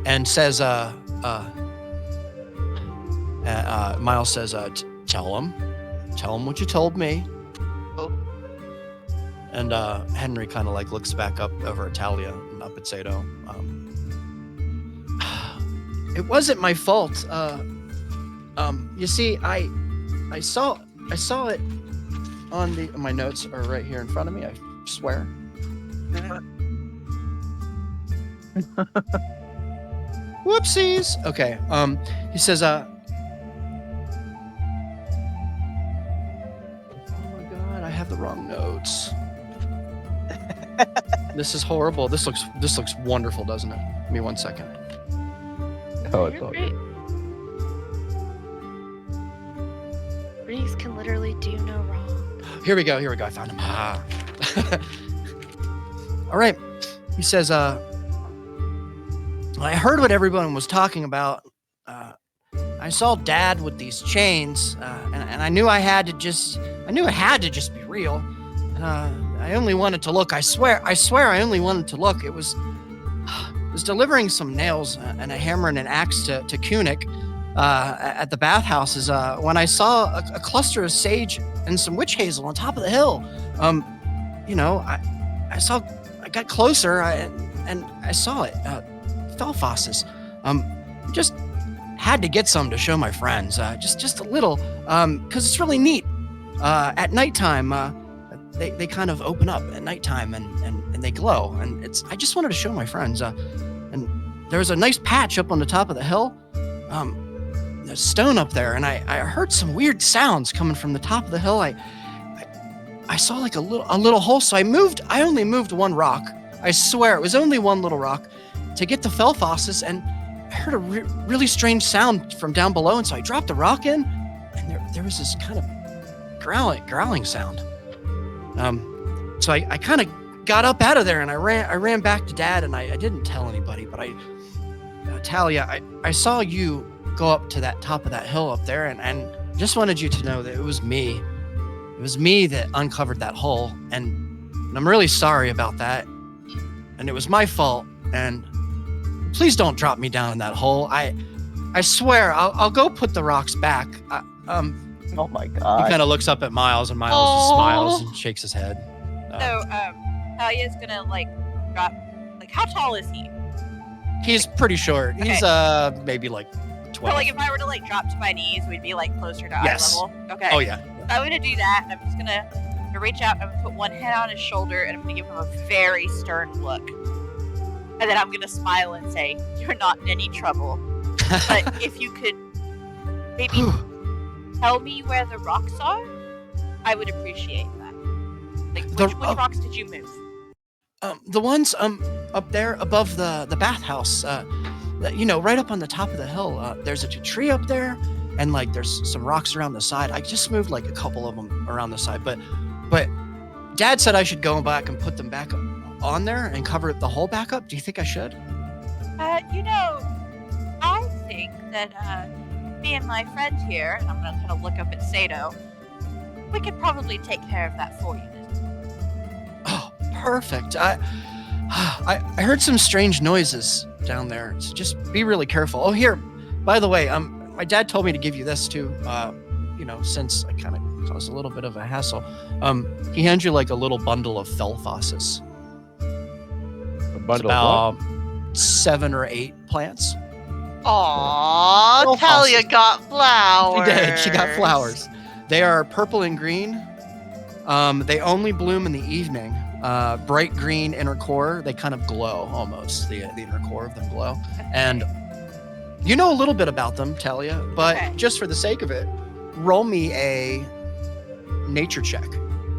And says, Miles says, tell him what you told me.
Oh.
And Henry kind of like looks back up over at Talia and up at Sato. It wasn't my fault. You see, I saw it on my notes are right here in front of me. I swear. Whoopsies. Okay. He says, oh my god, I have the wrong notes. This is horrible. This looks wonderful, doesn't it? Give me 1 second.
Oh, it's
You're
all
great.
good.
Breeze can literally do no wrong.
Here we go. I found him. All right. He says, I heard what everyone was talking about. I saw Dad with these chains, and I knew it had to just be real. I only wanted to look. I swear, I only wanted to look. It was delivering some nails and a hammer and an axe to Kunik at the bathhouses when I saw a cluster of sage and some witch hazel on top of the hill. I got closer and I saw it. Felfosses. Just had to get some to show my friends. Just a little, because it's really neat. At nighttime, they kind of open up at nighttime and they glow. And I just wanted to show my friends. And there was a nice patch up on the top of the hill. There's stone up there, and I heard some weird sounds coming from the top of the hill. I saw like a little hole, so I only moved one rock. I swear it was only one little rock to get to Felfosses, and I heard a really strange sound from down below, and so I dropped the rock in, and there was this kind of growling sound. So I kind of got up out of there, and I ran back to Dad, and I didn't tell anybody, but Talia, I saw you go up to that top of that hill up there, and just wanted you to know that it was me. It was me that uncovered that hole, and I'm really sorry about that. And it was my fault, and please don't drop me down in that hole. I swear, I'll go put the rocks back.
Oh my
He
god.
kind of looks up at Miles, and Miles just smiles and shakes his head.
So, Talia's gonna drop. How tall is he?
He's pretty short. He's maybe like 12.
So, if I were to drop to my knees, we'd be closer to eye level. Okay.
Oh yeah.
I'm gonna do that, and I'm just gonna reach out. I'm gonna put one hand on his shoulder, and I'm gonna give him a very stern look. And then I'm gonna smile and say, "You're not in any trouble. But if you could maybe tell me where the rocks are, I would appreciate that. Which rocks did you move?
The ones up there above the bathhouse. Right up on the top of the hill. There's a tree up there, and there's some rocks around the side. I just moved a couple of them around the side, but Dad said I should go back and put them back on there and cover the hole back up. Do you think I should?
I think that me and my friend here, and I'm gonna kind of look up at Sato, we could probably take care of that for you.
Oh, perfect. I heard some strange noises down there, so just be really careful. Oh, here, by the way, my dad told me to give you this too. Since I kind of caused a little bit of a hassle, he hands you a little bundle of Felfosses.
A bundle
about
of what?
7 or 8 plants.
Aww,
Well,
Talia
awesome.
got flowers.
She did. She got flowers. They are purple and green. They only bloom in the evening. Bright green inner core. They kind of glow almost. The inner core of them glow. And you know a little bit about them, Talia, but just for the sake of it, roll me a nature check,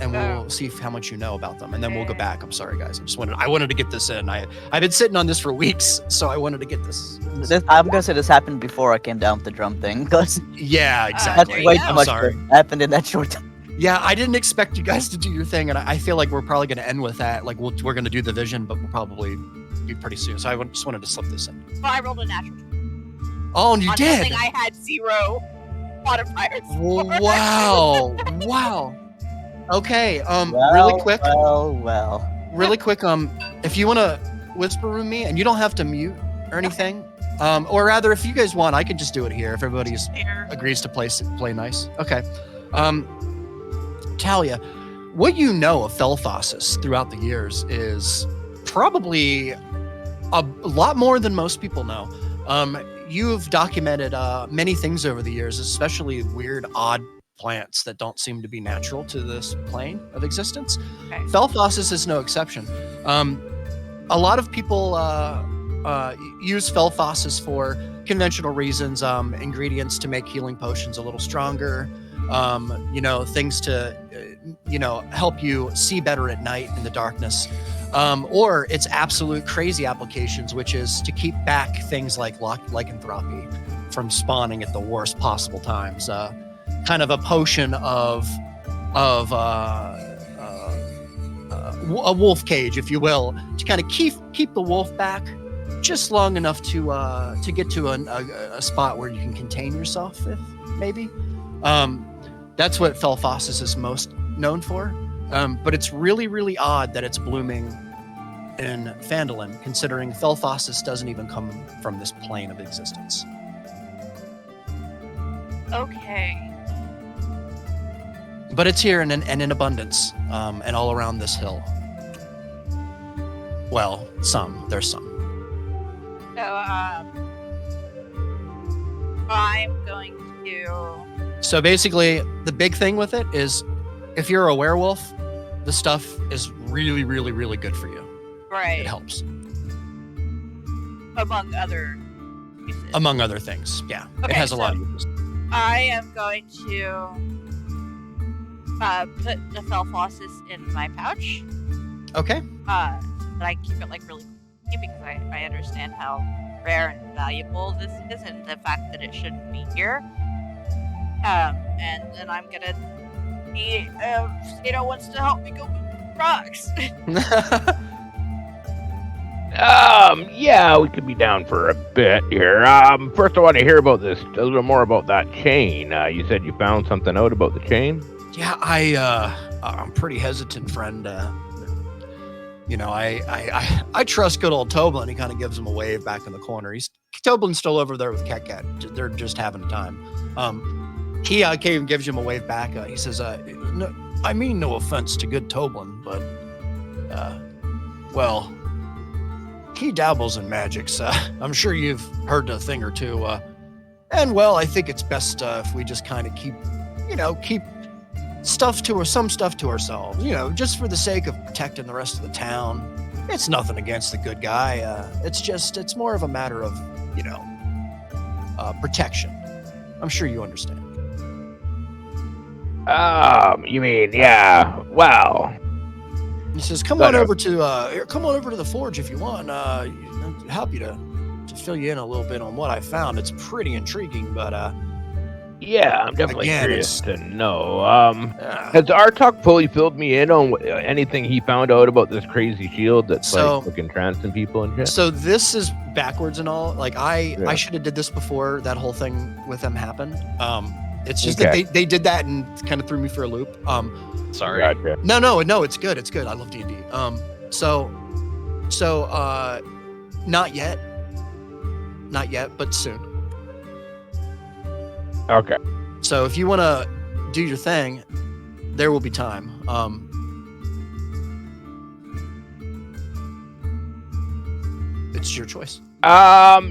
and we'll see how much you know about them, and then we'll go back. I'm sorry, guys. I wanted to get this in. I've been sitting on this for weeks, so I wanted to get this.
I'm gonna say this happened before I came down with the drum thing, because
Yeah,
that's
exactly.
way too
I'm
much
sorry.
that happened in that short time.
Yeah, I didn't expect you guys to do your thing, and I feel like we're probably going to end with that. We're going to do the vision, but we'll probably be pretty soon. So I just wanted to slip this in.
Well, I rolled a natural 20.
Oh, and you
On
did.
something I had 0 modifiers for.
Wow. Wow. Okay. Really quick. Really quick. If you want to whisper room me, and you don't have to mute or anything, or rather, if you guys want, I can just do it here. If everybody agrees to play nice. Okay. Talia, what you know of Felfosses throughout the years is probably a lot more than most people know. You've documented many things over the years, especially weird, odd plants that don't seem to be natural to this plane of existence.
Okay.
Felphossus is no exception. A lot of people use Felphossus for conventional reasons, ingredients to make healing potions a little stronger, things to, help you see better at night in the darkness. Or its absolute crazy applications, which is to keep back things like lycanthropy from spawning at the worst possible times. Kind of a potion of a wolf cage, if you will, to kind of keep the wolf back just long enough to get to a spot where you can contain yourself, if maybe. That's what Felphossus is most known for. But it's really, really odd that it's blooming in Phandelver, considering Felphossus doesn't even come from this plane of existence.
Okay.
But it's here and in abundance, and all around this hill. Well, there's some.
So, I'm going to...
So basically, the big thing with it is, if you're a werewolf, the stuff is really, really, really good for you.
Right.
It helps.
Among other uses.
Among other things, yeah.
Okay,
it has a
so
lot of uses.
I am going to put the Felphossus in my pouch.
Okay.
But I keep it really clean because I understand how rare and valuable this is, and the fact that it shouldn't be here. And then I'm gonna need Skato wants to help me go with rocks.
Yeah, we could be down for a bit here. First I want to hear about this, a little more about that chain. You said you found something out about the chain?
Yeah, I'm pretty hesitant, friend. I trust good old Toblin. He kind of gives him a wave back in the corner. Toblin's still over there with Cat. They're just having a time. He came and gives him a wave back. He says, no, I mean no offense to good Toblin, but, well, he dabbles in magics. I'm sure you've heard a thing or two. And, well, I think it's best if we just kind of keep some stuff to ourselves, just for the sake of protecting the rest of the town. It's nothing against the good guy. It's more of a matter of, protection. I'm sure you understand.
You mean, yeah, well.
He says, come on over to the forge if you want. Happy to fill you in a little bit on what I found. It's pretty intriguing, but
yeah, I'm definitely curious to know. Has
yeah.
Artok fully filled me in on anything he found out about this crazy shield that's looking trancing people and shit?
So this is backwards and all. I should have did this before that whole thing with them happened. It's just that they did that and kind of threw me for a loop.
Sorry.
Gotcha.
No, it's good. It's good. I love D&D. So not yet, but soon.
Okay.
So if you want to do your thing, there will be time. It's your choice.
All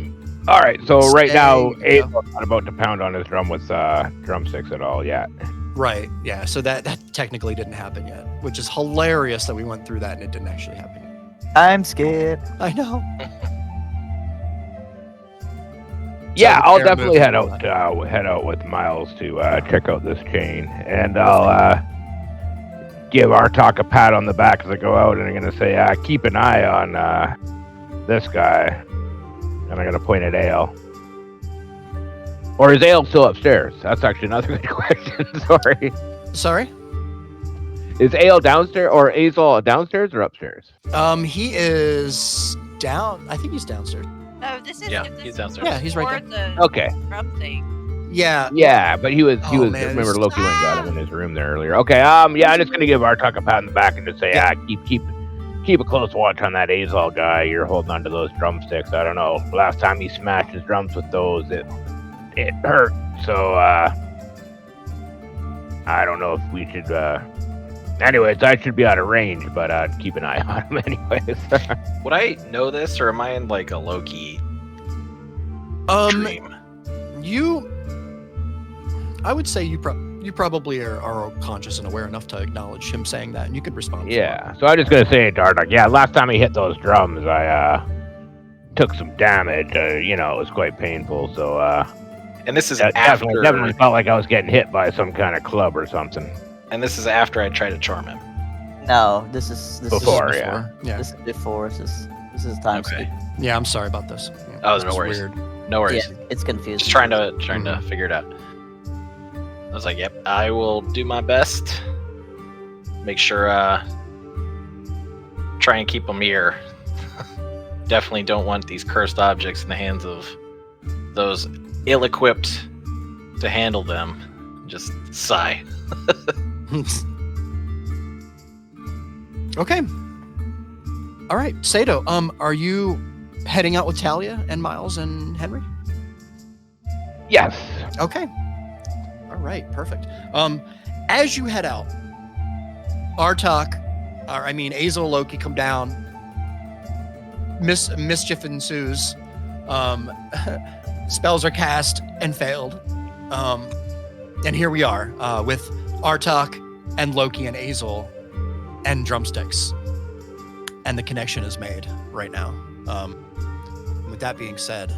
right. So right now,
Stay,
Azel's not about to pound on his drum with drumsticks at all yet.
Right. Yeah. So that technically didn't happen yet, which is hilarious that we went through that and it didn't actually happen yet.
I'm scared.
I know.
Yeah,
So
I'll
fair
definitely
move.
head out with Miles to check out this chain, and I'll give Artok a pat on the back as I go out, and I'm gonna say, keep an eye on this guy, and I'm gonna point at Ale. Or is Ale still upstairs? That's actually another good question.
Sorry.
Is Ale downstairs, or Azel downstairs or upstairs?
He is down. I think he's downstairs.
No, this is
He's downstairs.
Yeah, he's right there.
The
Okay.
drum thing.
Yeah.
Yeah, but he was.
Oh, man,
remember,
it's-
Loki went and got him in his room there earlier. Okay. Yeah, I'm just gonna give Artok a pat on the back and just say, keep a close watch on that Azel guy. You're holding onto those drumsticks. I don't know. Last time he smashed his drums with those, it hurt. So I don't know if we should. Anyways, I should be out of range, but keep an eye on him anyways.
Would I know this, or am I in like a low-key dream?
I would say you you probably are conscious and aware enough to acknowledge him saying that, and you could respond.
Yeah. So I'm just gonna say to Artok, yeah, last time he hit those drums, I took some damage. It was quite painful. So
And this is
definitely felt like I was getting hit by some kind of club or something.
And this is after I tried to charm him.
No, this is
Before,
is
yeah.
This is before. This is time skip.
Okay.
Yeah, I'm sorry about this. Yeah,
Oh,
this
no
is
worries.
Weird.
No worries.
Yeah, it's confusing.
Just trying to figure it out. I was like, yep, I will do my best. Make sure, try and keep them here. Definitely don't want these cursed objects in the hands of those ill-equipped to handle them. Just sigh.
Okay. All right, Sato. Are you heading out with Talia and Miles and Henry?
Yes.
Okay. All right, perfect. As you head out, Azel, Loki come down. Mischief ensues. Spells are cast and failed. And here we are with Artok and Loki and Azel and drumsticks. And the connection is made right now. With that being said,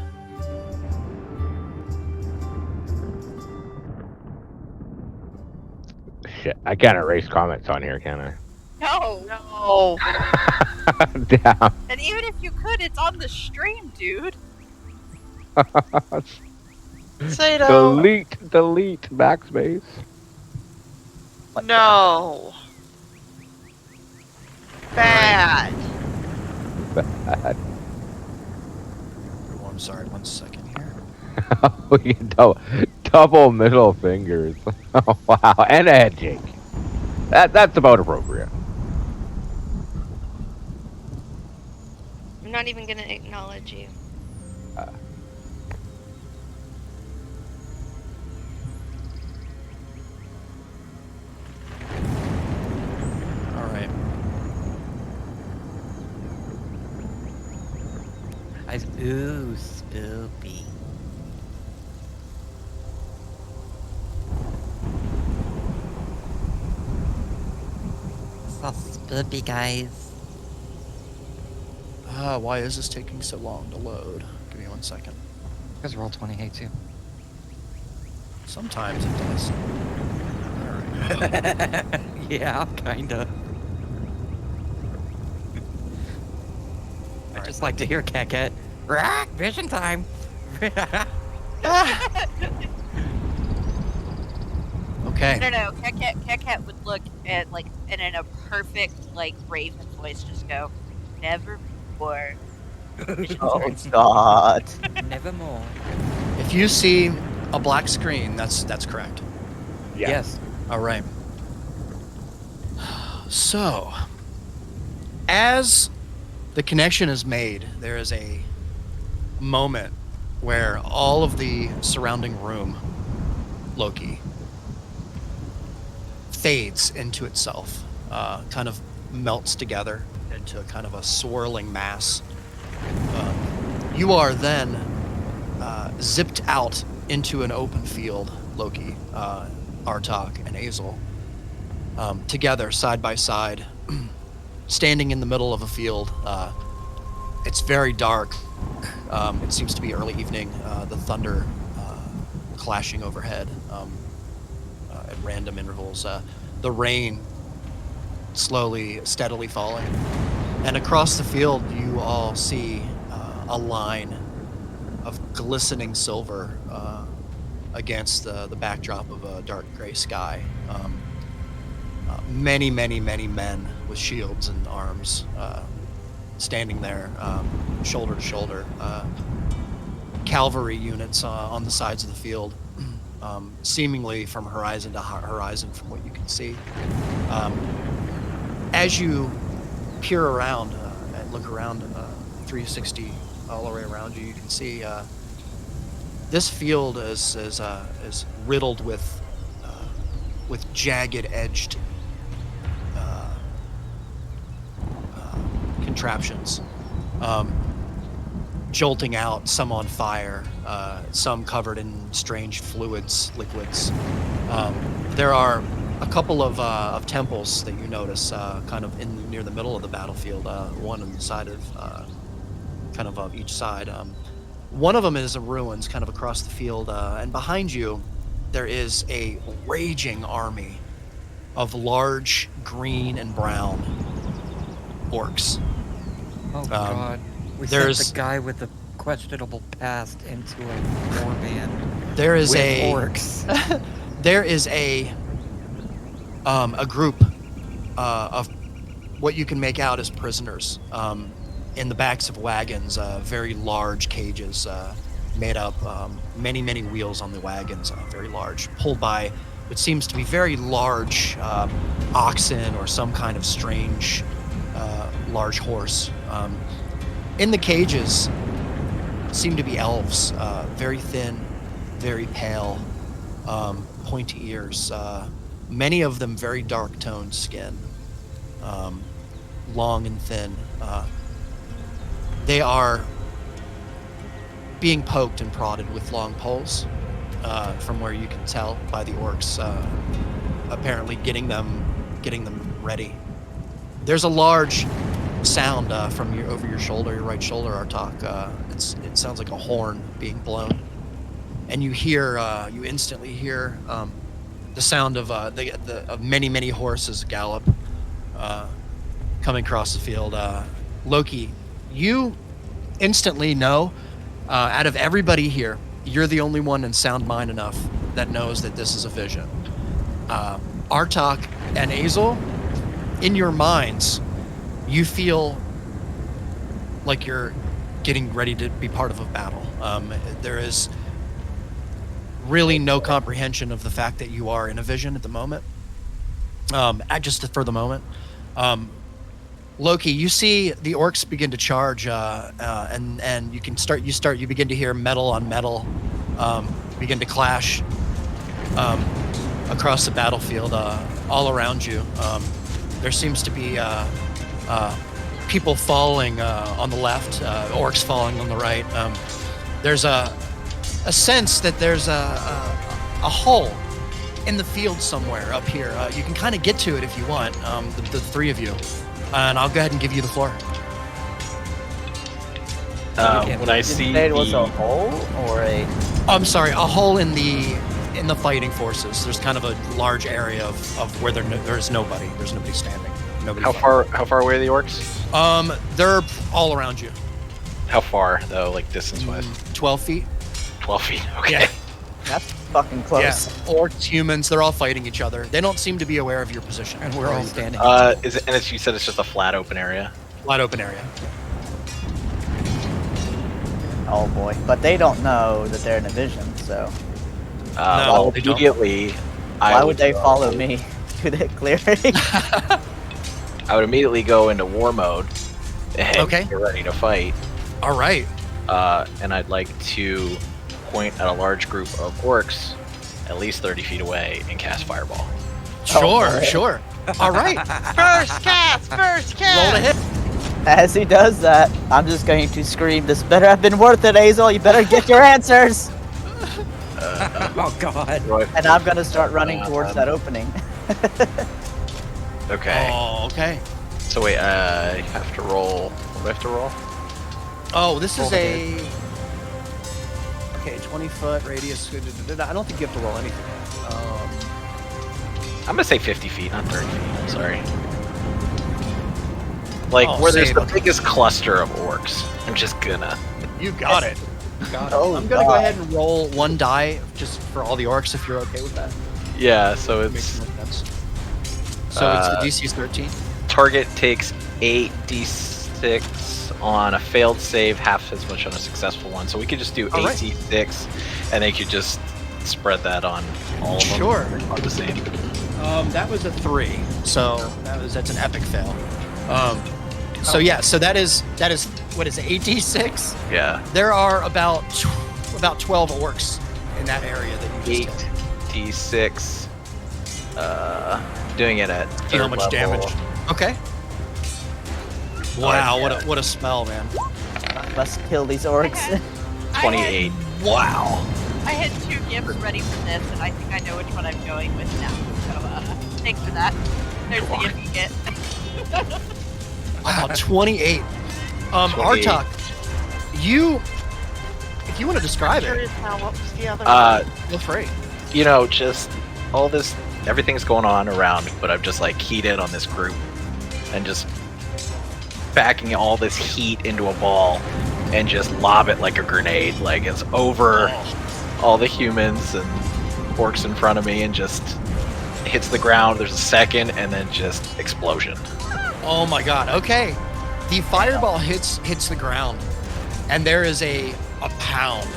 Shit, I can't erase comments on here, can I?
No.
No.
Damn.
And even if you could, it's on the stream, dude.
Sato.
delete, backspace.
No. Bad.
Bad.
oh, I'm sorry, 1 second here.
Oh, you double middle fingers. Oh, wow, and a head shake. That's about appropriate.
I'm not even gonna acknowledge you.
All right.
Ooh, spoopy. So spoopy, guys.
Why is this taking so long to load? Give me 1 second.
Because roll 20 hates you.
Sometimes it does. All right.
Yeah, kinda. I just like to hear Cat. Rack, vision time.
Okay.
No. Cat would look at and in a perfect raven voice, just go, never before.
Oh God.
Nevermore.
If you see a black screen, that's correct.
Yeah.
Yes.
All right. So, as the connection is made, there is a moment where all of the surrounding room, Loki, fades into itself, kind of melts together into kind of a swirling mass. You are then zipped out into an open field, Loki, Artok, and Azel, together, side by side, standing in the middle of a field. It's very dark. It seems to be early evening. The thunder clashing overhead at random intervals. The rain steadily falling. And across the field, you all see a line of glistening silver against the backdrop of a dark gray sky. Many men with shields and arms standing there, shoulder to shoulder. Cavalry units on the sides of the field, seemingly from horizon to horizon from what you can see. As you peer around and look around 360 all the way around you, you can see this field is riddled with jagged edged contraptions, jolting out, some on fire, some covered in strange liquids. There are a couple of temples that you notice, kind of near the middle of the battlefield. One on the side of, kind of each side. One of them is a ruins, kind of across the field, and behind you, there is a raging army of large green and brown orcs.
Oh God! We sent
there's-
the guy with the questionable past into a warband
There is
with
a
orcs.
there is a group of what you can make out as prisoners in the backs of wagons, very large cages made up, many wheels on the wagons, very large, pulled by what seems to be very large oxen or some kind of strange large horse. In the cages seem to be elves, very thin, very pale, pointy ears, many of them very dark toned skin, long and thin. They are being poked and prodded with long poles, from where you can tell by the orcs, apparently getting them ready. There's a large sound from over your shoulder, your right shoulder, Artak. It sounds like a horn being blown, and you instantly hear the sound of of many horses gallop coming across the field. Loki, you instantly know, out of everybody here, you're the only one in sound mind enough that knows that this is a vision. Artak and Azel, in your minds, you feel like you're getting ready to be part of a battle. There is really no comprehension of the fact that you are in a vision at the moment. Just for the moment. Loki, you see the orcs begin to charge, and you begin to hear metal on metal begin to clash across the battlefield all around you. There seems to be people falling on the left, orcs falling on the right. There's a sense that there's a hole in the field somewhere up here. You can kind of get to it if you want, the three of you. And I'll go ahead and give you the floor.
When I see
it was a hole or a...
I'm sorry, a hole in the fighting forces. There's kind of a large area of where there's nobody. There's nobody standing. Nobody.
How far away are the orcs?
They're all around you.
How far though, like distance wise?
12 feet.
12 feet. Okay.
Yeah.
That's fucking close.
Yeah. Orcs, humans, they're all fighting each other. They don't seem to be aware of your position.
And we're all standing.
You said it's just a flat open area?
Wide open area.
Oh boy. But they don't know that they're in a vision, so...
No, they don't.
Immediately...
Why would they follow me to the clearing?
I would immediately go into war mode and get ready to fight.
All right.
And I'd like to point at a large group of orcs at least 30 feet away and cast Fireball.
Sure. All right.
First cast!
Roll to hit.
As he does that, I'm just going to scream, "This better have been worth it, Azel! You better get your answers!"
Oh God.
And I'm gonna start running towards that opening.
Okay.
Oh, okay.
So wait, I have to roll. What do I have to roll?
Oh, this is a... Okay, 20-foot radius. I don't think you have to roll anything.
I'm gonna say 50 feet, not 30 feet. I'm sorry. Like, where there's the biggest cluster of orcs. I'm just gonna...
You got it.
Oh,
I'm gonna go ahead and roll one die just for all the orcs if you're okay with that.
Yeah, so
Makes
it's...
more sense. So it's the DC is 13.
Target takes 8d6 on a failed save, half as much on a successful one. So we could just do 8d6, and they could just spread that on all of them.
Sure.
On the same.
That was a 3, so that's an epic fail. So that is what is it, 8d6?
Yeah.
There are about 12 orcs in that area that you just hit.
8d6. Doing it at
See how much
level.
damage. Okay. Wow, what a spell, man.
Let's kill these orcs.
28.
Wow.
I had 2 gifts ready for this, and I think I know which one I'm going with now. So, thanks for that. There's the gift you get.
Wow, 28.
28.
Artok, if you want to describe it,
Curious now, what was the other one?
feel free.
You know, just all this, everything's going on around, but I'm just like keyed in on this group and just backing all this heat into a ball and just lob it like a grenade. Like it's over all the humans and orcs in front of me and just hits the ground. There's a second and then just explosion.
Oh my god, okay. The fireball hits the ground, and there is a pound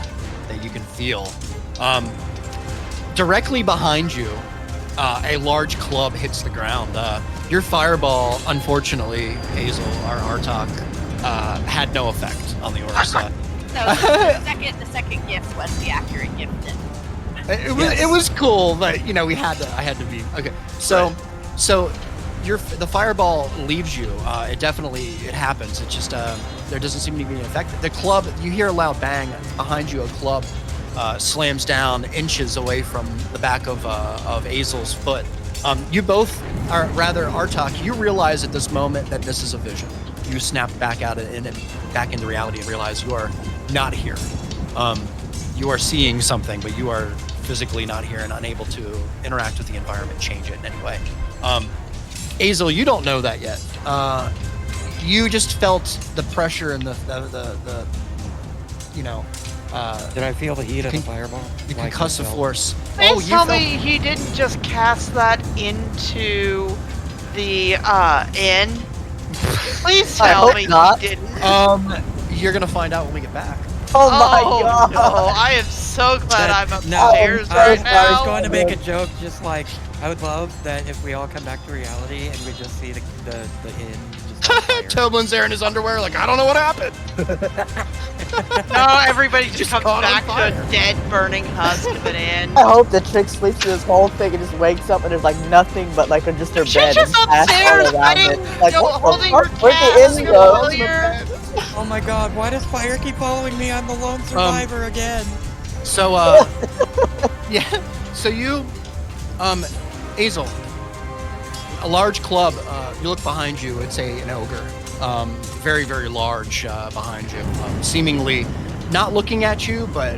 that you can feel. Directly behind you, a large club hits the ground. Your fireball, unfortunately, Hazel, or Artok, had no effect on the orcs.
No, the second gift was the accurate gift.
It was cool, but you know I had to be okay. So the fireball leaves you. It happens. It's just there doesn't seem to be an effect. The club, you hear a loud bang behind you. A club slams down inches away from the back of Hazel's foot. You both, or rather Artok, you realize at this moment that this is a vision. You snap back out and back into reality and realize you are not here. You are seeing something, but you are physically not here and unable to interact with the environment, change it in any way. Hazel, you don't know that yet. You just felt the pressure and the
Did I feel the heat of the fireball?
the
Like
concussive
myself?
force.
Please
you
tell
felt-
me he didn't just cast that into the inn. Please
I
tell
hope
me
not.
he didn't.
You're gonna find out when we get back.
Oh my god!
No, I am so glad I'm
No,
upstairs
I'm
right
so
I was
now.
going to make a joke, just like I would love that if we all come back to reality and we just see the inn just on fire.
Toblin's there in his underwear, like, I don't know what happened.
No, everybody just
Just
comes
caught on
back to
fire.
a dead, burning husk of an inn.
I hope the chick sleeps through this whole thing and just wakes up and there's like nothing but like just her
She's
bed
just
and ash
upstairs,
all around
fighting,
it. Like what
holding
the
her
fuck? Where'd
cat.
the inn go?
Familiar.
Oh my god, why does fire keep following me? I'm the lone survivor again.
So, yeah. So you, Hazel, a large club. You look behind you. It's an ogre, very, very large behind you. Seemingly not looking at you, but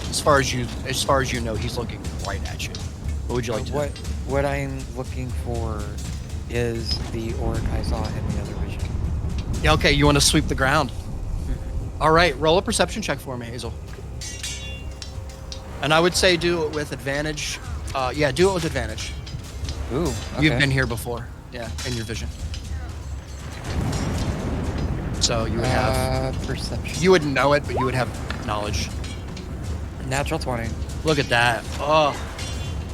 as far as you know, he's looking right at you. What would you like to do?
What I'm looking for is the orc I saw in the other vision.
Yeah, okay, you want to sweep the ground. All right, roll a perception check for me, Hazel. And I would say do it with advantage. Yeah, do it with advantage.
Ooh, okay.
You've been here before. Yeah, in your vision. So you would have...
perception.
You wouldn't know it, but you would have knowledge.
Natural 20.
Look at that. Oh,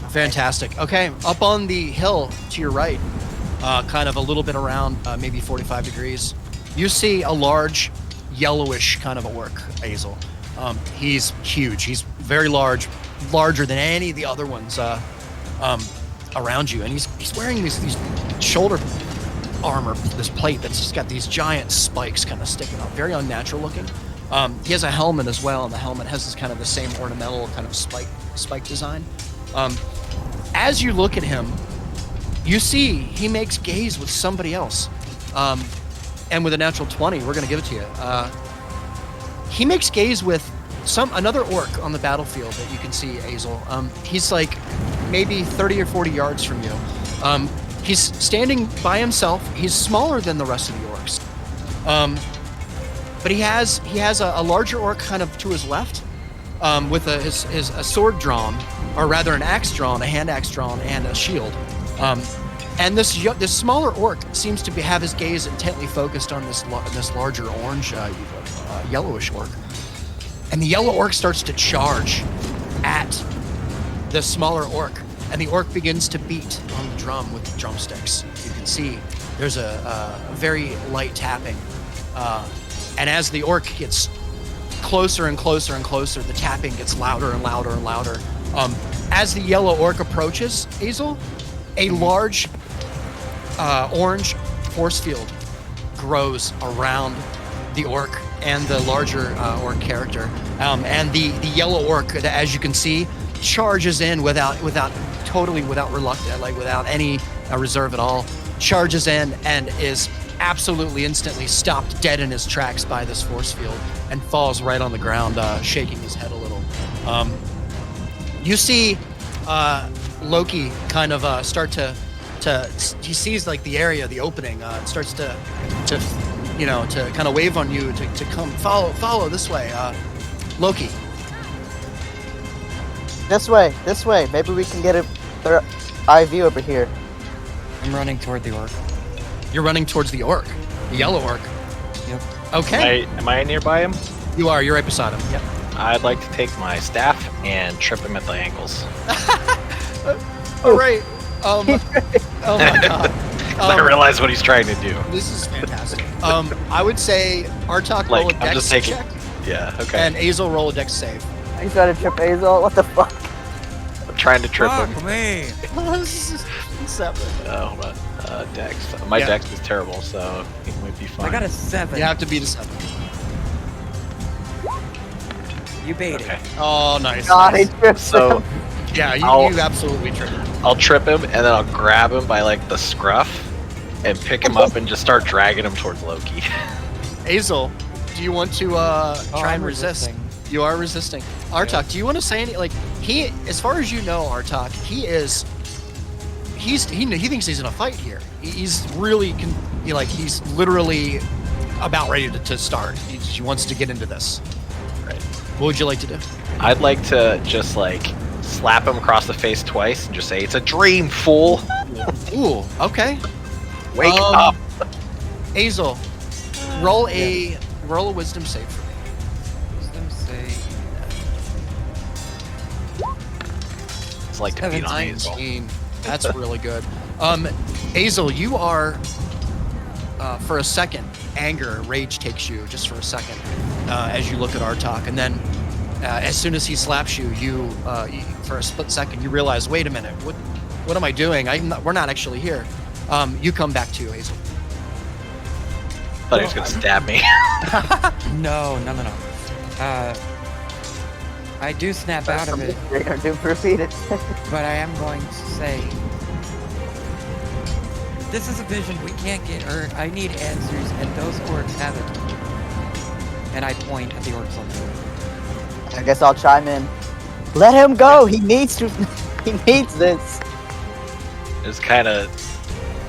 fantastic. Okay, up on the hill to your right, kind of a little bit around, maybe 45 degrees, you see a large, yellowish kind of orc, Hazel. He's huge. He's very large, larger than any of the other ones around you. And he's wearing these shoulder armor, this plate that's just got these giant spikes kind of sticking up, very unnatural looking. He has a helmet as well, and the helmet has this kind of the same ornamental kind of spike design. As you look at him, you see he makes gaze with somebody else. And with a natural 20, we're going to give it to you. He makes gaze with another orc on the battlefield that you can see, Hazel. He's like maybe 30 or 40 yards from you. He's standing by himself. He's smaller than the rest of the orcs. But he has a larger orc kind of to his left, with a sword drawn, or rather an axe drawn, a hand axe drawn, and a shield. And this smaller orc seems to have his gaze intently focused on this larger orange, yellowish orc. And the yellow orc starts to charge at the smaller orc, and the orc begins to beat on the drum with the drumsticks. You can see there's a very light tapping. And as the orc gets closer and closer and closer, the tapping gets louder and louder and louder. As the yellow orc approaches, Hazel, a large orange force field grows around the orc and the larger orc character, and the yellow orc, as you can see, charges in without reluctance, like without any reserve at all. Charges in and is absolutely instantly stopped dead in his tracks by this force field and falls right on the ground, shaking his head a little. You see Loki kind of start to he sees like the area, the opening, starts to kind of wave on you to come follow this way. Loki.
This way. Maybe we can get a better eye view over here.
I'm running toward the orc.
You're running towards the orc, the yellow orc.
Yep.
Okay.
Am I nearby him?
You are. You're right beside him. Yep.
I'd like to take my staff and trip him at the ankles.
All right. Oh my god.
I realize what he's trying to do.
This is fantastic. I would say Artok roll a
Like, I'm
dex
just taking.
check,
Yeah. Okay.
and Azel roll a dex save.
You trying to trip Azel? What the fuck?
I'm trying to trip him.
Fuck me.
Seven.
Hold on. Dex. My
Yeah.
dex is terrible, so he might be fine.
I got a 7.
You have to beat a 7.
You baited.
Okay.
Oh, nice.
God, he
nice.
trips
So
Yeah,
I'll-
you absolutely triggered.
I'll trip him, and then I'll grab him by like the scruff, and pick him up and just start dragging him towards Loki.
Azel, do you want to try
I'm
and resist?
resisting.
You are resisting. Artok, do you want to say any? Like he, as far as you know, Artok, he thinks he's in a fight here. He's really he's literally about ready to start. He wants to get into this.
Right.
What would you like to do?
I'd like to just like slap him across the face twice and just say, "It's a dream, fool!
Ooh, okay.
Wake up!"
Azel, roll a wisdom save for me.
Wisdom save.
It's like to beat on Hazel.
19. That's really good. Azel, you are for a second, rage takes you just for a second as you look at Artok, and then as soon as he slaps you, you for a split second you realize, wait a minute, what am I doing? We're not actually here. You come back to Azel.
Thought he was gonna stab me.
No. I do snap out of it,
Do repeat it.
but I am going to say, this is a vision we can't get hurt. I need answers, and those orcs have it. And I point at the orcs on the roof.
I guess I'll chime in. Let him go. He needs to. He needs this.
Just kind of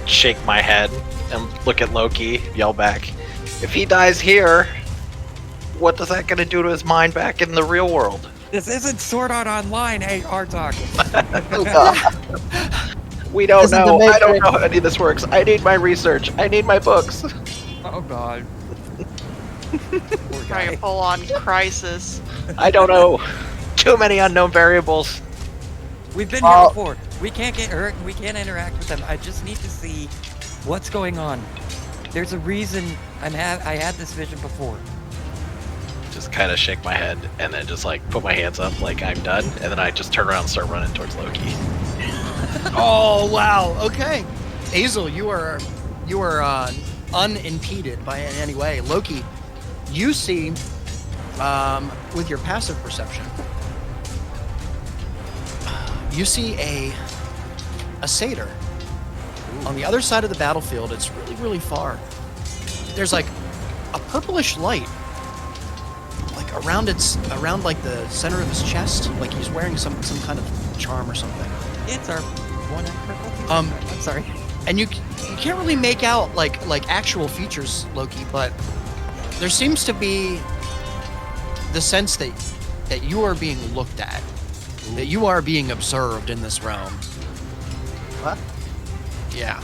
shake my head and look at Loki, yell back, "If he dies here, what is that gonna do to his mind back in the real world?"
This isn't Sword Art Online, hey, Artok.
Oh, God.
We don't
This is the
know. I don't
Matrix.
know how any of this works. I need my research. I need my books.
Oh god. Poor
Trying
guy.
a full-on crisis.
I don't know. Too many unknown variables.
We've been
Well-
here before. We can't get hurt and we can't interact with them. I just need to see what's going on. There's a reason I had this vision before.
Just kind of shake my head and then just like put my hands up like I'm done, and then I just turn around and start running towards Loki.
Oh wow. Okay. Azel, you are unimpeded by in any way. Loki, you see with your passive perception, you see a satyr on the other side of the battlefield. It's really far. There's like a purplish light like around like the center of his chest, like he's wearing some kind of charm or something.
It's our one purple.
I'm
sorry.
And you can't really make out like actual features, Loki, but there seems to be the sense that you are being looked at, that you are being observed in this realm.
What?
Yeah.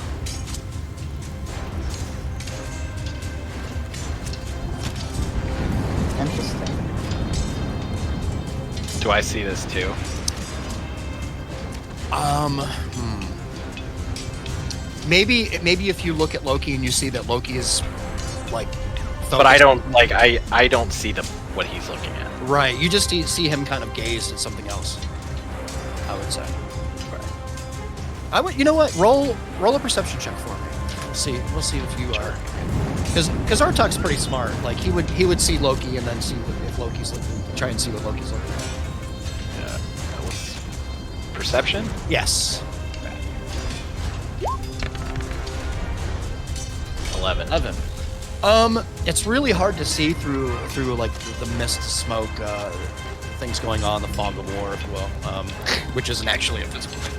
Interesting.
Do I see this too?
Maybe if you look at Loki and you see that Loki is like.
But I don't like I don't see what he's looking at.
Right, you just see him kind of gazed at something else. I would say. Right. You know what? Roll a perception check for me. We'll see if you are, because Artuk's pretty smart. Like he would see Loki and then see if Loki's looking. Try and see what Loki's looking at.
Yeah, that was perception.
Yes.
11.
It's really hard to see through like the mist, smoke, things going on, the fog of war, if you will, which isn't actually at this point.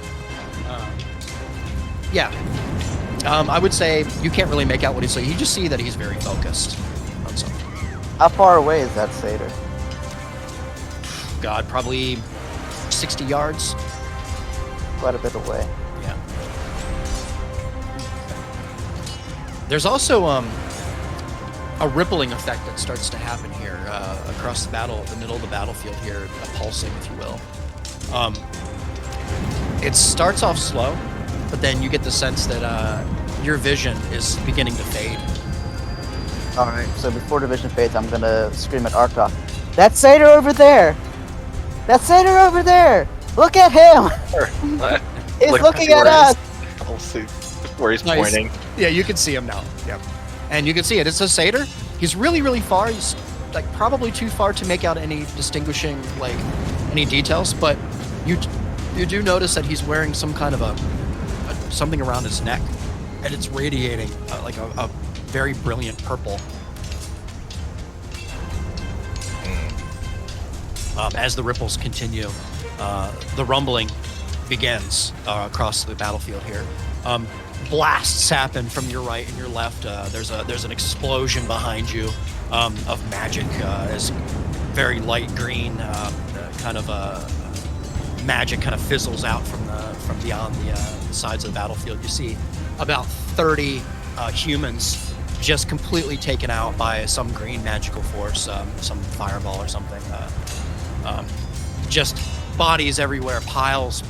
Yeah. I would say you can't really make out what he's saying. You just see that he's very focused on something.
How far away is that satyr?
God, probably 60 yards.
Quite a bit away.
Yeah. There's also a rippling effect that starts to happen here across the middle of the battlefield here, a pulsing, if you will. It starts off slow, but then you get the sense that your vision is beginning to fade.
Alright, so before the vision fades, I'm gonna scream at Artok. That satyr over there! That satyr over there! Look at him! He's looking at us!
I'll see where he's
Nice.
pointing.
Yeah, you can see him now. Yep. And you can see it. It's a satyr. He's really, really far. He's like probably too far to make out any distinguishing, like, any details. But you do notice that he's wearing some kind of something around his neck, and it's radiating like a very brilliant purple. As the ripples continue, the rumbling begins across the battlefield here. Blasts happen from your right and your left. There's an explosion behind you of magic. As very light green kind of magic kind of fizzles out from beyond the sides of the battlefield. You see about 30 humans just completely taken out by some green magical force, some fireball or something. Just bodies everywhere, piles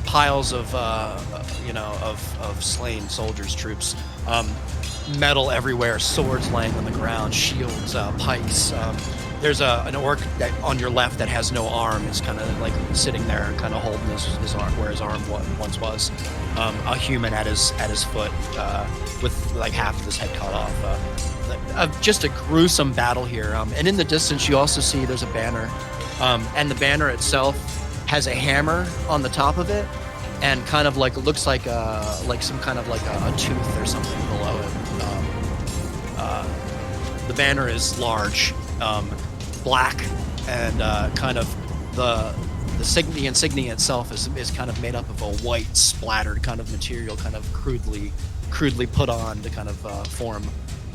of of slain soldiers, troops, metal everywhere, swords laying on the ground, shields, pikes. There's an orc that on your left that has no arm, is kind of like sitting there, kind of holding his arm where his arm once was. A human at his foot, with like half of his head cut off. Just a gruesome battle here. And in the distance, you also see there's a banner, and the banner itself has a hammer on the top of it, and kind of like looks like some kind of like a tooth or something below it. The banner is large, black, and kind of the insignia itself is kind of made up of a white splattered kind of material, kind of crudely put on to kind of form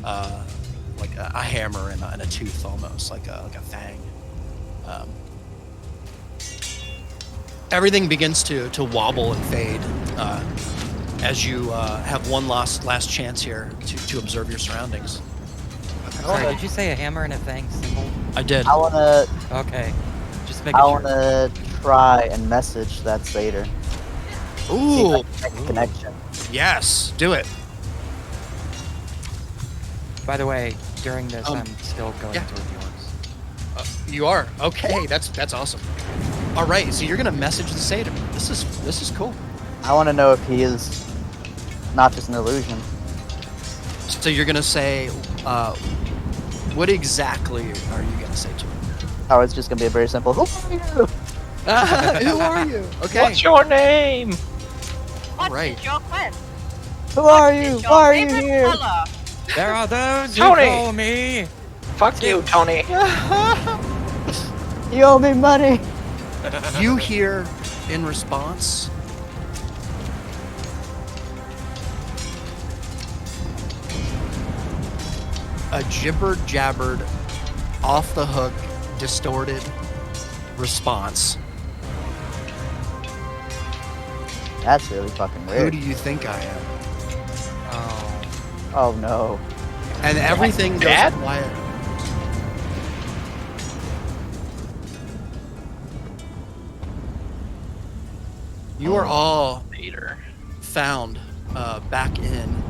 like a hammer and a tooth, almost like a fang. Everything begins to wobble and fade as you have one last chance here to observe your surroundings.
Sorry, did you say a hammer and a fang symbol?
I did.
I wanna
Okay, just making sure.
wanna try and message that satyr. See
Ooh,
if I can make a connection.
yes, do it.
By the way, during this,
Um,
I'm still going
yeah.
toward the orcs.
You are okay. That's awesome. All right, so you're gonna message the satyr. This is cool.
I wanna know if he is not just an illusion.
So you're gonna say, what exactly are you gonna say to him?
Or it's just gonna be a very simple, who are you?
Who are you? Okay.
What's your name?
What
Right.
is your quest?
Who are you?
Is your
Why are you
favorite
here?
color?
There are those who
Tony!
call me.
Fuck you, Tony.
You owe me money.
You hear in response, a jibber-jabbered, off-the-hook, distorted response.
That's really fucking
Who
weird.
do you think I am?
Oh.
Oh no.
And everything goes
Dad?
quiet. You are all
Peter.
found back in.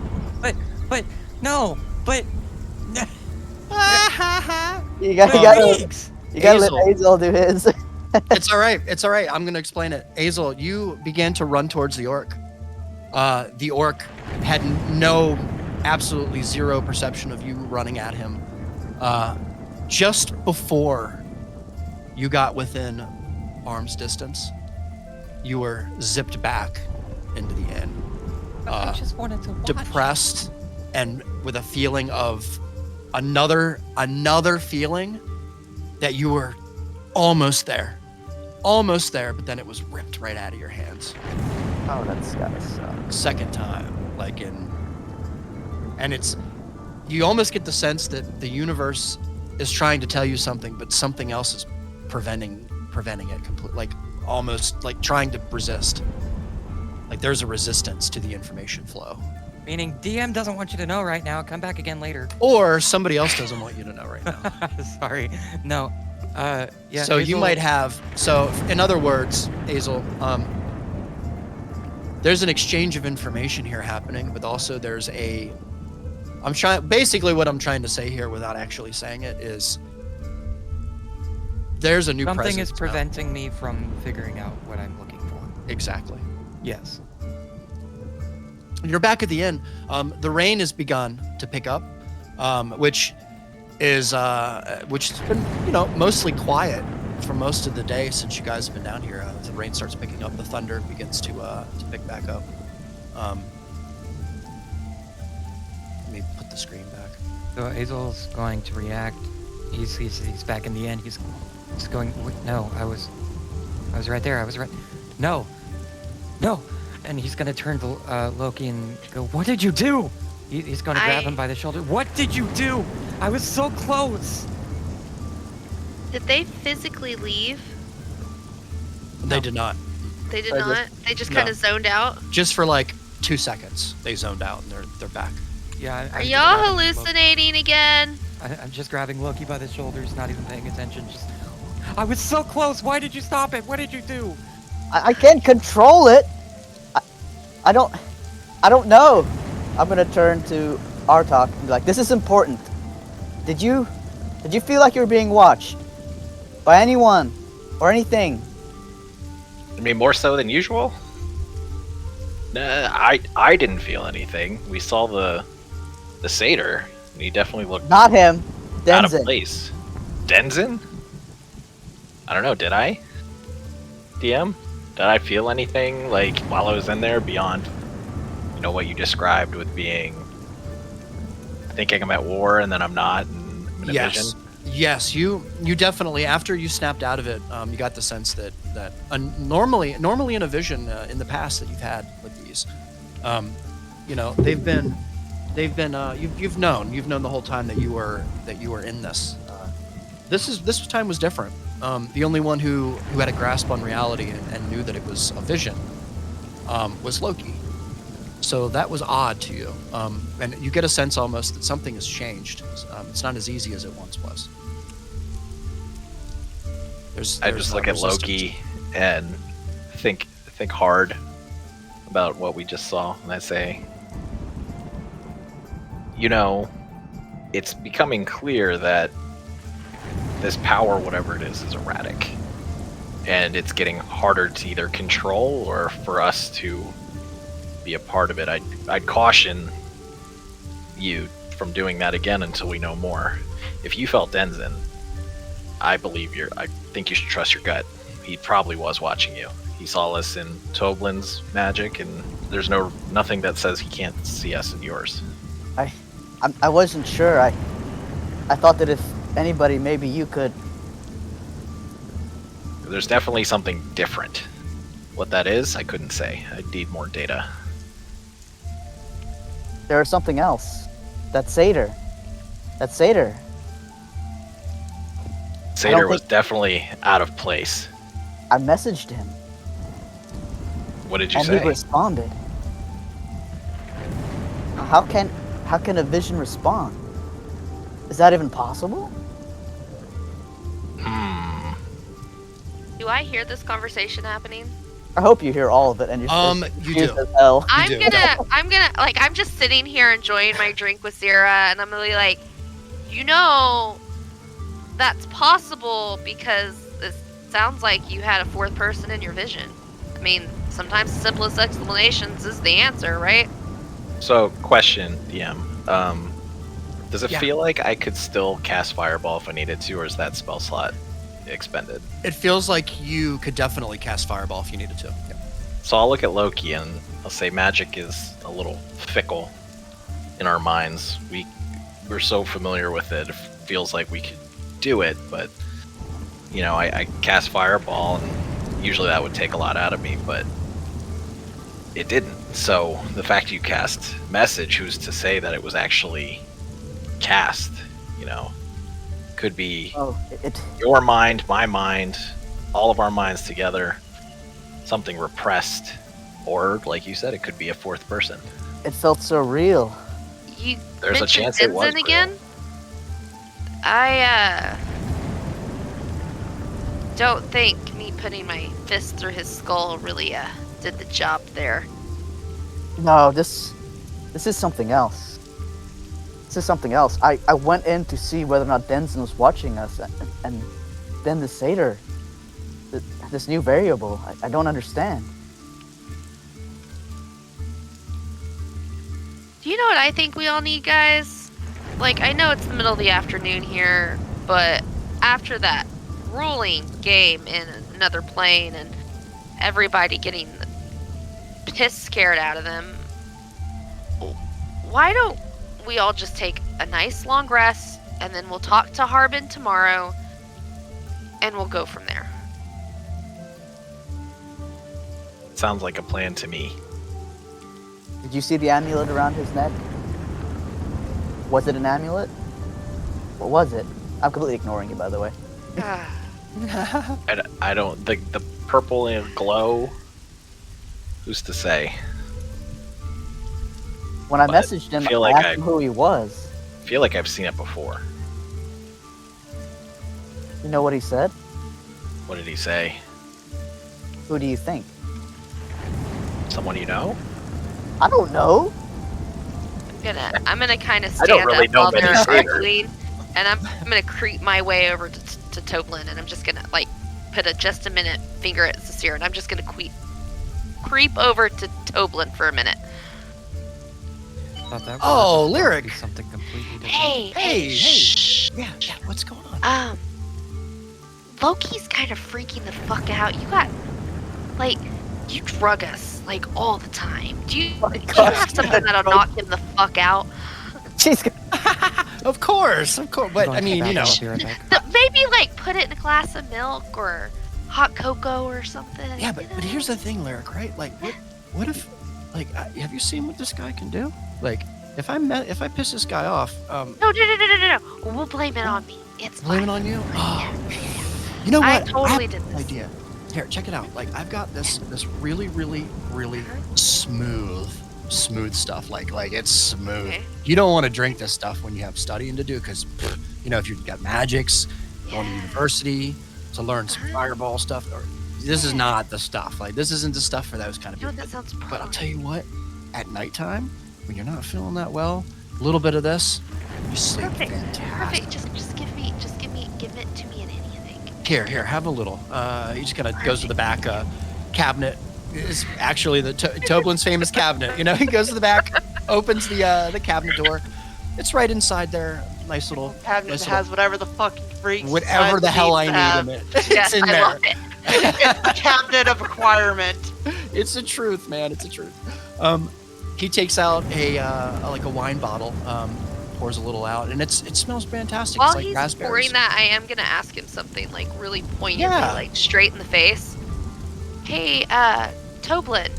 But no, but
You gotta
weeks.
let
Hazel.
Hazel do his.
It's all right. It's all right. I'm going to explain it. Azel, you began to run towards the orc. The orc had no absolutely zero perception of you running at him. Just before you got within arm's distance, you were zipped back into the inn.
I just wanted to watch.
Depressed and with a feeling of another feeling that you were almost there, but then it was ripped right out of your hands.
Oh, that's gotta suck.
Second time, and you almost get the sense that the universe is trying to tell you something, but something else is preventing it completely, almost trying to resist. There's a resistance to the information flow.
Meaning DM doesn't want you to know right now. Come back again later.
Or somebody else doesn't want you to know right now.
Sorry. No. Yeah.
So you might have. So in other words, Hazel, there's an exchange of information here happening, but also there's a. Basically, what I'm trying to say here, without actually saying it, is there's a new presence.
Something is preventing me from figuring out what I'm looking for.
Exactly.
Yes.
You're back at the inn. The rain has begun to pick up, which has been, mostly quiet for most of the day since you guys have been down here. The rain starts picking up. The thunder begins to pick back up. Let me put the screen back.
So Hazel's going to react. He's back in the inn. He's going. No, I was right there. I was right. No. And he's gonna turn to Loki and go, "What did you do?" He's gonna grab him by the shoulder. "What did you do? I was so close."
Did they physically leave?
They did not.
They did not? They just kind of zoned out?
Just for 2 seconds, they zoned out and they're back.
Yeah.
Are y'all hallucinating again?
I'm just grabbing Loki by the shoulders, not even paying attention. I was so close. Why did you stop it? What did you do?
I can't control it. I don't know. I'm gonna turn to Artok and be like, "This is important. Did you feel like you were being watched by anyone or anything?"
I mean, more so than usual? Nah, I didn't feel anything. We saw the satyr, and he definitely looked
Not him.
out of
Denzin.
place. Denzin? I don't know, did I? DM? Did I feel anything while I was in there beyond, what you described with thinking I'm at war and then I'm not, and I'm in a vision?
Yes, you definitely, after you snapped out of it, you got the sense that normally in a vision in the past that you've had with these, you've known the whole time that you were in this. This time was different. The only one who had a grasp on reality and knew that it was a vision was Loki. So that was odd to you, and you get a sense almost that something has changed. It's not as easy as it once was.
I just look at Loki and think hard about what we just saw, and I say, it's becoming clear that this power, whatever it is erratic, and it's getting harder to either control or for us to be a part of it. I'd caution you from doing that again until we know more. If you felt Denzin, I think you should trust your gut. He probably was watching you. He saw us in Toblin's magic, and there's nothing that says he can't see us in yours.
I wasn't sure. I thought that if anybody, maybe you could.
There's definitely something different. What that is, I couldn't say. I'd need more data.
There was something else. That satyr.
Satyr was definitely out of place.
I messaged him.
What did you say?
And he responded. How can a vision respond? Is that even possible?
Do I hear this conversation happening?
I hope you hear all of it and you're
you do.
as hell.
I'm gonna I'm just sitting here enjoying my drink with Zira, and I'm really like, that's possible because it sounds like you had a fourth person in your vision. I mean, sometimes the simplest explanations is the answer, right?
So, question, DM. Does it feel like I could still cast Fireball if I needed to, or is that spell slot expended?
It feels like you could definitely cast Fireball if you needed to. Yeah.
So I'll look at Loki and I'll say magic is a little fickle in our minds. We're so familiar with it. It feels like we could do it, but I cast Fireball and usually that would take a lot out of me, but it didn't. So the fact you cast Message, who's to say that it was actually cast, could be your mind, my mind, all of our minds together, something repressed, or like you said, it could be a fourth person.
It felt so real.
There's a chance it was
again.
real.
I don't think me putting my fist through his skull really did the job there.
No, this is something else. This is something else. I went in to see whether or not Denzen was watching us, and then the Satyr, this new variable, I don't understand.
Do you know what I think we all need, guys? Like, I know it's the middle of the afternoon here, but after that grueling game in another plane and everybody getting the piss scared out of them, why don't we all just take a nice long rest, and then we'll talk to Harbin tomorrow, and we'll go from there.
Sounds like a plan to me.
Did you see the amulet around his neck? Was it an amulet? What was it? I'm completely ignoring you, by the way.
I don't think the purple and glow. Who's to say?
When I messaged him, I asked him who he was.
I feel like I've seen it before.
You know what he said?
What did he say?
Who do you think?
Someone you know?
I don't know.
I'm gonna kind of stand up while they're arguing, and I'm gonna creep my way over to Toblin, and I'm just gonna put just a minute finger at Cecile, and I'm just gonna creep over to Toblin for a minute.
Lyric.
Be something completely different.
Hey. Shh.
Yeah, what's going on?
Loki's kind of freaking the fuck out. You got, you drug us, all the time. Do you have something that'll knock him the fuck out?
Jeez.
Of course. But, I mean,
Maybe, put it in a glass of milk or hot cocoa or something.
Yeah, but here's the thing, Lyric, right? What if, have you seen what this guy can do? If I piss this guy off,
No. We'll blame it on me. It's
blame it
fine.
on you?
Yeah.
You know what?
I totally did
have
this.
an idea. Here, check it out. I've got this really, really, really smooth stuff. It's smooth. Okay. You don't want to drink this stuff when you have studying to do, because, if you've got magics, going to university to learn some fireball stuff, this is not the stuff. This isn't the stuff for those kind of people.
That sounds perfect.
But I'll tell you what, at nighttime, when you're not feeling that well, a little bit of this, you sleep fantastic.
Perfect. Just give it to me in anything.
Here, have a little. He just kind of goes to the back cabinet. It's actually the Toblin's famous cabinet. He goes to the back, opens the cabinet door. It's right inside there. Nice little
cabinet that has whatever the fuck freaks.
Whatever the hell I need in it. It's in there.
Love it.
It's the cabinet of requirement.
It's the truth, man. It's the truth. He takes out a wine bottle, pours a little out, and it smells fantastic.
While
it's like
he's
raspberries.
pouring that, I am gonna ask him something really poignantly, straight in the face. Hey, Toblin.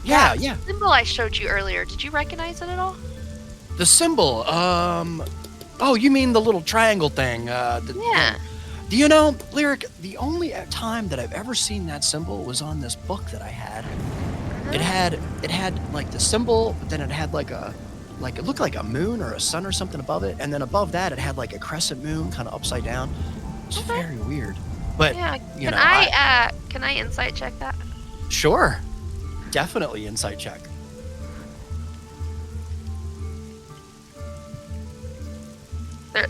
Yeah.
The symbol I showed you earlier. Did you recognize it at all?
The symbol. Oh, you mean the little triangle thing?
Yeah.
Do you know, Lyric? The only time that I've ever seen that symbol was on this book that I had. It had the symbol, but then it had it looked like a moon or a sun or something above it, and then above that it had a crescent moon kind of upside down. It's very weird. But
yeah, can I insight check that?
Sure, definitely insight check.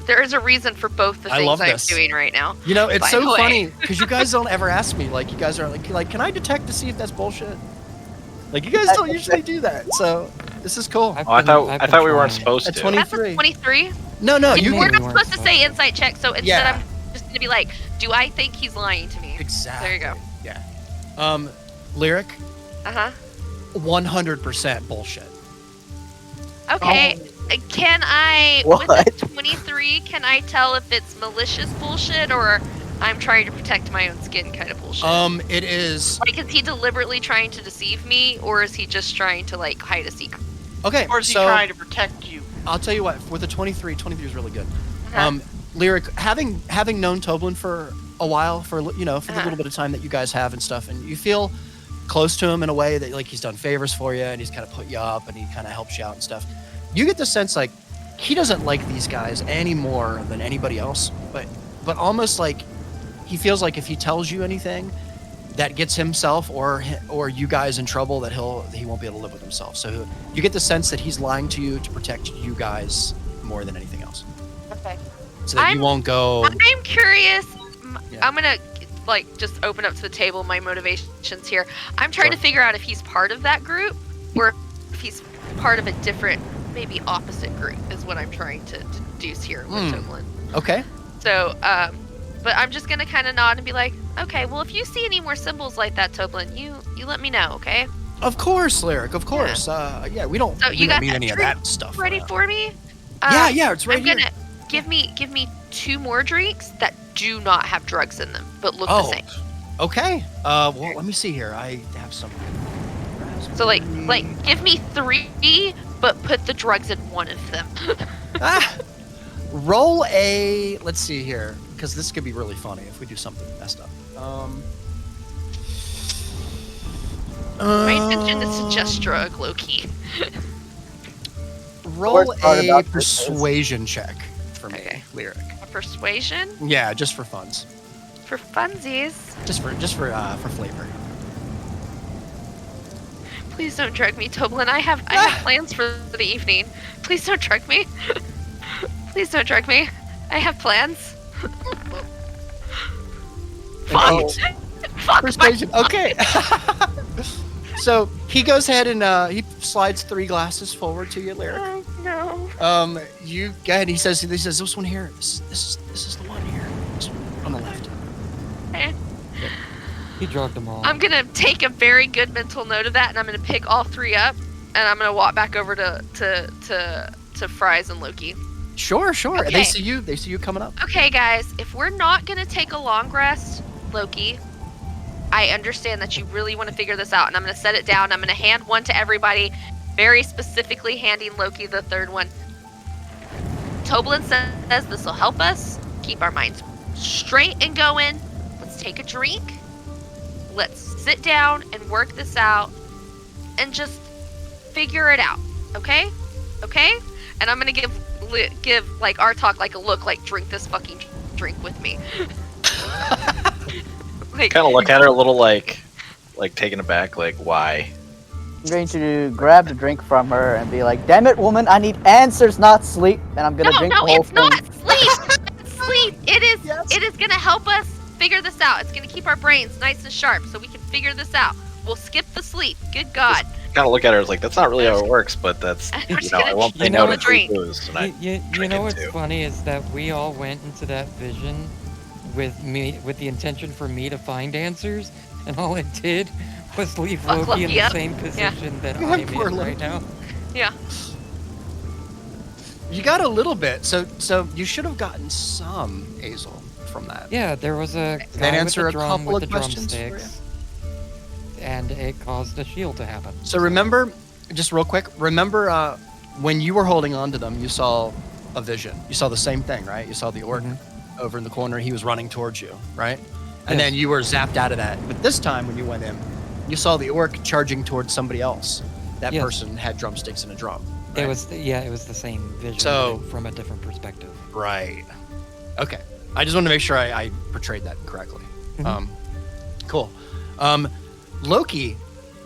There is a reason for both the things I'm doing right now.
It's so funny because you guys don't ever ask me. You guys are like, can I detect to see if that's bullshit? You guys don't usually do that. So This is cool.
Oh, I thought we weren't supposed
At
to.
20
That's a 23.
No,
You
you
we're
can.
not supposed to say insight check, so instead
Yeah.
I'm just gonna be like, do I think he's lying to me?
Exactly.
There you go.
Yeah. Lyric,
Uh-huh.
100% bullshit.
Okay. Can I,
What?
with a 23, can I tell if it's malicious bullshit or I'm trying to protect my own skin kind of bullshit?
It is.
Like, is he deliberately trying to deceive me, or is he just trying to, like, hide a secret?
Okay,
Or is he
so
trying to protect you?
I'll tell you what, with a 23 is really good.
Uh-huh.
Lyric, having known Toblin for a while, for the
Uh-huh.
little bit of time that you guys have and stuff, and you feel close to him in a way that, like, he's done favors for you, and he's kind of put you up, and he kind of helps you out and stuff. You get the sense, like, he doesn't like these guys any more than anybody else, but almost like he feels like if he tells you anything that gets himself or you guys in trouble, that he won't be able to live with himself. So you get the sense that he's lying to you to protect you guys more than anything else.
Okay.
So that you won't go.
I'm curious.
Yeah.
I'm gonna, like, just open up to the table my motivations here. I'm trying
Sure.
to figure out if he's part of that group, or if he's part of a different, maybe opposite group, is what I'm trying to deduce here with Toblin.
Okay.
So, but I'm just gonna kind of nod and be like, okay, well, if you see any more symbols like that, Toblin, you let me know, okay?
Of course, Lyric. Of course. Yeah, we don't.
So
we
you
don't
got
need
that
any of
drink
that stuff.
ready for me?
Yeah, it's right
I'm
here.
gonna give me 2 more drinks that do not have drugs in them, but look the
Oh,
same.
okay. Well, let me see here. I have some.
So like give me 3, but put the drugs in one of them.
Roll a. Let's see here, because this could be really funny if we do something messed up.
My intention is to just drug Loki.
Roll
Worst part
a
about this is-
persuasion check for me,
Okay.
Lyric.
A persuasion
Yeah, just for funs.
for funsies.
Just for flavor.
Please don't drug me, Toblin. I have plans for the evening. Please don't drug me. Please don't drug me. I have plans. Fuck. Fuck.
Persuasion. Okay. So he goes ahead and he slides 3 glasses forward to you, Lyric.
Oh, no.
You go ahead. He says this one here. This is the one here. This one on the left.
He drugged them all.
I'm gonna take a very good mental note of that, and I'm gonna pick all 3 up, and I'm gonna walk back over to Fries and Loki.
Sure.
Okay.
They see you coming up.
Okay, guys, if we're not gonna take a long rest, Loki, I understand that you really want to figure this out, and I'm gonna set it down. I'm gonna hand one to everybody, very specifically handing Loki the 3rd one. Toblin says this will help us keep our minds straight and going. Let's take a drink. Let's sit down and work this out and just figure it out. Okay? And I'm gonna give like Artok like a look, like, drink this fucking drink with me. Like,
Kind of look at her a little like taken aback, like why?
I'm going to grab the drink from her and be like, "Damn it, woman! I need answers, not sleep." And I'm gonna drink the whole
it's
thing.
not sleep. It's sleep. It is.
Yes.
It is gonna help us figure this out. It's gonna keep our brains nice and sharp, so we can figure this out. We'll skip the sleep. Good God.
Kind of look at her as like that's not really how it works, but that's
I'm
you
just
know I
gonna
won't say
you
no
know
to
the
free
drink.
booze, and I
You
drink
know
it
what's
too.
funny is that we all went into that vision with the intention for me to find answers, and all it did was leave
Fuck
Loki in
Loki
the
up.
same position that
Yeah,
I'm
poor
in
Loki.
right now.
Yeah.
You got a little bit. So you should have gotten some Hazel from that.
Yeah, there was a
That
guy
answer
with
a
a drum
couple
with
of
the
questions for you?
drumsticks, and it caused a shield to happen.
So remember, just real quick, when you were holding on to them, you saw a vision. You saw the same thing, right? You saw the orc over in the corner. He was running towards you, right? And
Yes.
then you were zapped out of that. But this time when you went in, you saw the orc charging towards somebody else. That
Yes.
person had drumsticks and a drum.
It
right?
was the same vision,
So-
but from a different perspective.
Right. Okay. I just want to make sure I portrayed that correctly.
Mhm.
Cool. Loki,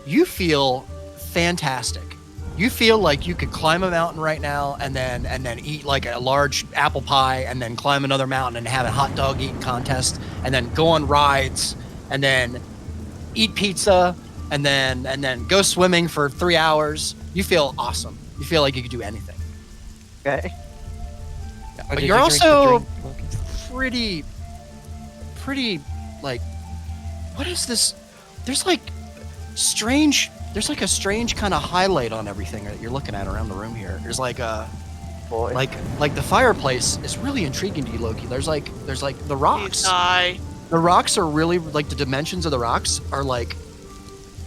you feel fantastic. You feel like you could climb a mountain right now and then eat like a large apple pie and then climb another mountain and have a hot dog eating contest and then go on rides and then eat pizza and then go swimming for 3 hours You feel awesome. You feel like you could do anything.
Okay.
Yeah,
Oh,
but
did
you're
you drink the
also
drink, Loki?
pretty like, what is this? There's like a strange kind of highlight on everything that you're looking at around the room here. There's like a
Boy.
like the fireplace is really intriguing to you, Loki. There's like the
Please
rocks.
die.
The rocks are really like the dimensions of the rocks are like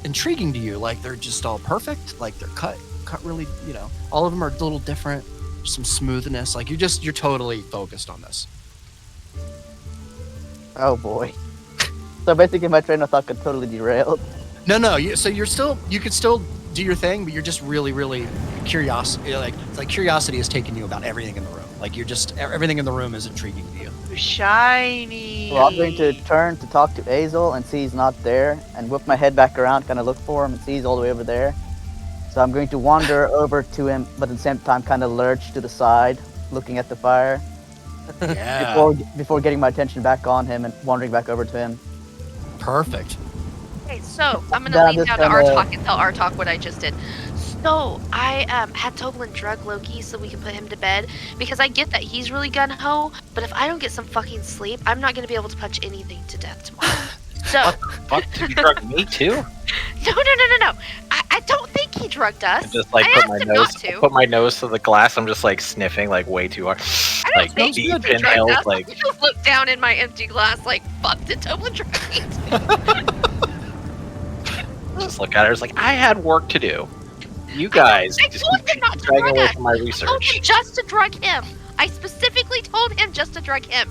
intriguing to you. Like they're just all perfect. Like they're cut really. All of them are a little different. Some smoothness. Like you're totally focused on this.
Oh boy. So basically, my train of thought got totally derailed.
No. You could still do your thing, but you're just really curious. Like curiosity is taking you about everything in the room. Like everything in the room is intriguing to you.
Shiny.
Well, I'm going to turn to talk to Azel and see he's not there, and whip my head back around, kind of look for him, and see he's all the way over there. So I'm going to wander over to him, but at the same time, kind of lurch to the side, looking at the fire.
Yeah.
Before getting my attention back on him and wandering back over to him.
Perfect.
Okay, so I'm gonna
Yeah,
lean
this
down to
kinda-
Artok and tell Artok what I just did. So I had Toblin drug Loki so we can put him to bed because I get that he's really gun ho, but if I don't get some fucking sleep, I'm not gonna be able to punch anything to death tomorrow. So
Fuck, did you drug me too?
no. I don't think he drugged us.
I just like
I
put
asked
my
him
nose,
not to.
put my nose to the glass. I'm just like sniffing like way too hard,
I don't
like
think
deep
he drugged
inhales.
us.
Like
I just look down in my empty glass like, fuck, did Toblin drug me?
just look at her. It's like I had work to do. You guys
I
just
told
keep
him not to
dragging
drug
away
us.
from my
I told
research.
him just to drug him. I specifically told him just to drug him.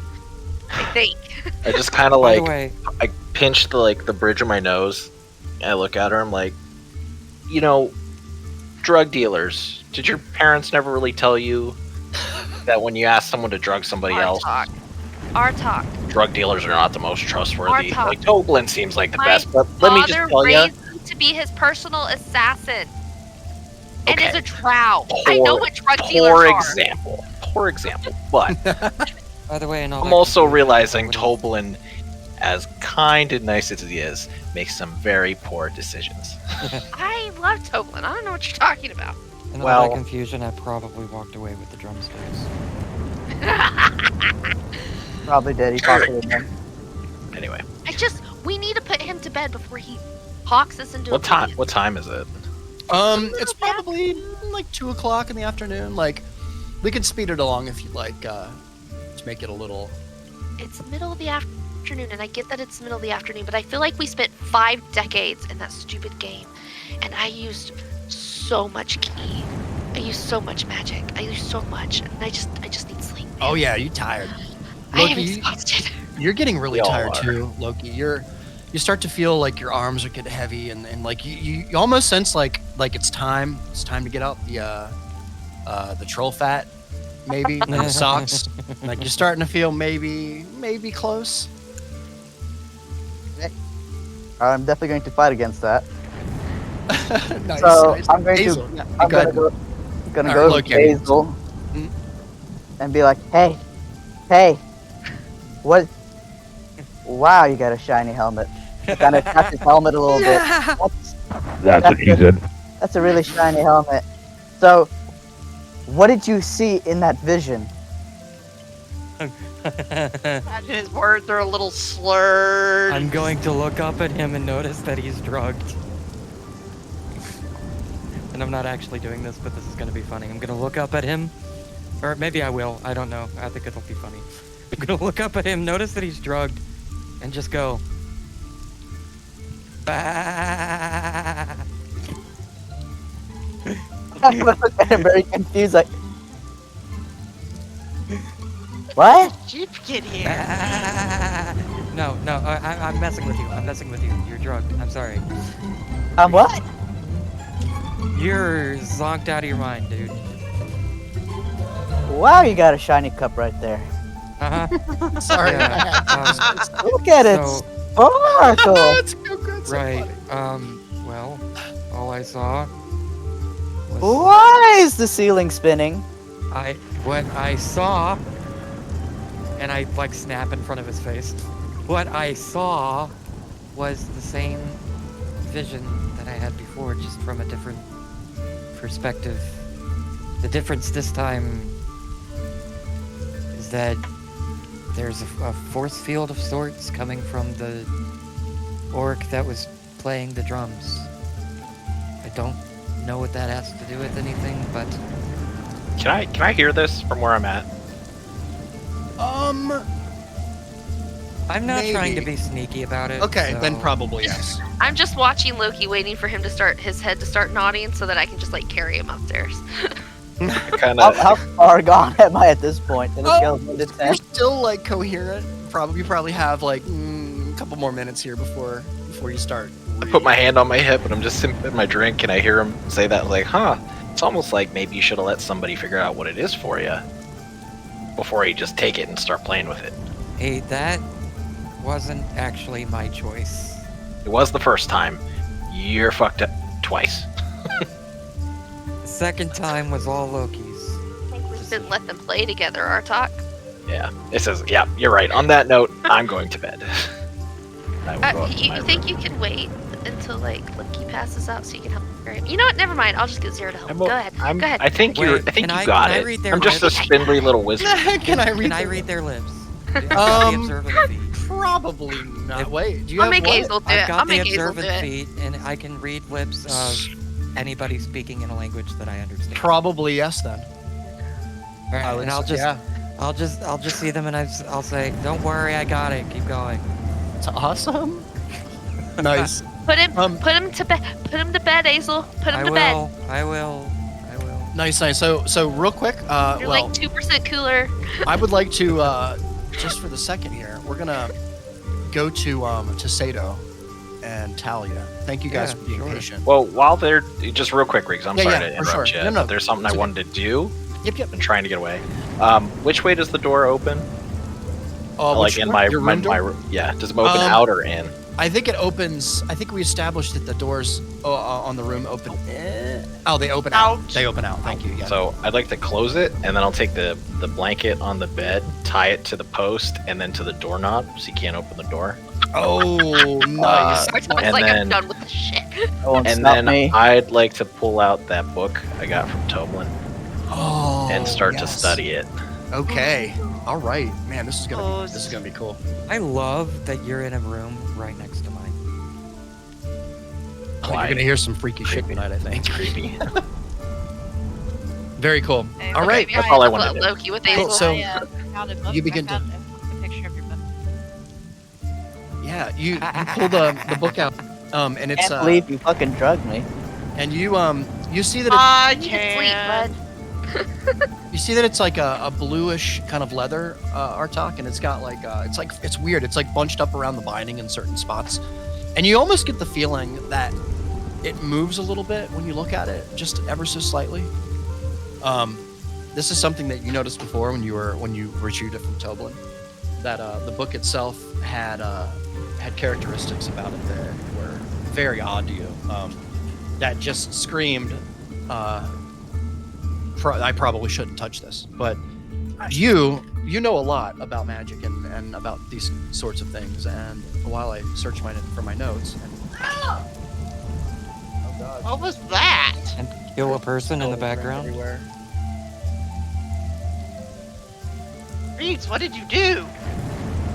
I think.
I just kind of
By
like
the way,
I pinch the bridge of my nose. And I look at her. I'm like, drug dealers. Did your parents never really tell you that when you ask someone to drug somebody else,
Artok.
drug dealers are not the most trustworthy?
Artok.
Like Toblin seems like the
My
best, but let me just
Father
tell you.
raised me to be his personal assassin. And
Okay.
is a drow. I know what drug dealers
Poor
are.
example. But
by the way, and all
I'm
that
also
confusion,
realizing
what is-
Toblin, as kind and nice as he is, makes some very poor decisions.
I love Toblin. I don't know what you're talking about.
In all
Well-
that confusion, I probably walked away with the drumsticks.
Probably did. He possibly did.
Anyway,
We need to put him to bed before he hawks us into
what time?
oblivion.
What time is it?
It's probably like 2:00 in the afternoon. Like, we could speed it along if you'd like, to make it a little.
It's middle of the afternoon, and I get that it's middle of the afternoon, but I feel like we spent 5 decades in that stupid game, and I used so much ki. I used so much magic. I used so much, and I just need sleep.
Oh yeah, you tired?
I am
Loki,
exhausted.
You're getting really
We all
tired
are.
too, Loki. You start to feel like your arms are getting heavy, and like you almost sense like it's time to get out the troll fat, maybe from the socks. Like you're starting to feel maybe close.
I'm definitely going to fight against that.
Nice.
So,
nice.
I'm going to-
Hazel, yeah,
I'm
go
gonna
ahead.
go
Alright,
to
look at it.
Hazel
Mhm.
and be like, hey, what? Wow, you got a shiny helmet. Kind of tap his helmet a little bit.
That's what he said.
That's a really shiny helmet. So, what did you see in that vision?
Imagine his words are a little slurred.
I'm going to look up at him and notice that he's drugged. And I'm not actually doing this, but this is going to be funny. I'm going to look up at him. Or maybe I will. I don't know. I think it'll be funny. I'm going to look up at him, notice that he's drugged, and just go. Bah.
I'm gonna look at him very confused, like, what?
Jeep, get here.
No, I'm messing with you. I'm messing with you. You're drugged. I'm sorry.
What?
You're zonked out of your mind, dude.
Wow, you got a shiny cup right there.
Uh-huh.
Sorry.
Yeah,
Look at it,
so,
sparkle.
That's so good. so
right.
funny.
Well, all I saw was
Why is the ceiling spinning?
what I saw, and I like snap in front of his face. What I saw was the same vision that I had before, just from a different perspective, the difference this time is that there's a force field of sorts coming from the orc that was playing the drums. I don't know what that has to do with anything, but
Can I hear this from where I'm at?
I'm not trying to
Maybe.
be sneaky about it.
Okay, then
so-
probably yes.
I'm just watching Loki, waiting for him to start his head to start nodding, so that I can just like carry him upstairs.
Kind
How,
of.
how far gone am I at this point? In a scale of 1 to 10?
You're still like coherent. You probably have like a couple more minutes here before you start.
I put my hand on my hip and I'm just sipping my drink, and I hear him say that, like, huh, it's almost like maybe you should have let somebody figure out what it is for you before you just take it and start playing with it.
Hey, that wasn't actually my choice.
It was the first time. You're fucked up twice.
The second time was all Loki's.
I think we should let them play together, Artok.
Yeah, it says, yeah, you're right. On that note, I'm going to bed. I will go up to
You
my
think
room.
you can wait until like Loki passes out so you can help him carry him? You know what? Never mind. I'll just get Zero to help.
I'm-
Go ahead.
I'm-
Go ahead.
I think
Wait,
you got
can I
it.
read their
I'm just a
lips?
spindly little wizard.
Can I read?
Can I
the-
read their lips?
Um,
The observant feet.
Probably not.
If-
Wait, do you
I'll
have
make
what?
Hazel do
I've
it.
got
I'll
the
make Hazel do
observant
it.
feet, and I can read lips of anybody speaking in a language that I understand.
Probably yes then.
All right,
I would
and I'll
say-
just,
yeah.
I'll just see them, and I'll say, "Don't worry, I got it. Keep going."
It's awesome. Nice.
Put him.
Um,
Put him to bed. Put him to bed, Hazel. Put him
I
to bed.
will. I will.
Nice. So real quick,
You're
well,
like 2% cooler.
I would like to just for the second here, we're gonna go to Sato and Talia. Thank you guys
Yeah,
for being
sure.
patient.
Well, while they're just real quick, Riggs, I'm
Yeah,
sorry
yeah,
to
for
interrupt
sure.
you,
No, no,
but there's something I
it's okay.
wanted to do.
Yep.
I'm trying to get away. Which way does the door open? Like
which
in
one?
my,
Your
my,
room door?
yeah. Does it open
Um,
out or in?
I think it opens. I think we established that the doors on the room open. Oh, they open out.
Out.
They open out. Thank you. Yeah.
So I'd like to close it, and then I'll take the blanket on the bed, tie it to the post, and then to the doorknob, so you can't open the door.
Oh, nice.
It's
and
like
then-
I'm done with this shit.
That won't
And
stop
then
me.
I'd like to pull out that book I got from Toblin
Oh,
and start to
yes.
study it.
Okay. All right, man. This is gonna
Oh,
be this is gonna be cool.
I love that you're in a room right next to mine.
Oh,
Why?
you're gonna hear some freaky shit
Creepy.
tonight, I think.
It's creepy.
Very cool.
Hey,
All
okay,
right.
yeah,
That's all I
I
wanted to do.
Loki with
Cool,
Hazel.
so-
found a book.
you begin
I
to-
found a picture of your book.
Yeah, you pull the book out, and it's
Can't believe you fucking drugged me.
and you see that
I
You can sleep,
can.
bud.
you see that it's like a bluish kind of leather Artok, and it's got like it's weird. It's like bunched up around the binding in certain spots, and you almost get the feeling that it moves a little bit when you look at it, just ever so slightly. This is something that you noticed before when you retrieved it from Toblin, that the book itself had characteristics about it that were very odd to you. That just screamed, I probably shouldn't touch this, but you know a lot about magic and about these sorts of things. And while I search for my notes, oh god,
What was that?
And kill a person in the
skulls ran
background.
everywhere.
Reeds, what did you do?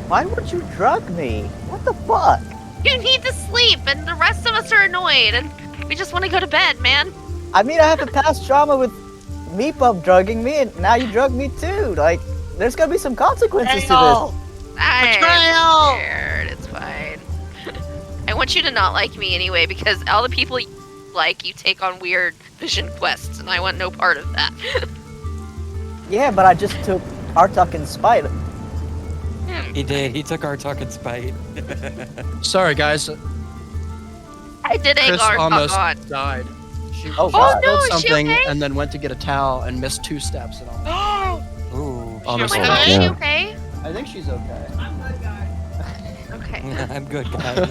Why would you drug me? What the fuck?
You need to sleep, and the rest of us are annoyed, and we just want to go to bed, man.
I mean, I have a past trauma with Meepup drugging me, and now you drug me too. Like, there's gonna be some consequences to
Betrayal!
I'm
Betrayal!
scared. It's fine. I want you to not like me anyway, because all the people you like, you take on weird vision quests, and I want no part of that.
this. Yeah, but I just took Artok in spite.
He did. He took our talk in spite.
Sorry, guys.
I did egg
Chris
our
almost
on.
died. She
Oh,
she
God.
spilled
no, is she
something
okay?
and then went to get a towel and missed 2 steps. And almost.
Oh,
Ooh.
Oh my
Honestly,
god, is
Yeah.
she okay?
I think she's okay.
Okay.
I'm good, guys.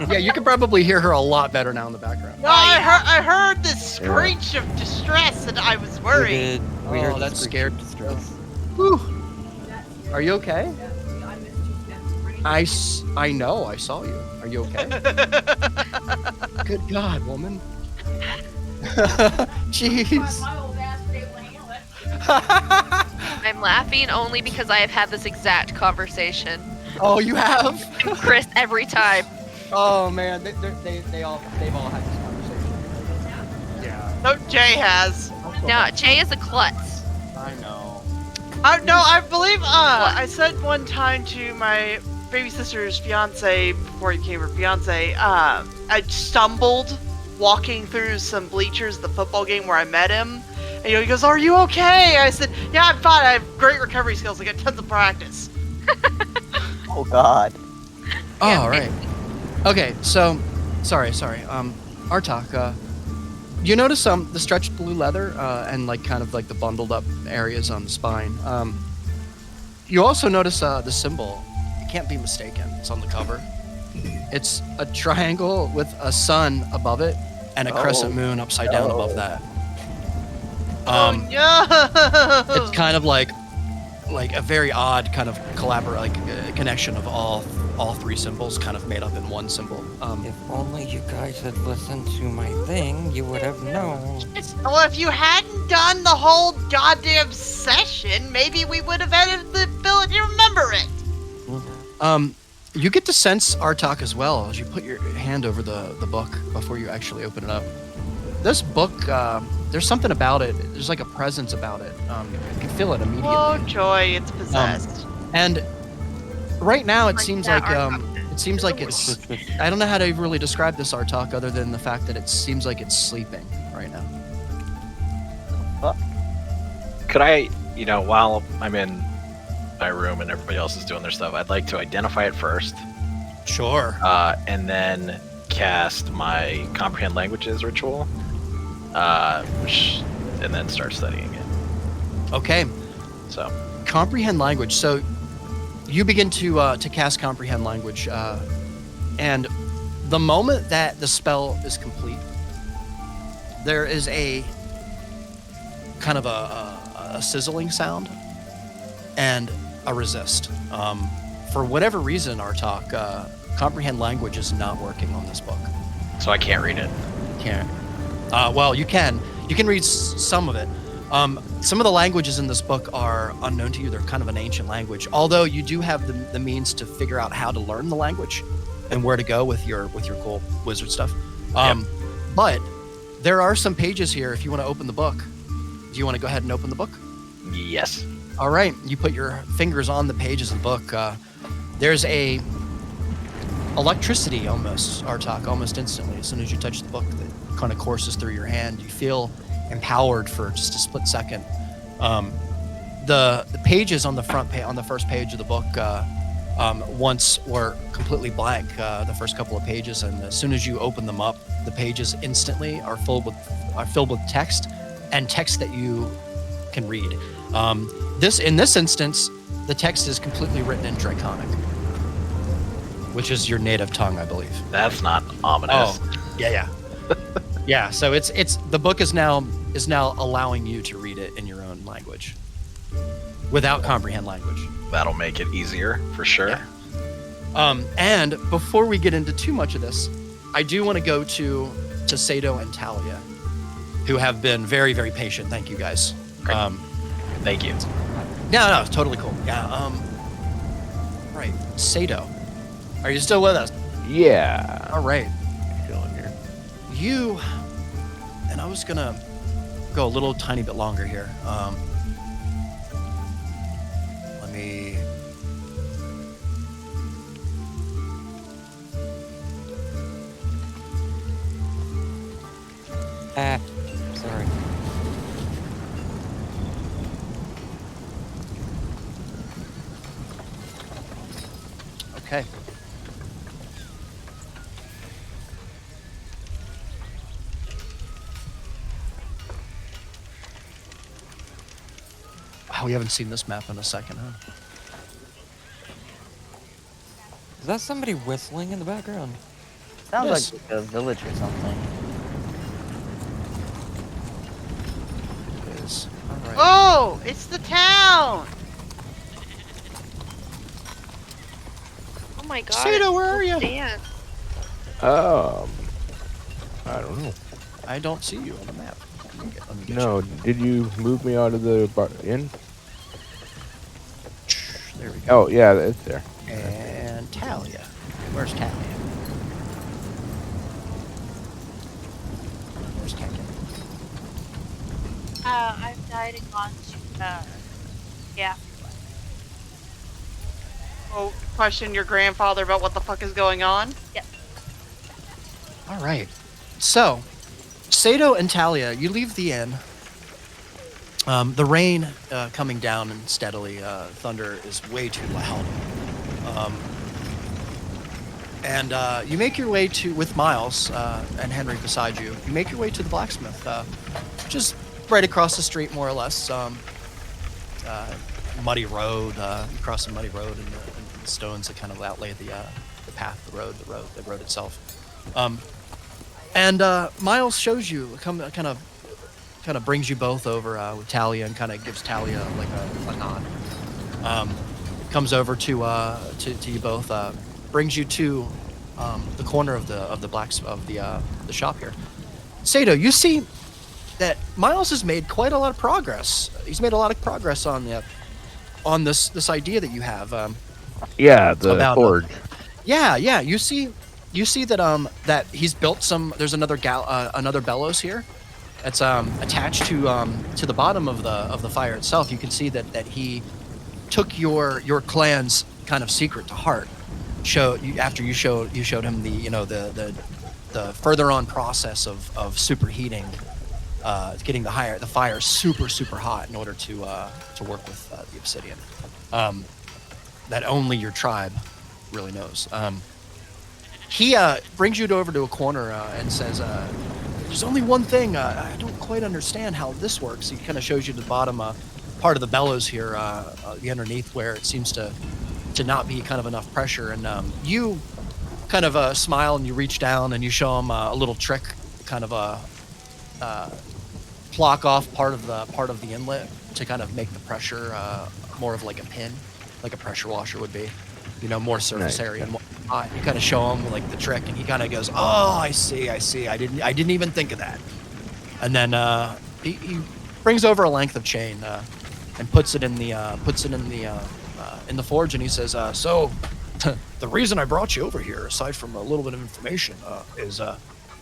Yeah, you can probably hear her a lot better now in the background.
no, I heard this screech of distress and I was
We
worried.
did. We
Oh,
heard the
that's
screech
scared.
of distress.
Whew. Are you okay? I know. I saw you. Are you okay? Good God, woman. Jeez.
I'm laughing only because I have had this exact conversation
Oh, you have?
with Chris every time.
Oh man, they've all had this conversation. Yeah.
No, Jay has.
Now, Jay is a klutz.
I know.
No, I believe I said one time to my baby sister's fiance before he became her fiance, I stumbled walking through some bleachers at the football game where I met him. And he goes, "Are you okay?" I said, "Yeah, I'm fine. I have great recovery skills. I get tons of practice."
Oh God.
Oh, right. Okay, so sorry. Artok, you notice the stretched blue leather and like kind of like the bundled up areas on the spine. You also notice the symbol. It can't be mistaken. It's on the cover. It's a triangle with a sun above it and a crescent moon upside down above that.
No!
It's kind of like a very odd kind of connection of all three symbols kind of made up in one symbol.
If only you guys had listened to my thing, you would have known.
Well, if you hadn't done the whole goddamn session, maybe we would have had the ability to remember it.
You get to sense Artok as well as you put your hand over the book before you actually open it up. This book, there's something about it. There's like a presence about it. You can feel it immediately.
Oh joy, it's possessed.
And right now, it
Like
seems
that
like
Artok.
it seems like it's. I don't know how to really describe this Artok other than the fact that it seems like it's sleeping right now.
Could I, while I'm in my room and everybody else is doing their stuff, I'd like to identify it first,
Sure.
and then cast my comprehend languages ritual, and then start studying it.
Okay.
So
Comprehend language. So you begin to cast comprehend language, and the moment that the spell is complete, there is a kind of a sizzling sound and a resist. For whatever reason, Artok, comprehend language is not working on this book.
so I can't read it.
Can't. Well, you can. You can read some of it. Some of the languages in this book are unknown to you. They're kind of an ancient language. Although you do have the means to figure out how to learn the language and where to go with your cool wizard stuff. But there are some pages here. If you want to open the book, do you want to go ahead and open the book?
Yes.
All right. You put your fingers on the pages of the book. There's a electricity almost, Artok, almost instantly. As soon as you touch the book, that kind of courses through your hand. You feel empowered for just a split second. The pages on the on the first page of the book once were completely blank. The first couple of pages, and as soon as you open them up, the pages instantly are filled with text, and text that you can read. In this instance, the text is completely written in Draconic, which is your native tongue, I believe.
That's not ominous.
Oh, yeah. Yeah, so it's the book is now allowing you to read it in your own language without comprehend language.
That'll make it easier for sure.
Yeah. And before we get into too much of this, I do want to go to Sato and Talia, who have been very, very patient. Thank you, guys.
Great. Thank you.
No, totally cool. Yeah. Right, Sato, are you still with us?
Yeah.
All right.
Still in here.
You and I was gonna go a little tiny bit longer here. Let me.
Sorry.
Okay. Wow, we haven't seen this map in a second, huh?
Is that somebody whistling in the background?
Sounds
Yes.
like a village or something.
It is. All right.
Oh, it's the town.
Oh my god.
Sato,
it's
where are you?
Dan.
I don't know.
I don't see you on the map. Let me get
No,
you.
did you move me out of the inn?
There we go.
Oh, yeah, it's there.
And Talia. Where's Talia? Where's Talia?
I've died and gone to the afterlife.
Oh, question your grandfather about what the fuck is going on?
Yep.
All right. So, Sato and Talia, you leave the inn. The rain coming down and steadily. Thunder is way too loud. And you make your way to, with Miles and Henry beside you, you make your way to the blacksmith, which is right across the street, more or less. Muddy road. You cross a muddy road, and the stones that kind of outlay the path, the road itself. And Miles shows you, kind of brings you both over with Talia, and kind of gives Talia like a nod. Comes over to you both, brings you to the corner of the shop here. Sato, you see that Miles has made quite a lot of progress. He's made a lot of progress on this idea that you have.
Yeah, the
about,
forge.
Yeah. You see that that he's built some. There's another bellows here. That's attached to the bottom of the fire itself. You can see that he took your clan's kind of secret to heart. After you showed him the further on process of superheating, getting the fire super hot in order to work with the obsidian. That only your tribe really knows. He brings you over to a corner and says, there's only one thing. I don't quite understand how this works. He kind of shows you the bottom part of the bellows here, the underneath, where it seems to not be kind of enough pressure. And you kind of smile and you reach down and you show him a little trick, kind of block off part of the inlet to kind of make the pressure more of like a pin, like a pressure washer would be. More surface area and whatnot. You kind of show him like the trick, and he kind of goes, "Oh, I see. I didn't even think of that." And then he brings over a length of chain and puts it in the forge, and he says, "So, the reason I brought you over here, aside from a little bit of information, is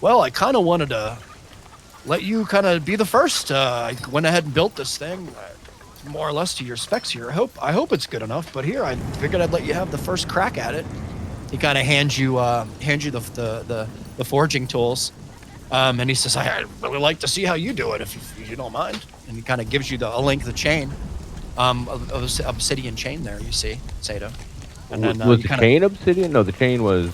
well, I kind of wanted to let you kind of be the first. I went ahead and built this thing." More or less to your specs here. I hope it's good enough, but here I figured I'd let you have the first crack at it. He kind of hands you the forging tools, and he says, "I'd really like to see how you do it, if you don't mind." And he kind of gives you a length of chain, of obsidian chain there. You see, Sato. And then,
was the chain obsidian? No, the chain was.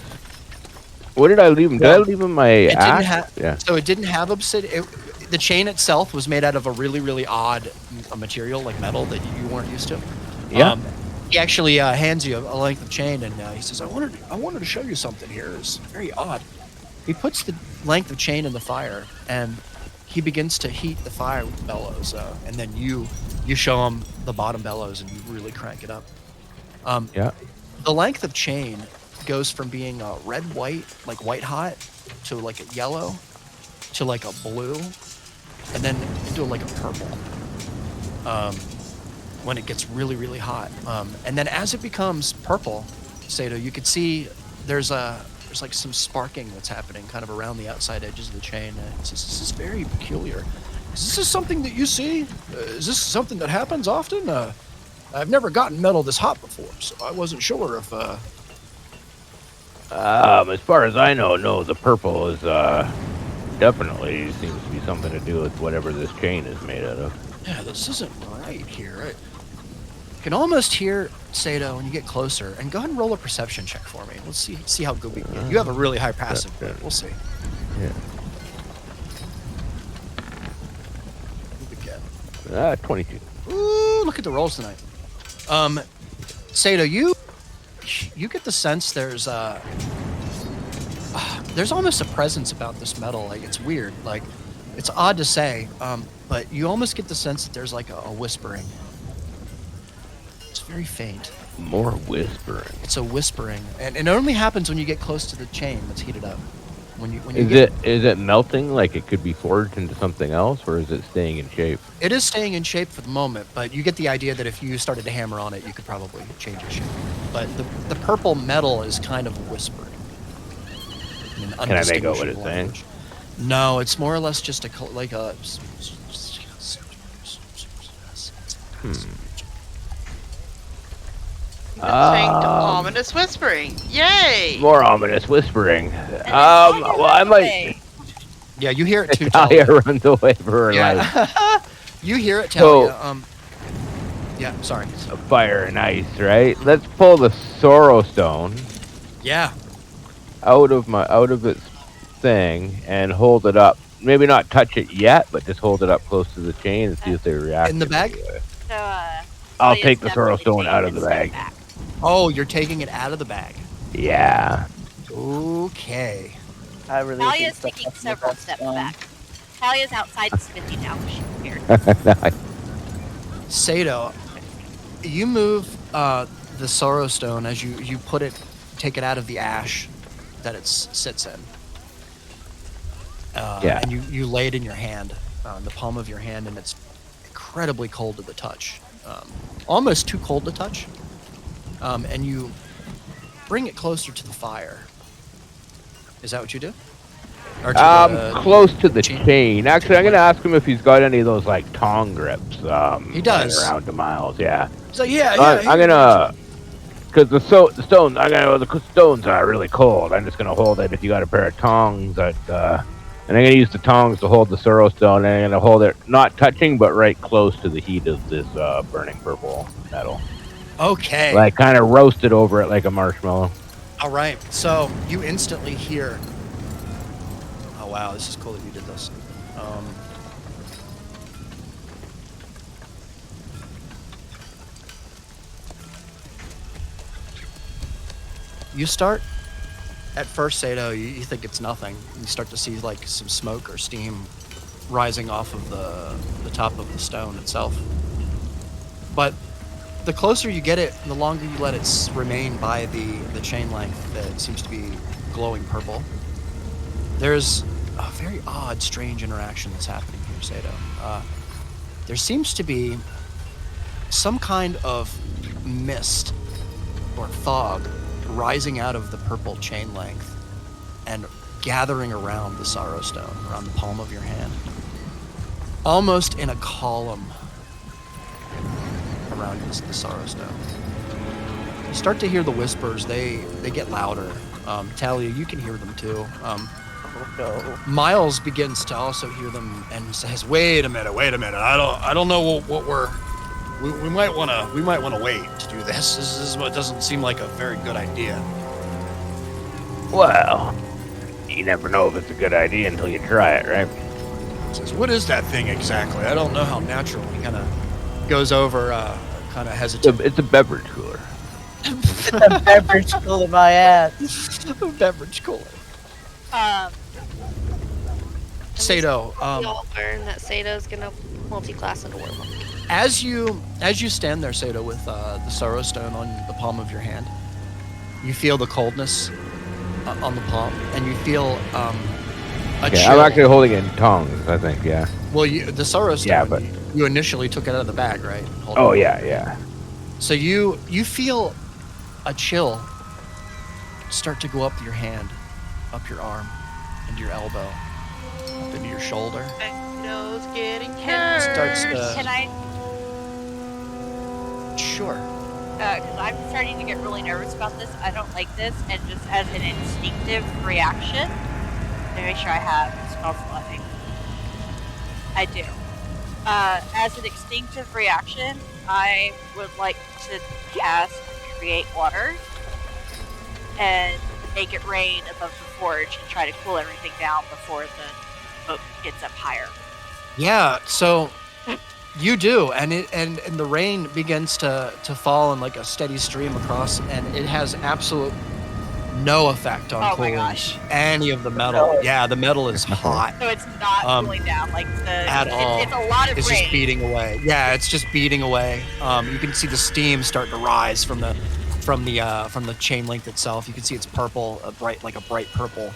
What did I leave him? Did I leave him my axe?
So it didn't have obsidian. The chain itself was made out of a really, really odd material, like metal, that you weren't used to.
Yeah.
He actually hands you a length of chain, and he says, I wanted to show you something here. It's very odd. He puts the length of chain in the fire, and he begins to heat the fire with the bellows. And then you show him the bottom bellows, and you really crank it up. The length of chain goes from being red-white, like white-hot, to like a yellow, to like a blue, and then into like a purple when it gets really, really hot. And then as it becomes purple, Sato, you could see there's like some sparking that's happening kind of around the outside edges of the chain. This is very peculiar. Is this something that you see? Is this something that happens often? I've never gotten metal this hot before, so I wasn't sure if...
As far as I know, no, the purple is definitely seems to be something to do with whatever this chain is made out of.
Yeah, this isn't right here. I can almost hear Sato when you get closer. And go ahead and roll a perception check for me. Let's see how good we can get. You have a really high passive, but we'll see.
Yeah.
What we get?
22.
Ooh, look at the rolls tonight. Sato, you get the sense there's almost a presence about this metal. Like, it's weird. Like, it's odd to say, but you almost get the sense that there's like a whispering. It's very faint.
More whispering.
It's a whispering, and it only happens when you get close to the chain that's heated up. When you
Is it melting like it could be forged into something else, or is it staying in shape?
It is staying in shape for the moment, but you get the idea that if you started to hammer on it, you could probably change its shape. But the purple metal is kind of whispering.
Can I make out what it's saying?
No, it's more or less just like a.
Distinct ominous whispering. Yay!
More ominous whispering. Well, I might.
Yeah, you hear it too.
Talia runs away for her life.
You hear it, Talia. Yeah, sorry.
Fire and ice, right? Let's pull the Sorrow Stone.
Yeah.
Out of its thing and hold it up. Maybe not touch it yet, but just hold it up close to the chain and see if they react.
In the bag?
So,
I'll take the Sorrow Stone out of the bag.
Oh, you're taking it out of the bag.
Yeah.
Okay.
I really
Talia's
think
taking several steps back. Talia's outside the smithy now. She's scared.
Sato, you move the Sorrow Stone as you take it out of the ash that it sits in. And you lay it in your hand, the palm of your hand, and it's incredibly cold to the touch. Almost too cold to touch. And you bring it closer to the fire. Is that what you do? Or to
close to the chain. Actually, I'm going to ask him if he's got any of those, like, tong grips.
He does.
Around the miles, yeah.
He's like, yeah.
I'm going to... Because the stones are really cold. I'm just going to hold it if you got a pair of tongs. And I'm going to use the tongs to hold the Sorrow Stone. And I'm going to hold it not touching, but right close to the heat of this burning purple metal.
Okay.
Like, kind of roasted over it like a marshmallow.
All right. So you instantly hear... Oh, wow. This is cool that you did this. You start... At first, Sato, you think it's nothing. You start to see, like, some smoke or steam rising off of the top of the stone itself. But the closer you get it, the longer you let it remain by the chain length that seems to be glowing purple, there's a very odd, strange interaction that's happening here, Sato. There seems to be some kind of mist or fog rising out of the purple chain length and gathering around the Sorrow Stone, around the palm of your hand. Almost in a column around the Sorrow Stone. You start to hear the whispers. They get louder. Talia, you can hear them too. Miles begins to also hear them and says, "Wait a minute. I don't know what we're. We might want to wait to do this. This is what doesn't seem like a very good idea."
Well, you never know if it's a good idea until you try it, right?
Says, "What is that thing exactly? I don't know how natural." He kind of goes over, kind of hesitant.
It's a beverage cooler.
It's a beverage cooler, my ass.
A beverage cooler. Sato.
We all learn that Sato's gonna multi-class into Warlock.
As you stand there, Sato, with the Sorrow Stone on the palm of your hand, you feel the coldness on the palm, and you feel a chill.
I'm actually holding it in tongs, I think, yeah.
Well, the Sorrow Stone,
yeah, but
you initially took it out of the bag, right?
Yeah.
So you feel a chill start to go up your hand, up your arm, into your elbow, up into your shoulder.
My nose getting
It starts to...
Can I?
Sure.
Because I'm starting to get really nervous about this. I don't like this, and just as an instinctive reaction, let me make sure I have spell slotting. I do. As an instinctive reaction, I would like to cast Create Water and make it rain above the forge and try to cool everything down before the boat gets up higher.
Yeah, so you do, and the rain begins to fall in like a steady stream across, and it has absolute no effect on cooling any of the metal.
No.
Yeah, the metal is hot.
So it's not cooling down like
at all.
It's a lot of
It's
rain.
just beating away. Yeah, it's just beating away. You can see the steam starting to rise from the chain link itself. You can see it's purple, a bright purple.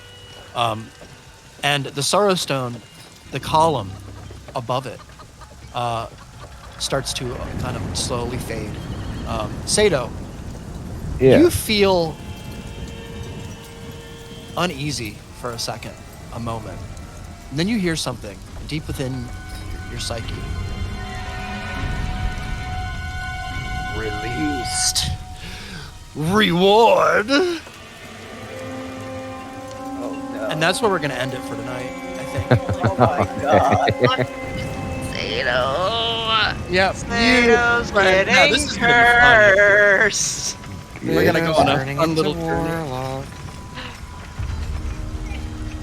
And the Sorrow Stone, the column above it, starts to kind of slowly fade. Sato,
Yeah.
you feel uneasy for a second, a moment. And then you hear something deep within your psyche. Released. Reward. And that's where we're going to end it for tonight, I think.
Oh my god.
Sato.
Yeah.
Sato's getting
Yeah, this is gonna be fun.
cursed.
We're gonna go on a
Turning
fun
into
little journey.
warlock.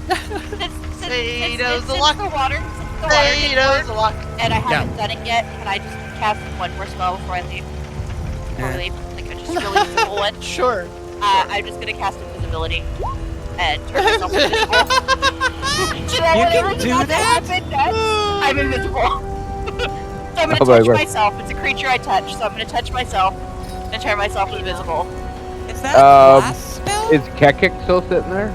Sato's the
Since
luck.
the water didn't
Sato's the
work,
luck.
and I haven't done it yet, can I just cast one more spell before I leave? Before we leave? Like a just really simple one?
Sure.
I'm just gonna cast invisibility and turn myself invisible. So that
You
whenever
can
the
do
next
that?
happen does, I'm invisible. So I'm gonna
Oh my
touch
God.
myself. It's a creature I touch, so I'm gonna touch myself and turn myself invisible.
Is that a class spell?
Is Kekik still sitting there?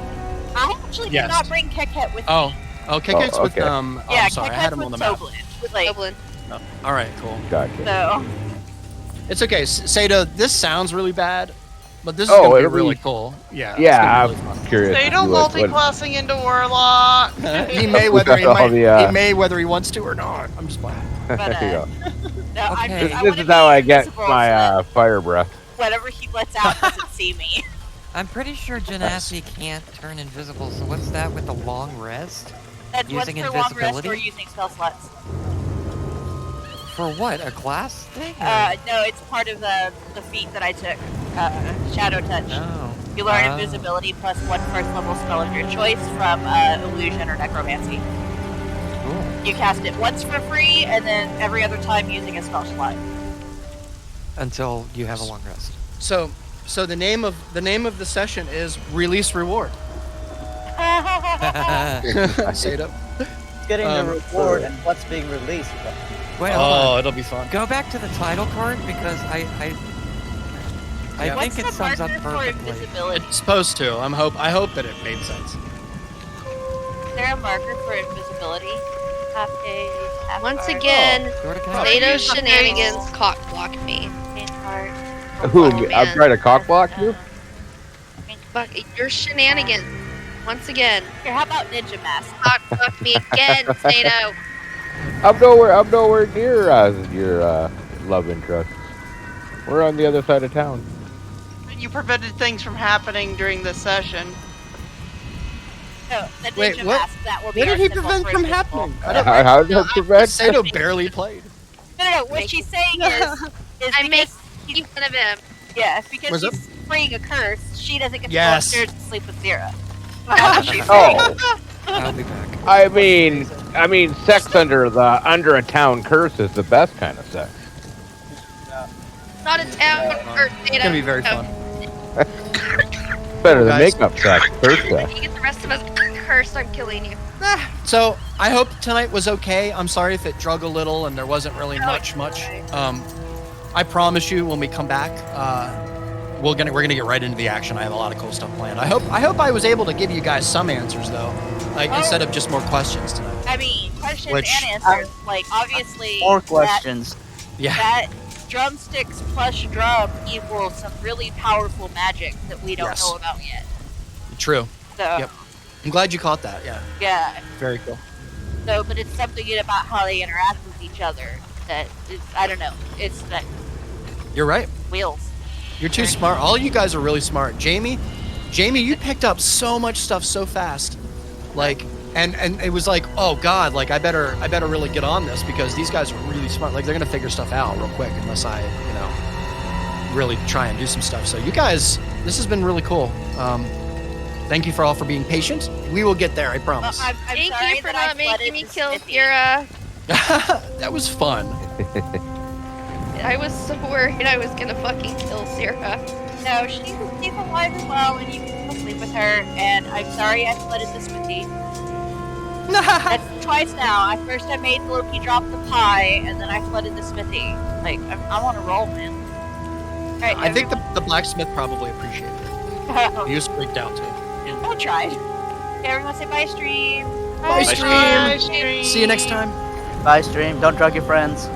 I actually did
Yes.
not bring Keket with
Oh.
me.
Oh, Kekek's with,
okay.
Yeah,
I'm sorry, I had
Keket's
him on
with
the map.
Toblin. Like,
Goblin.
Oh, all right, cool.
Gotcha.
so.
It's okay, Sato, this sounds really bad, but this is
Oh,
going to be
it'll be-
really cool. Yeah.
Yeah,
it's gonna
I'm curious. to
Sato
see what-
multi-classing into Warlock.
be really fun. He may whether he
All
might,
the,
he may whether he wants to or not. I'm just playing.
But,
There you go.
No, I'm
Okay.
just, I
This
wanna
is how
be
I get
invisible
my
so that
fire breath.
whatever he lets out doesn't see me.
I'm pretty sure Genasi can't turn invisible, so what's that with the long rest?
That's
Using
once for long rest
invisibility?
or using spell slots.
For what? A class thing?
No, it's part of the feat that I took. Shadow Touch.
No.
You learn
Oh.
invisibility plus one first level spell of your choice from illusion or necromancy.
Cool.
You cast it once for free, and then every other time using a spell slot.
Until you have a long rest.
So the name of the session is Release Reward. Sato.
Getting
Um,
the reward and what's being released.
Wait, hold on.
it'll be fun.
Go back to the title card because I
Yeah.
What's
think
the
it sums up
marker for
perfectly.
invisibility?
It's supposed to. I hope that it made sense.
Is there a marker for invisibility? Half days, half
Once
hours,
again,
Sort of
Oh,
Sato's
you-
shenanigans cock blocked me.
faint heart.
Who?
Oh,
I'm
man.
trying to cock block you?
Fuck your shenanigans. Once again,
Here, how about Ninja Mask?
cock blocked me again, Sato.
I'm nowhere near your love interest. We're on the other side of town.
You prevented things from happening during this session.
No, the Ninja
Wait, what?
Mask. That will be
What
our
did he
symbol
prevent
for
from
invisible.
happening? I don't.
How did that prevent?
Sato barely played.
No. What she's saying is
I make
he's,
fun of him.
yeah, because
What's
he's freeing a curse, she doesn't get to
Yes.
go upstairs and sleep with Zira. That's what she's saying.
Oh,
I'll be back.
I mean, sex under a town curse is the best kind of sex.
Not a town or
It's gonna be very fun.
Better than
Guys.
makeup sex, curse
If
sex.
you get the rest of us cursed, I'm killing you.
So I hope tonight was okay. I'm sorry if it drug a little and there wasn't really
No,
much.
it's
I promise you, when we come back, we're gonna get right into the action. I have a lot of cool stuff planned. I hope I was able to give you guys some answers though, like
Oh.
instead of just more questions tonight.
I mean, questions
Which-
and answers. Like, obviously,
More questions.
Yeah.
That drumsticks plus drum equals some really powerful magic that we don't
Yes.
know about yet.
True.
So,
Yep. I'm glad you caught that. Yeah.
yeah.
Very cool.
So, but it's something about how they interact with each other that is, I don't know. It's that
You're right.
wheels.
You're too smart. All you guys are really smart. Jamie, you picked up so much stuff so fast. Like, and it was like, oh God, like I better really get on this because these guys are really smart. Like they're gonna figure stuff out real quick unless I, really try and do some stuff. So you guys, this has been really cool. Thank you for all for being patient. We will get there, I
Well,
promise.
I'm
Thank
sorry
you for
that I
not making
flooded
me
the
kill
smithy.
Kira.
That was fun.
I was so worried I was gonna fucking kill Sarah.
No, she's alive as well, and you can still sleep with her. And I'm sorry I flooded the smithy. That's twice now. I made Loki drop the pie, and then I flooded the smithy. Like, I'm on a roll, man. Alright,
I think the blacksmith probably appreciated it. He was freaked out too.
I tried. Okay, everyone say bye, stream.
Bye,
Bye,
stream.
Bye, stream.
See you next time.
Bye, stream. Don't drug your friends.